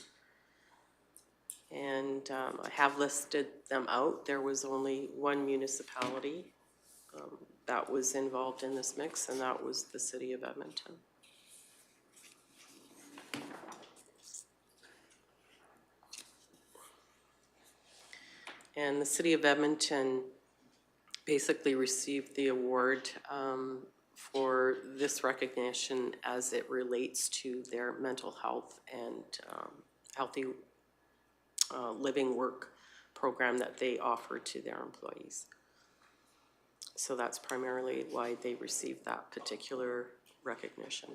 And I have listed them out. There was only one municipality that was involved in this mix, and that was the City of Edmonton. And the City of Edmonton basically received the award for this recognition as it relates to their mental health and healthy living work program that they offer to their employees. So that's primarily why they received that particular recognition.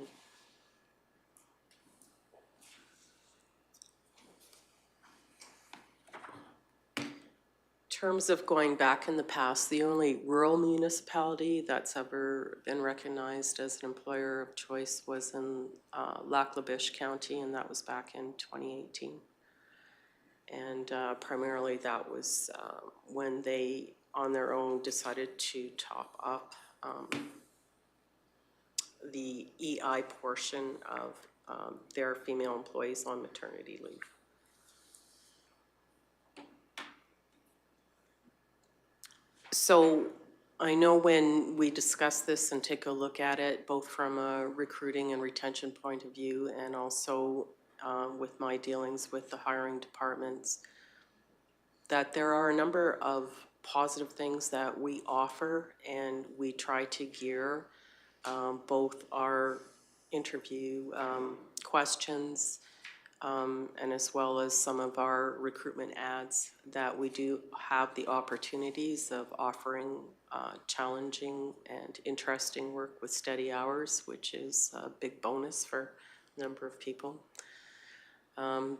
In terms of going back in the past, the only rural municipality that's ever been recognized as an employer of choice was in Lac La Biche County, and that was back in 2018. And primarily that was when they, on their own, decided to top up the EI portion of their female employees on maternity leave. So I know when we discuss this and take a look at it, both from a recruiting and retention point of view, and also with my dealings with the hiring departments, that there are a number of positive things that we offer, and we try to gear both our interview questions and as well as some of our recruitment ads, that we do have the opportunities of offering challenging and interesting work with steady hours, which is a big bonus for a number of people.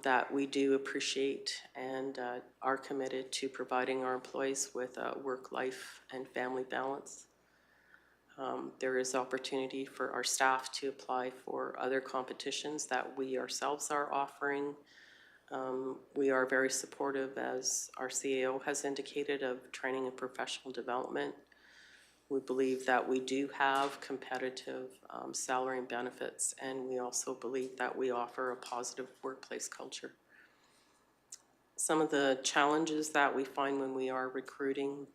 That we do appreciate and are committed to providing our employees with a work-life and family balance. There is opportunity for our staff to apply for other competitions that we ourselves are offering. We are very supportive, as our CAO has indicated, of training and professional development. We believe that we do have competitive salary and benefits, and we also believe that we offer a positive workplace culture. Some of the challenges that we find when we are recruiting,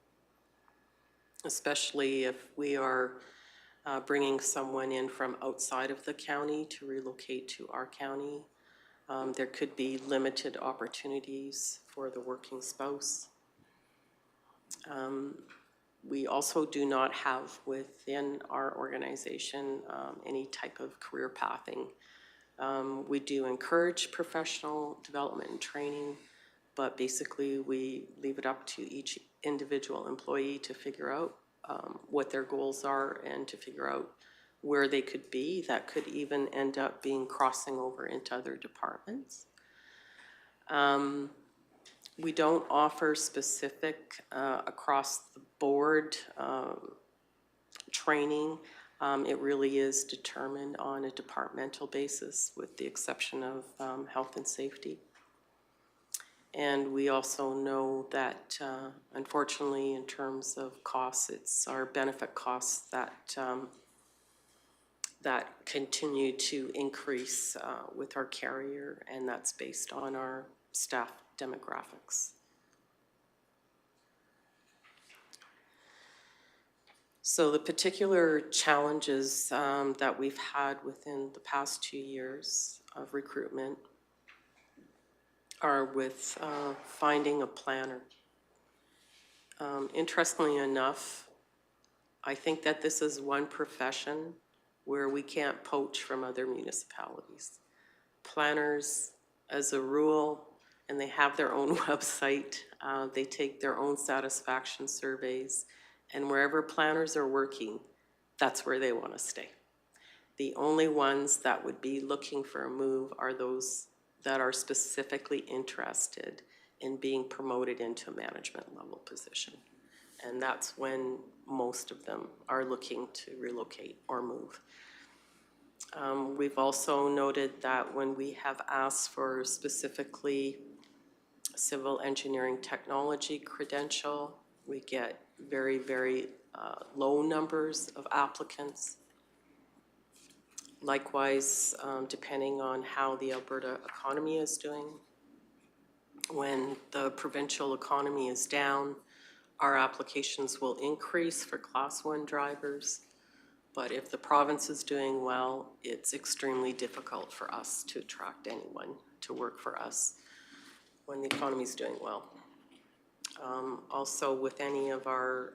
especially if we are bringing someone in from outside of the county to relocate to our county, there could be limited opportunities for the working spouse. We also do not have within our organization any type of career pathing. We do encourage professional development and training, but basically we leave it up to each individual employee to figure out what their goals are and to figure out where they could be. That could even end up being crossing over into other departments. We don't offer specific across the board training. It really is determined on a departmental basis, with the exception of health and safety. And we also know that, unfortunately, in terms of costs, it's our benefit costs that that continue to increase with our carrier, and that's based on our staff demographics. So the particular challenges that we've had within the past 2 years of recruitment are with finding a planner. Interestingly enough, I think that this is one profession where we can't poach from other municipalities. Planners, as a rule, and they have their own website, they take their own satisfaction surveys, and wherever planners are working, that's where they want to stay. The only ones that would be looking for a move are those that are specifically interested in being promoted into a management level position. And that's when most of them are looking to relocate or move. We've also noted that when we have asked for specifically civil engineering technology credential, we get very, very low numbers of applicants. Likewise, depending on how the Alberta economy is doing. When the provincial economy is down, our applications will increase for Class 1 drivers. But if the province is doing well, it's extremely difficult for us to attract anyone to work for us when the economy is doing well. Also, with any of our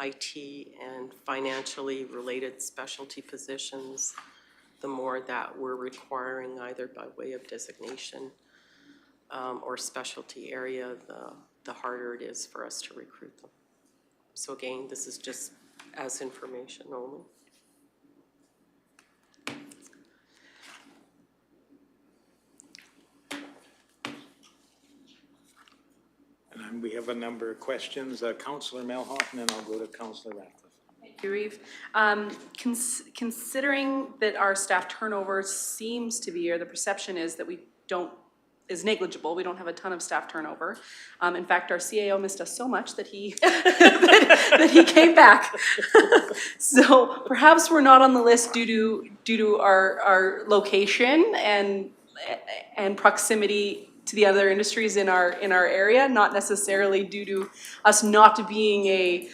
IT and financially related specialty positions, the more that we're requiring either by way of designation or specialty area, the harder it is for us to recruit them. So again, this is just as information only. And we have a number of questions. Councillor Melhoff, and then I'll go to Councillor Ratcliffe. Thank you, Reeve. Considering that our staff turnover seems to be, or the perception is that is negligible, we don't have a ton of staff turnover. In fact, our CAO missed us so much that he that he came back. So perhaps we're not on the list due to our location and proximity to the other industries in our area, not necessarily due to us not being a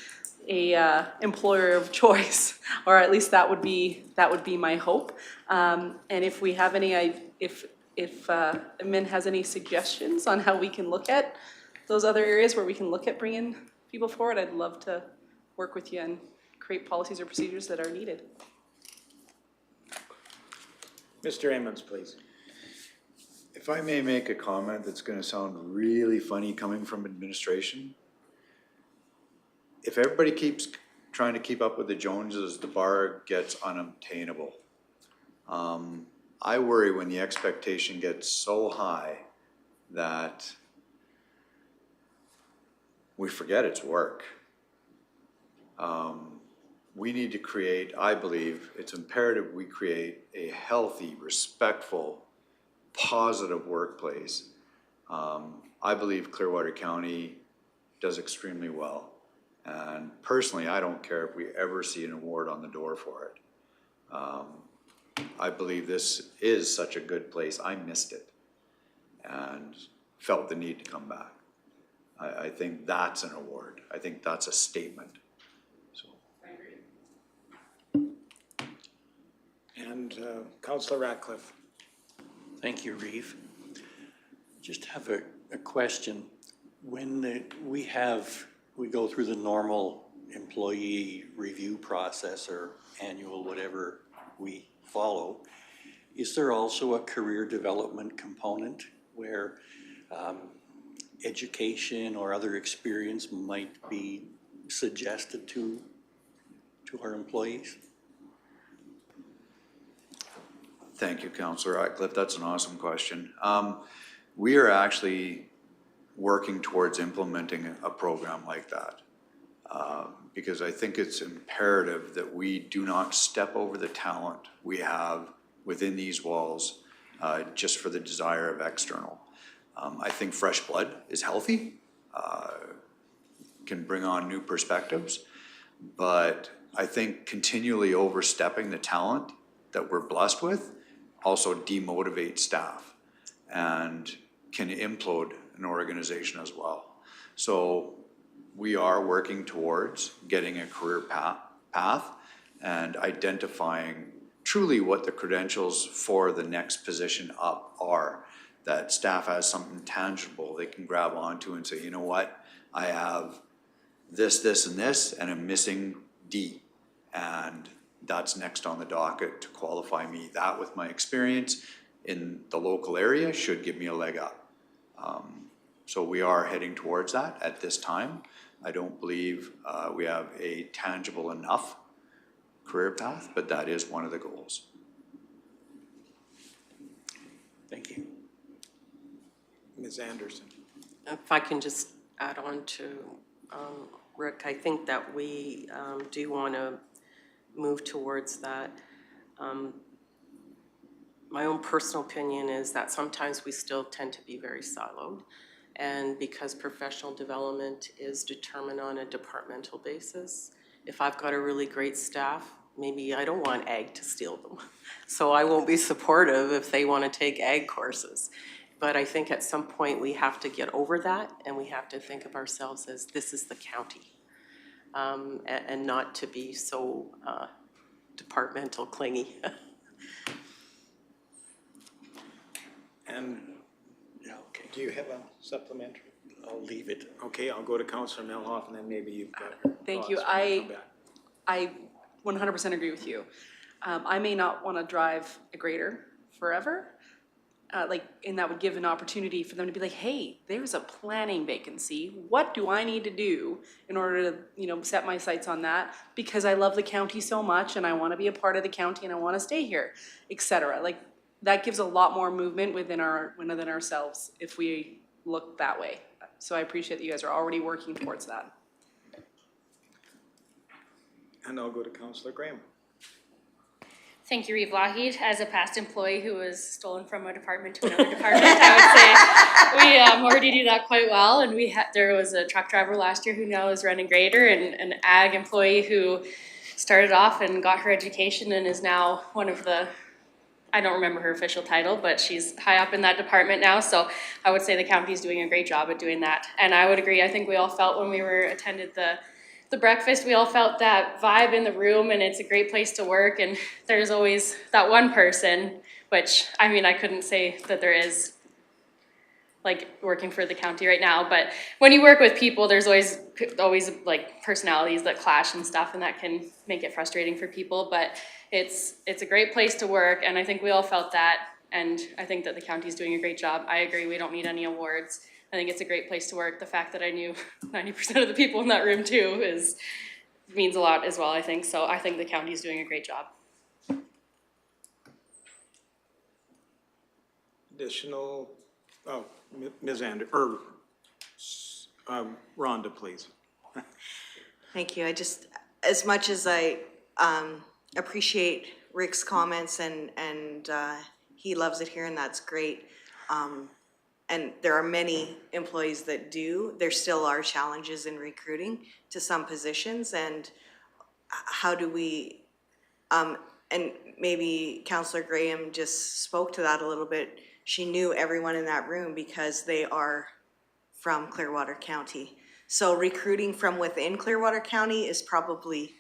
employer of choice, or at least that would be my hope. And if we have any, if Min has any suggestions on how we can look at those other areas where we can look at bringing people forward, I'd love to work with you and create policies or procedures that are needed. Mr. Emmons, please. If I may make a comment that's going to sound really funny coming from administration. If everybody keeps trying to keep up with the Joneses, the bar gets unobtainable. I worry when the expectation gets so high that we forget it's work. We need to create, I believe, it's imperative we create a healthy, respectful, positive workplace. I believe Clearwater County does extremely well. And personally, I don't care if we ever see an award on the door for it. I believe this is such a good place. I missed it and felt the need to come back. I think that's an award. I think that's a statement. So. And Councillor Ratcliffe. Thank you, Reeve. Just have a question. When we go through the normal employee review process or annual whatever we follow, is there also a career development component where education or other experience might be suggested to our employees? Thank you, Councillor Ratcliffe. That's an awesome question. We are actually working towards implementing a program like that because I think it's imperative that we do not step over the talent we have within these walls just for the desire of external. I think fresh blood is healthy, can bring on new perspectives, but I think continually overstepping the talent that we're blessed with also demotivates staff and can implode an organization as well. So we are working towards getting a career path and identifying truly what the credentials for the next position up are, that staff has something tangible they can grab onto and say, you know what, I have this, this, and this, and I'm missing D. And that's next on the docket to qualify me. That with my experience in the local area should give me a leg up. So we are heading towards that at this time. I don't believe we have a tangible enough career path, but that is one of the goals. Ms. Anderson. If I can just add on to Rick, I think that we do want to move towards that. My own personal opinion is that sometimes we still tend to be very siloed. And because professional development is determined on a departmental basis, if I've got a really great staff, maybe I don't want ag to steal them. So I won't be supportive if they want to take ag courses. But I think at some point we have to get over that and we have to think of ourselves as this is the county. And not to be so departmental clingy. And Yeah, okay, do you have a supplementary? I'll leave it. Okay, I'll go to Councillor Melhoff, and then maybe you've got Thank you. thoughts when you come back. I 100% agree with you. I may not want to drive a grader forever, and that would give an opportunity for them to be like, hey, there's a planning vacancy. What do I need to do in order to, set my sights on that? Because I love the county so much, and I want to be a part of the county, and I want to stay here, etc. That gives a lot more movement within ourselves if we look that way. So I appreciate that you guys are already working towards that. And I'll go to Councillor Graham. Thank you, Reeve Lougheed. As a past employee who was stolen from a department to another department, I would say we already do that quite well. And there was a truck driver last year who now is running grader, and an ag employee who started off and got her education and is now one of the, I don't remember her official title, but she's high up in that department now. So I would say the county is doing a great job at doing that. And I would agree. I think we all felt when we attended the breakfast, we all felt that vibe in the room, and it's a great place to work. And there's always that one person, which I couldn't say that there is working for the county right now, but when you work with people, there's always personalities that clash and stuff, and that can make it frustrating for people. But it's a great place to work, and I think we all felt that, and I think that the county's doing a great job. I agree, we don't need any awards. I think it's a great place to work. The fact that I knew 90% of the people in that room too means a lot as well, I think. So I think the county's doing a great job. Additional, Ms. Rhonda, please. Thank you. As much as I appreciate Rick's comments and he loves it here, and that's great. And there are many employees that do. There still are challenges in recruiting to some positions, and how do we, and maybe Councillor Graham just spoke to that a little bit. She knew everyone in that room because they are from Clearwater County. So recruiting from within Clearwater County is probably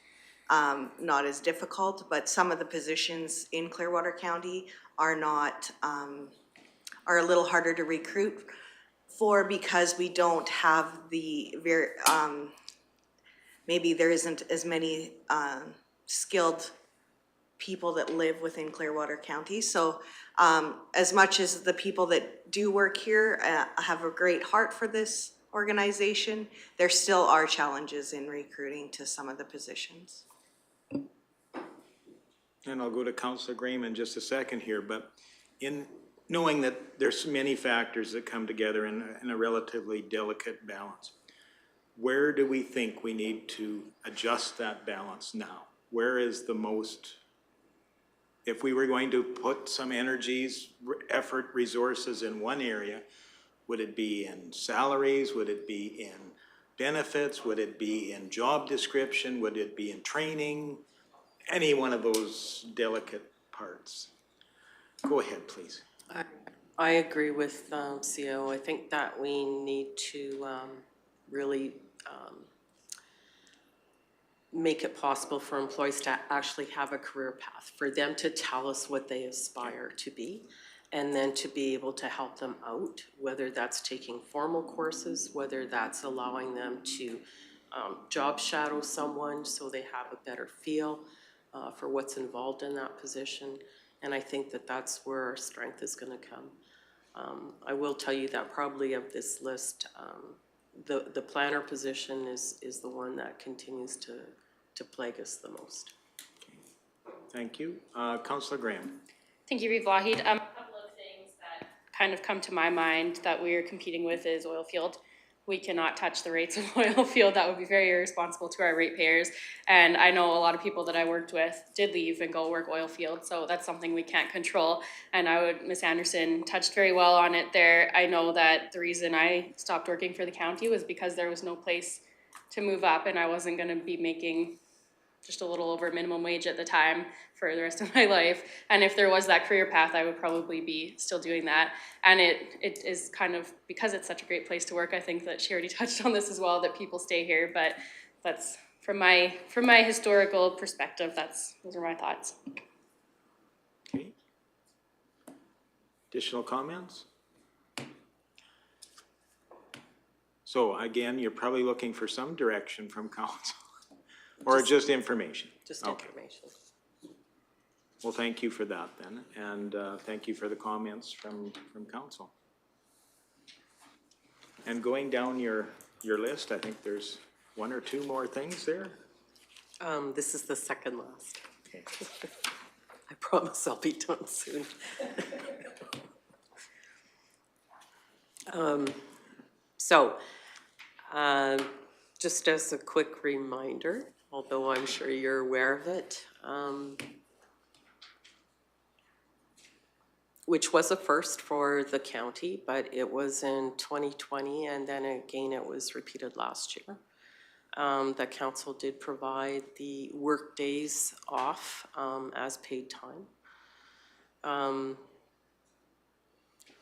not as difficult, but some of the positions in Clearwater County are not, are a little harder to recruit for because we don't have the maybe there isn't as many skilled people that live within Clearwater County. So as much as the people that do work here have a great heart for this organization, there still are challenges in recruiting to some of the positions. And I'll go to Councillor Graham in just a second here, but in knowing that there's many factors that come together in a relatively delicate balance, where do we think we need to adjust that balance now? Where is the most, if we were going to put some energies, effort, resources in one area, would it be in salaries? Would it be in benefits? Would it be in job description? Would it be in training? Any one of those delicate parts. Go ahead, please. I agree with CO. I think that we need to really make it possible for employees to actually have a career path, for them to tell us what they aspire to be, and then to be able to help them out, whether that's taking formal courses, whether that's allowing them to job shadow someone so they have a better feel for what's involved in that position. And I think that that's where our strength is going to come. I will tell you that probably of this list, the planner position is the one that continues to plague us the most. Thank you. Councillor Graham. Thank you, Reeve Lougheed. A couple of things that kind of come to my mind that we're competing with is oil field. We cannot touch the rates of oil field. That would be very irresponsible to our ratepayers. And I know a lot of people that I worked with did leave and go work oil field, so that's something we can't control. And Ms. Anderson touched very well on it there. I know that the reason I stopped working for the county was because there was no place to move up, and I wasn't gonna be making just a little over minimum wage at the time for the rest of my life. And if there was that career path, I would probably be still doing that. And it is kind of, because it's such a great place to work, I think that she already touched on this as well, that people stay here, but that's, from my historical perspective, those are my thoughts. Okay. Additional comments? So again, you're probably looking for some direction from council. Or just information? Just Okay. information. Well, thank you for that then, and thank you for the comments from council. And going down your list, I think there's one or two more things there. This is the second last. Okay. I promise I'll be done soon. Just as a quick reminder, although I'm sure you're aware of it, which was a first for the county, but it was in 2020, and then again it was repeated last year. The council did provide the work days off as paid time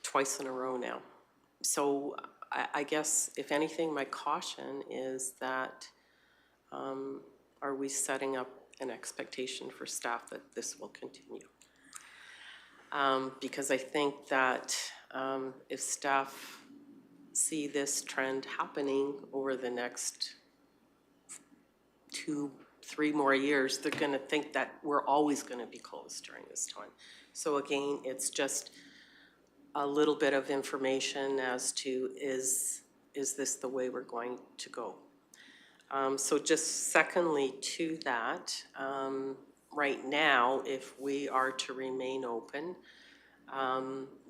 twice in a row now. So I guess, if anything, my caution is that are we setting up an expectation for staff that this will continue? Because I think that if staff see this trend happening over the next 2-3 more years, they're gonna think that we're always gonna be closed during this time. So again, it's just a little bit of information as to is this the way we're going to go? So just secondly to that, right now, if we are to remain open,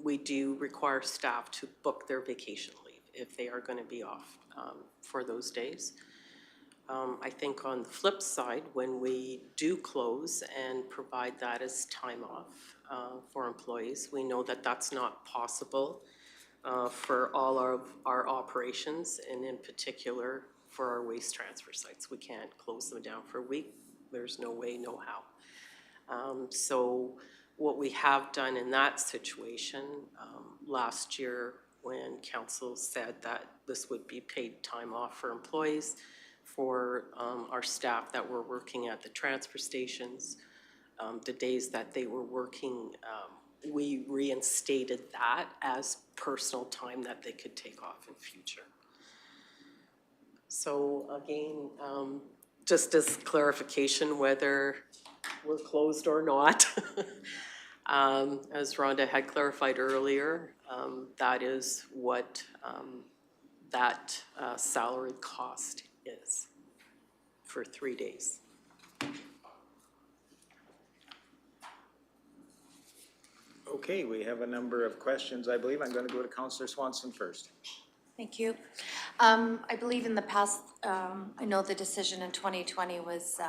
we do require staff to book their vacation leave if they are going to be off for those days. I think on the flip side, when we do close and provide that as time off for employees, we know that that's not possible for all of our operations, and in particular for our waste transfer sites. We can't close them down for a week. There's no way, no how. So what we have done in that situation last year, when council said that this would be paid time off for employees, for our staff that were working at the transfer stations, the days that they were working, we reinstated that as personal time that they could take off in future. So again, just as clarification, whether we're closed or not, as Rhonda had clarified earlier, that is what that salary cost is for 3 days. Okay, we have a number of questions. I believe I'm going to go to Councillor Swanson first. Thank you. I believe in the past, I know the decision in 2020 was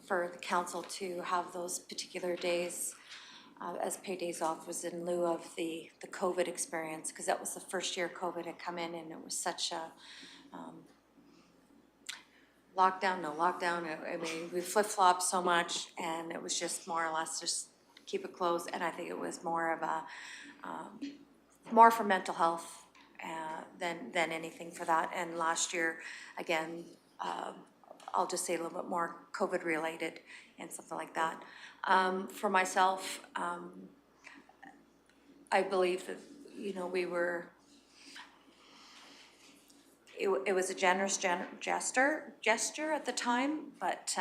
for the council to have those particular days as paid days off was in lieu of the COVID experience, because that was the first year COVID had come in, and it was such a lockdown, no lockdown. I mean, we flip-flopped so much, and it was just more or less just keep it closed. And I think it was more of a more for mental health than anything for that. And last year, again, I'll just say a little bit more COVID related and something like that. For myself, I believe that, you know, we were, it was a generous gesture at the time, but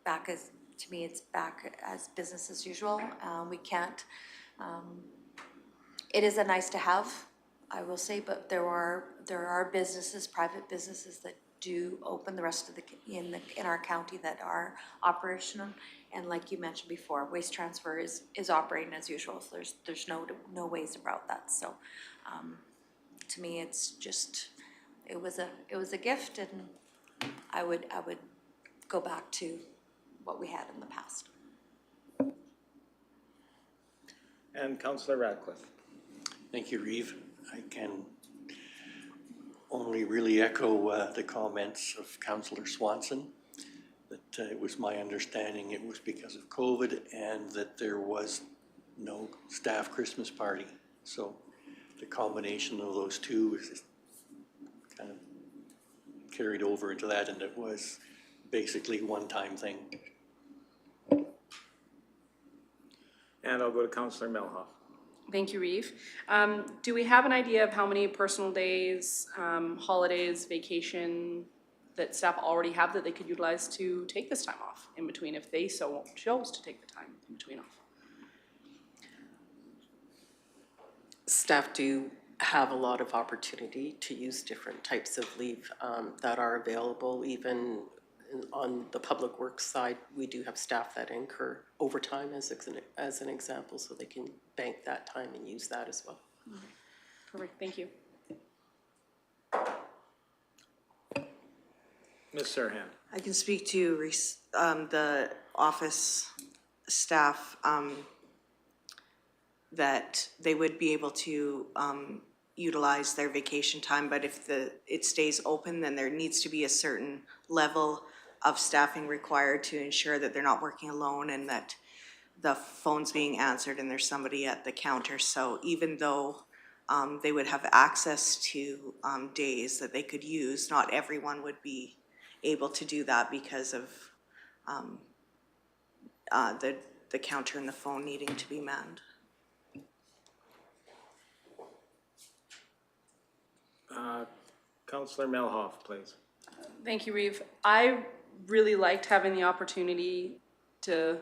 back as, to me, it's back as business as usual. We can't, it is a nice to have, I will say, but there are businesses, private businesses that do open the rest of in our county that are operational. And like you mentioned before, Waste Transfer is operating as usual, so there's no ways about that. So, to me, it's just, it was a gift, and I would go back to what we had in the past. And Councillor Radcliffe. Thank you, Reeve. I can only really echo the comments of Councillor Swanson, that it was my understanding it was because of COVID and that there was no staff Christmas party. So the combination of those two is kind of carried over into that, and it was basically one-time thing. And I'll go to Councillor Melhoff. Thank you, Reeve. Do we have an idea of how many personal days, holidays, vacation that staff already have that they could utilize to take this time off in between if they so chose to take the time in between off? Staff do have a lot of opportunity to use different types of leave that are available. Even on the public works side, we do have staff that incur overtime as an example, so they can bank that time and use that as well. Perfect, thank you. Ms. Serhan. I can speak to the office staff, that they would be able to utilize their vacation time, but if it stays open, then there needs to be a certain level of staffing required to ensure that they're not working alone and that the phone's being answered and there's somebody at the counter. So even though they would have access to days that they could use, not everyone would be able to do that because of the counter and the phone needing to be manned. Councillor Melhoff, please. Thank you, Reeve. I really liked having the opportunity to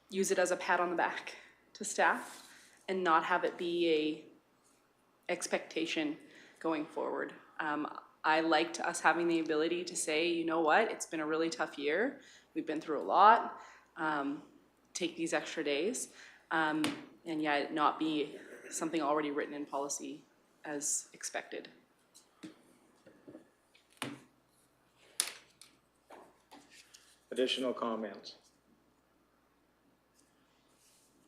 use it as a pat on the back to staff and not have it be a expectation going forward. I liked us having the ability to say, you know what, it's been a really tough year. We've been through a lot. Take these extra days. And yeah, it not be something already written in policy as expected. Additional comments?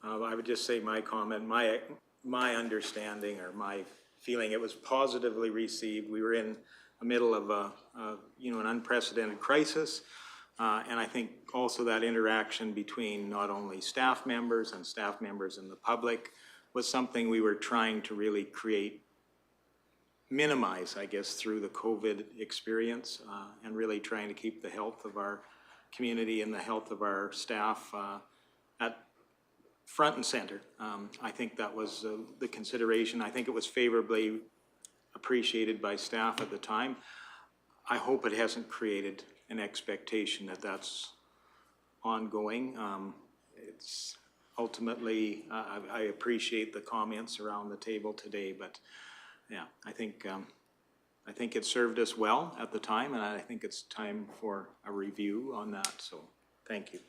I would just say my comment, my understanding or my feeling, it was positively received. We were in the middle of an unprecedented crisis. And I think also that interaction between not only staff members and the public was something we were trying to really minimize, I guess, through the COVID experience, and really trying to keep the health of our community and the health of our staff at front and center. I think that was the consideration. I think it was favorably appreciated by staff at the time. I hope it hasn't created an expectation that that's ongoing. It's ultimately, I appreciate the comments around the table today, but yeah, I think it served us well at the time, and I think it's time for a review on that, so thank you.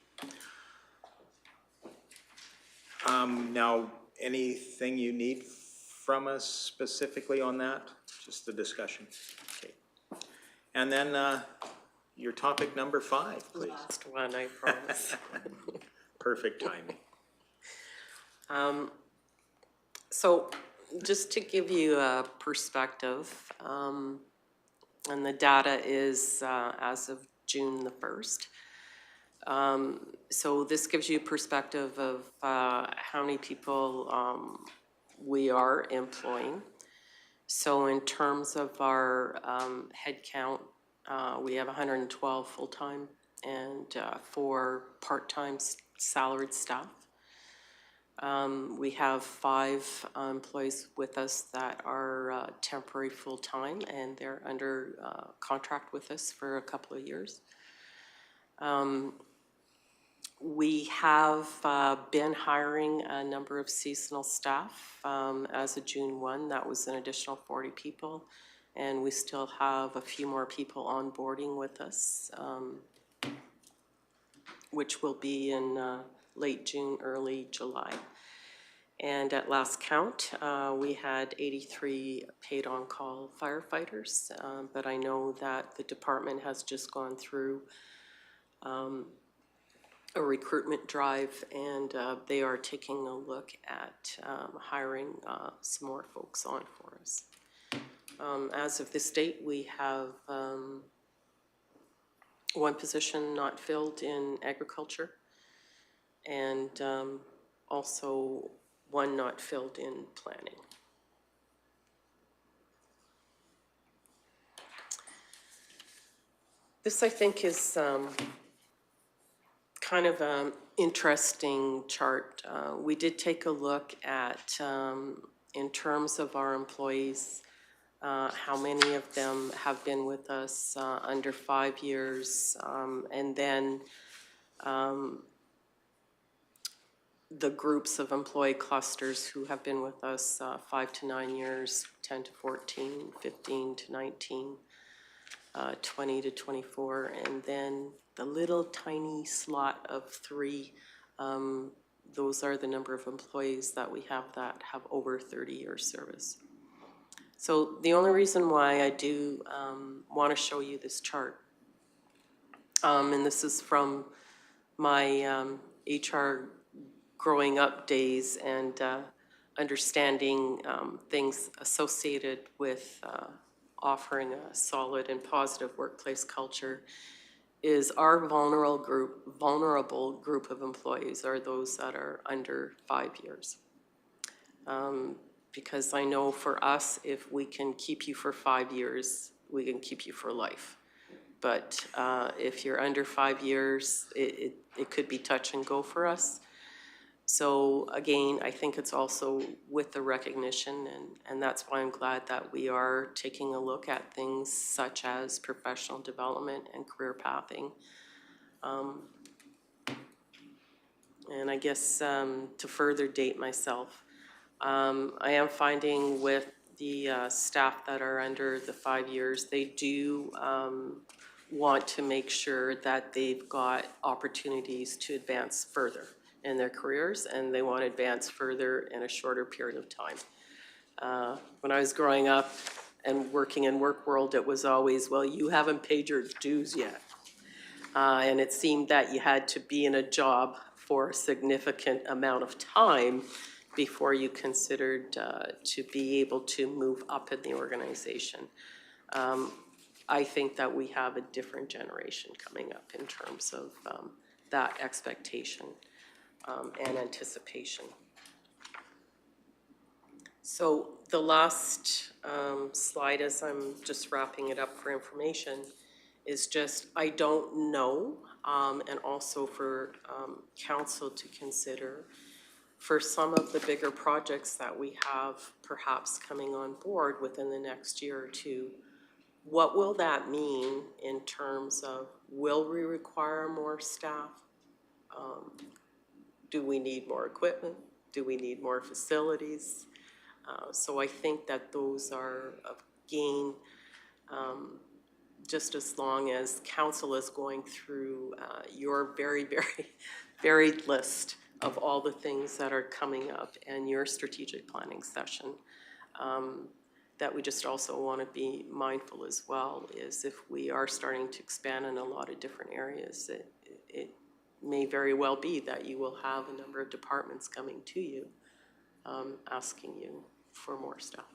Now, anything you need from us specifically on that? Just the discussion. Okay. And then your topic number 5, please. Last one, I promise. Perfect timing. So just to give you a perspective, and the data is as of June the 1st. So this gives you a perspective of how many people we are employing. So in terms of our head count, we have 112 full-time and 4 part-time salaried staff. We have 5 employees with us that are temporary full-time, and they're under contract with us for a couple of years. We have been hiring a number of seasonal staff. As of June 1, that was an additional 40 people. And we still have a few more people onboarding with us, which will be in late June, early July. And at last count, we had 83 paid on-call firefighters, but I know that the department has just gone through a recruitment drive, and they are taking a look at hiring some more folks on for us. As of this date, we have one position not filled in agriculture, and also one not filled in planning. This, I think, is kind of an interesting chart. We did take a look at, in terms of our employees, how many of them have been with us under 5 years, and then the groups of employee clusters who have been with us 5 to 9 years, 10 to 14, 15 to 19, 20 to 24, and then the little tiny slot of 3, those are the number of employees that we have that have over 30 years service. So the only reason why I do want to show you this chart, and this is from my HR growing up days and understanding things associated with offering a solid and positive workplace culture, is our vulnerable group of employees are those that are under 5 years. Because I know for us, if we can keep you for 5 years, we can keep you for life. But if you're under 5 years, it could be touch and go for us. So again, I think it's also with the recognition, and that's why I'm glad that we are taking a look at things such as professional development and career pathing. And I guess to further date myself, I am finding with the staff that are under the 5 years, they do want to make sure that they've got opportunities to advance further in their careers, and they want to advance further in a shorter period of time. When I was growing up and working in work world, it was always, well, you haven't paid your dues yet. And it seemed that you had to be in a job for a significant amount of time before you considered to be able to move up in the organization. I think that we have a different generation coming up in terms of that expectation and anticipation. So the last slide, as I'm just wrapping it up for information, is just, I don't know, and also for council to consider, for some of the bigger projects that we have perhaps coming on board within the next year or two, what will that mean in terms of, will we require more staff? Do we need more equipment? Do we need more facilities? So I think that those are of gain, just as long as council is going through your very, very varied list of all the things that are coming up and your strategic planning session. That we just also want to be mindful as well is if we are starting to expand in a lot of different areas, it may very well be that you will have a number of departments coming to you asking you for more stuff.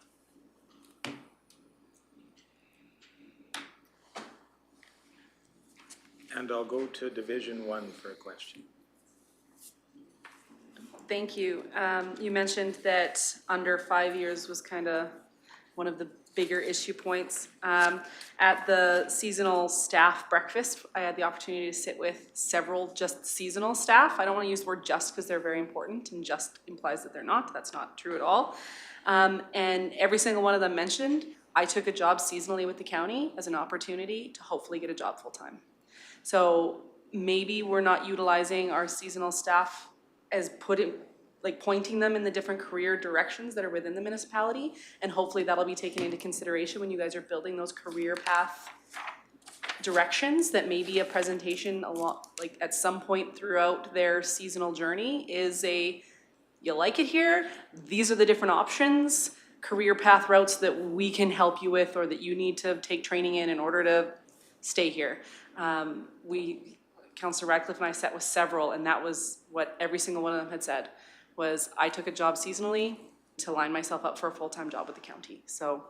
And I'll go to Division 1 for a question. Thank you. You mentioned that under 5 years was kind of one of the bigger issue points. At the seasonal staff breakfast, I had the opportunity to sit with several just seasonal staff. I don't want to use the word just because they're very important, and just implies that they're not. That's not true at all. And every single one of them mentioned, I took a job seasonally with the county as an opportunity to hopefully get a job full-time. So maybe we're not utilizing our seasonal staff as like pointing them in the different career directions that are within the municipality. And hopefully that'll be taken into consideration when you guys are building those career path directions, that maybe a presentation like at some point throughout their seasonal journey is you like it here, these are the different options, career path routes that we can help you with or that you need to take training in order to stay here. Councillor Radcliffe and I sat with several, and that was what every single one of them had said, was I took a job seasonally to line myself up for a full-time job with the county. So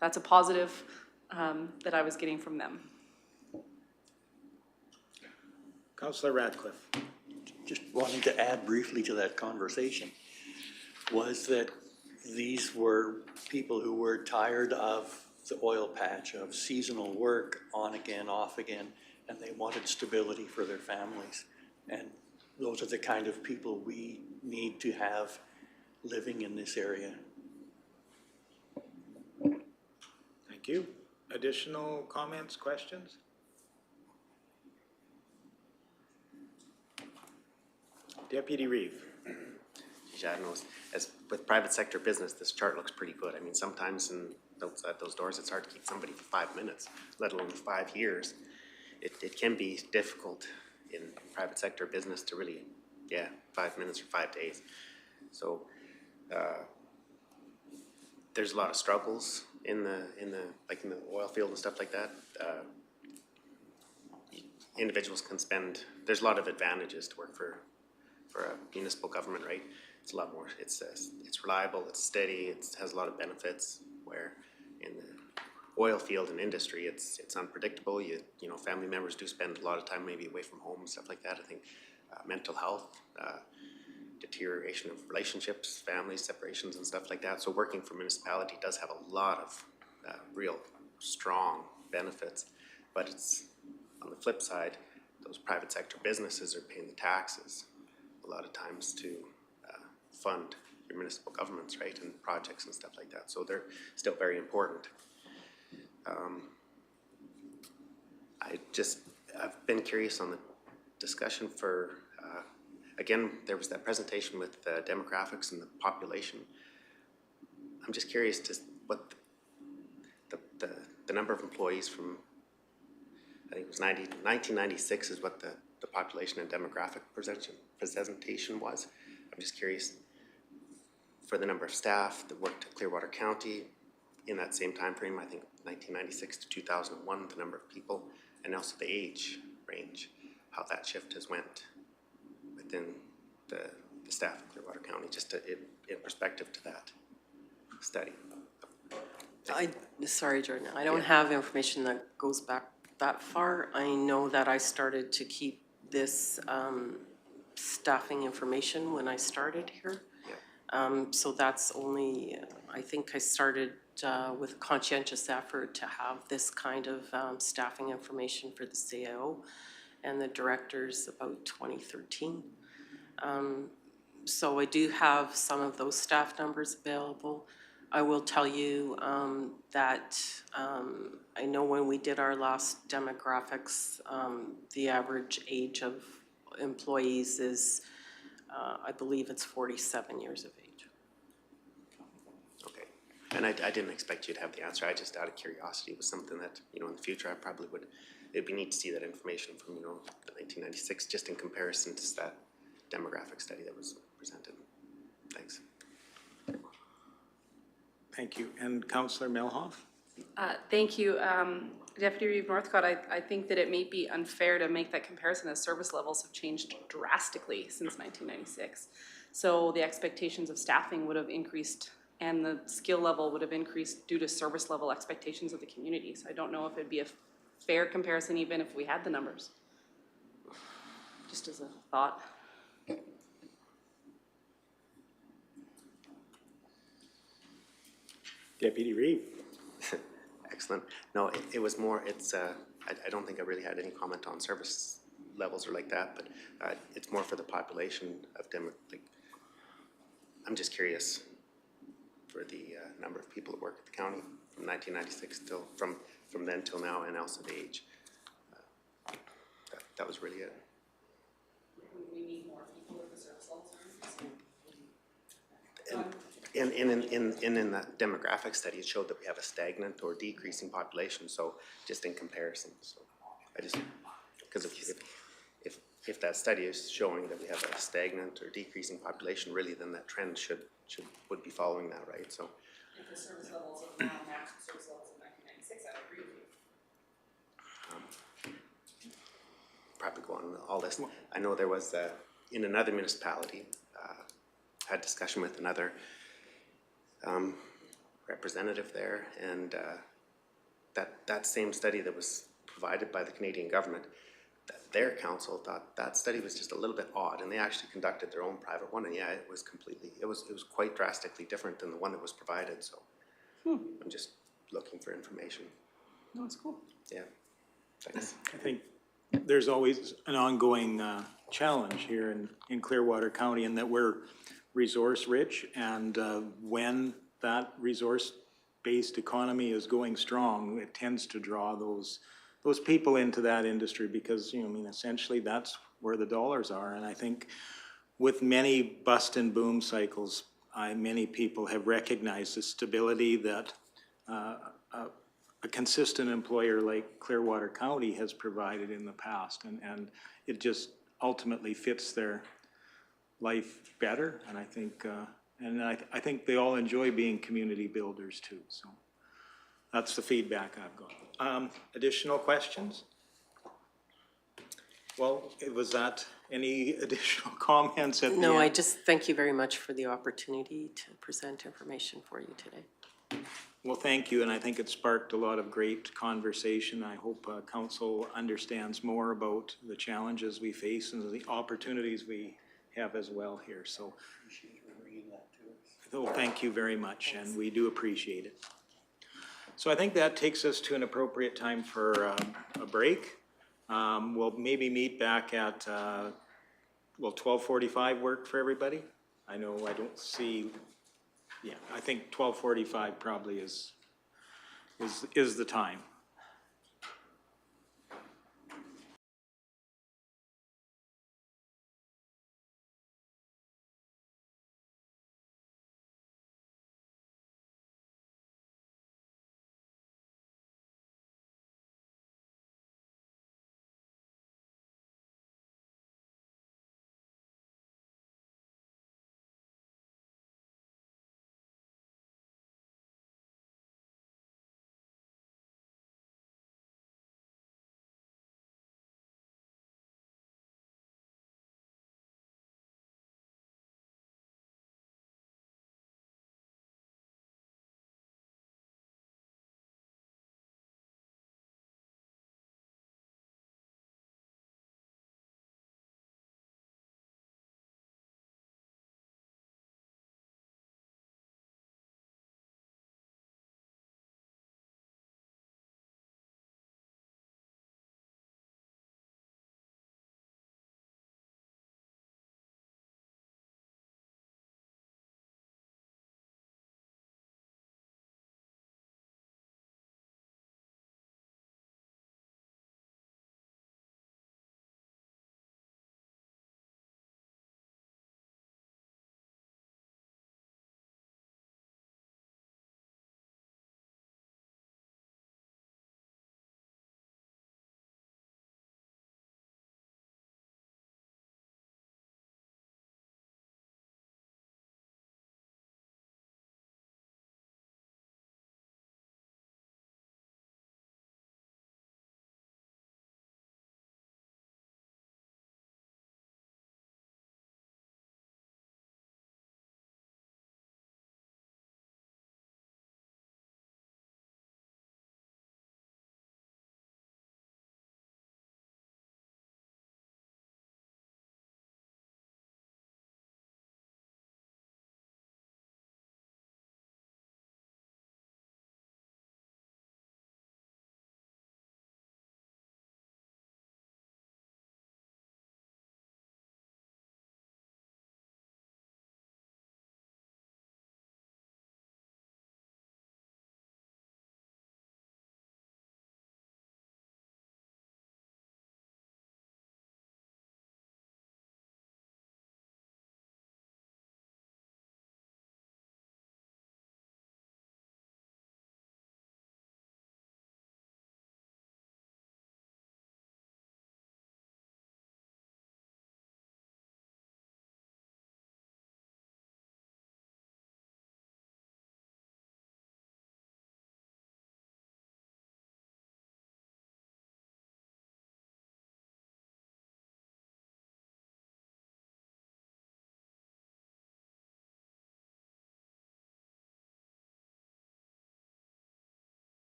that's a positive that I was getting from them. Councillor Radcliffe. Just wanting to add briefly to that conversation, was that these were people who were tired of the oil patch, of seasonal work, on again, off again, and they wanted stability for their families. And those are the kind of people we need to have living in this area. Thank you. Additional comments, questions? Deputy Reeve. Yeah, I don't know, as with private sector business, this chart looks pretty good. I mean, sometimes outside those doors, it's hard to keep somebody for 5 minutes, let alone 5 years. It can be difficult in private sector business to really, 5 minutes or 5 days. So there's a lot of struggles in the oil field and stuff like that. Individuals can spend, there's a lot of advantages to work for a municipal government, right? It's a lot more, it's reliable, it's steady, it has a lot of benefits, where in the oil field and industry, it's unpredictable. You know, family members do spend a lot of time maybe away from home and stuff like that. I think mental health, deterioration of relationships, families, separations and stuff like that. So working for municipality does have a lot of real strong benefits, but it's on the flip side, those private sector businesses are paying the taxes a lot of times to fund your municipal governments, right, and projects and stuff like that. So they're still very important. I've been curious on the discussion for, again, there was that presentation with demographics and the population. I'm just curious to what the number of employees from, I think it was 1996 is what the population and demographic presentation was. I'm just curious for the number of staff that worked at Clearwater County in that same time frame, I think 1996 to 2001, the number of people, and also the age range, how that shift has went within the staff of Clearwater County, just in perspective to that study. Sorry, Jordan, I don't have information that goes back that far. I know that I started to keep this staffing information when I started here. So that's only, I think I started with a conscientious effort to have this kind of staffing information for the CAO and the directors about 2013. So I do have some of those staff numbers available. I will tell you that I know when we did our last demographics, the average age of employees is, I believe it's 47 years of age. Okay, and I didn't expect you to have the answer. I just, out of curiosity, was something that, you know, in the future I probably would, it'd be neat to see that information from, you know, the 1996, just in comparison to that demographic study that was presented. Thanks. Thank you. And Councillor Melhoff? Thank you. Deputy Reeve Northcott, I think that it may be unfair to make that comparison as service levels have changed drastically since 1996. So the expectations of staffing would have increased and the skill level would have increased due to service level expectations of the community. So I don't know if it'd be a fair comparison even if we had the numbers. Just as a thought. Deputy Reeve. Excellent. No, it was more, it's, I don't think I really had any comment on service levels or like that, but it's more for the population of I'm just curious for the number of people that work at the county from 1996 till, from then till now, and also the age. That was really it. We need more people with the service levels. in that demographic study, it showed that we have a stagnant or decreasing population, so just in comparison, so I just, because if that study is showing that we have a stagnant or decreasing population, really, then that trend would be following that, right, so. If the service levels of now match the service levels of 1996, I would agree with you. Probably go on all this. I know there was, in another municipality, had discussion with another representative there, and that same study that was provided by the Canadian government, that their council thought that study was just a little bit odd, and they actually conducted their own private one, and yeah, it was quite drastically different than the one that was provided, so I'm just looking for information. No, it's cool. Yeah, thanks. I think there's always an ongoing challenge here in Clearwater County in that we're resource rich, and when that resource-based economy is going strong, it tends to draw those people into that industry because, you know, I mean, essentially that's where the dollars are. And I think with many bust and boom cycles, many people have recognized the stability that a consistent employer like Clearwater County has provided in the past, and it just ultimately fits their life better, and I think they all enjoy being community builders too, so that's the feedback I've got. Additional questions? Well, was that any additional comments at the end? No, I just thank you very much for the opportunity to present information for you today. Well, thank you, and I think it sparked a lot of great conversation. I hope council understands more about the challenges we face and the opportunities we have as well here, so. Oh, thank you very much, and we do appreciate it. So I think that takes us to an appropriate time for a break. We'll maybe meet back at, 12:45 work for everybody? I know I don't see, yeah, I think 12:45 probably is the time.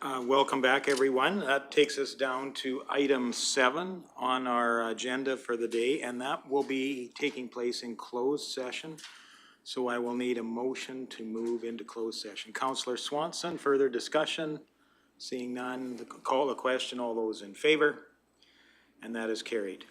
Welcome back, everyone. That takes us down to item 7 on our agenda for the day, and that will be taking place in closed session. So I will need a motion to move into closed session. Councillor Swanson, further discussion? Seeing none, call the question. All those in favor? And that is carried.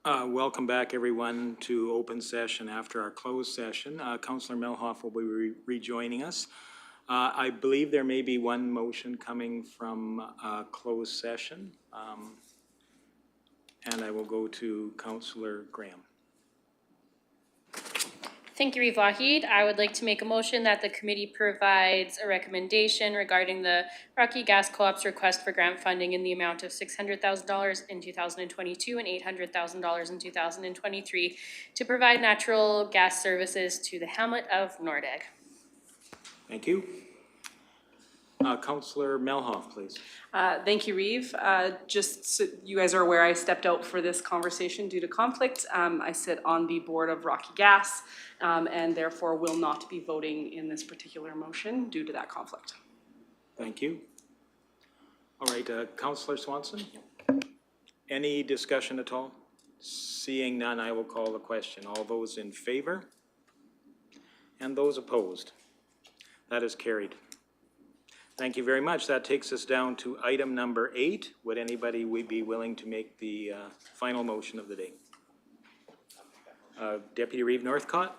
Welcome back, everyone, to open session after our closed session. Councillor Melhoff will be rejoining us. I believe there may be one motion coming from closed session. And I will go to Councillor Graham. Thank you, Reeve Wahid. I would like to make a motion that the committee provides a recommendation regarding the Rocky Gas Co-op's request for grant funding in the amount of $600,000 in 2022 and $800,000 in 2023 to provide natural gas services to the hamlet of Nordegg. Thank you. Councillor Melhoff, please. Thank you, Reeve. Just so you guys are aware, I stepped out for this conversation due to conflict. I sit on the board of Rocky Gas and therefore will not be voting in this particular motion due to that conflict. Thank you. All right, Councillor Swanson? Any discussion at all? Seeing none, I will call the question. All those in favor? And those opposed? That is carried. Thank you very much. That takes us down to item number 8. Would anybody be willing to make the final motion of the day? Deputy Reeve Northcott,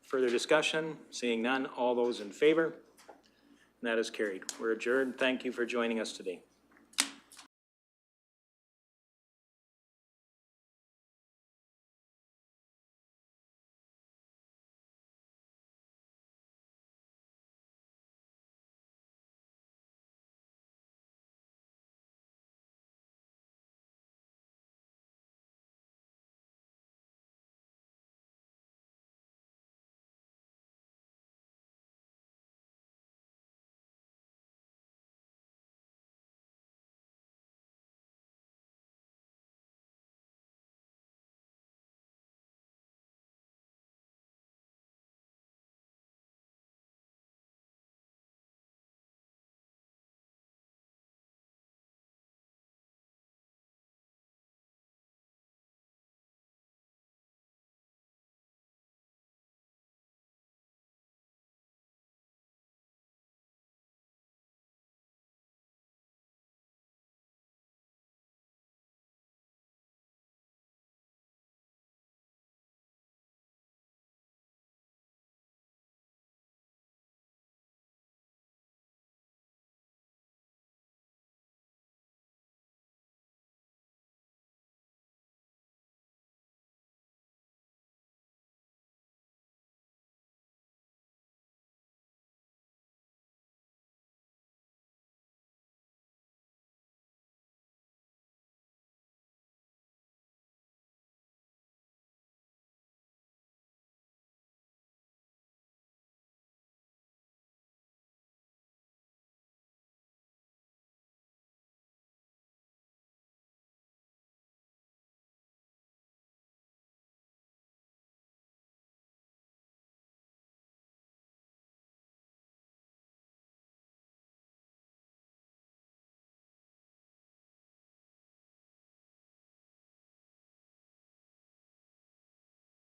further discussion? Seeing none, all those in favor? And that is carried. We're adjourned. Thank you for joining us today.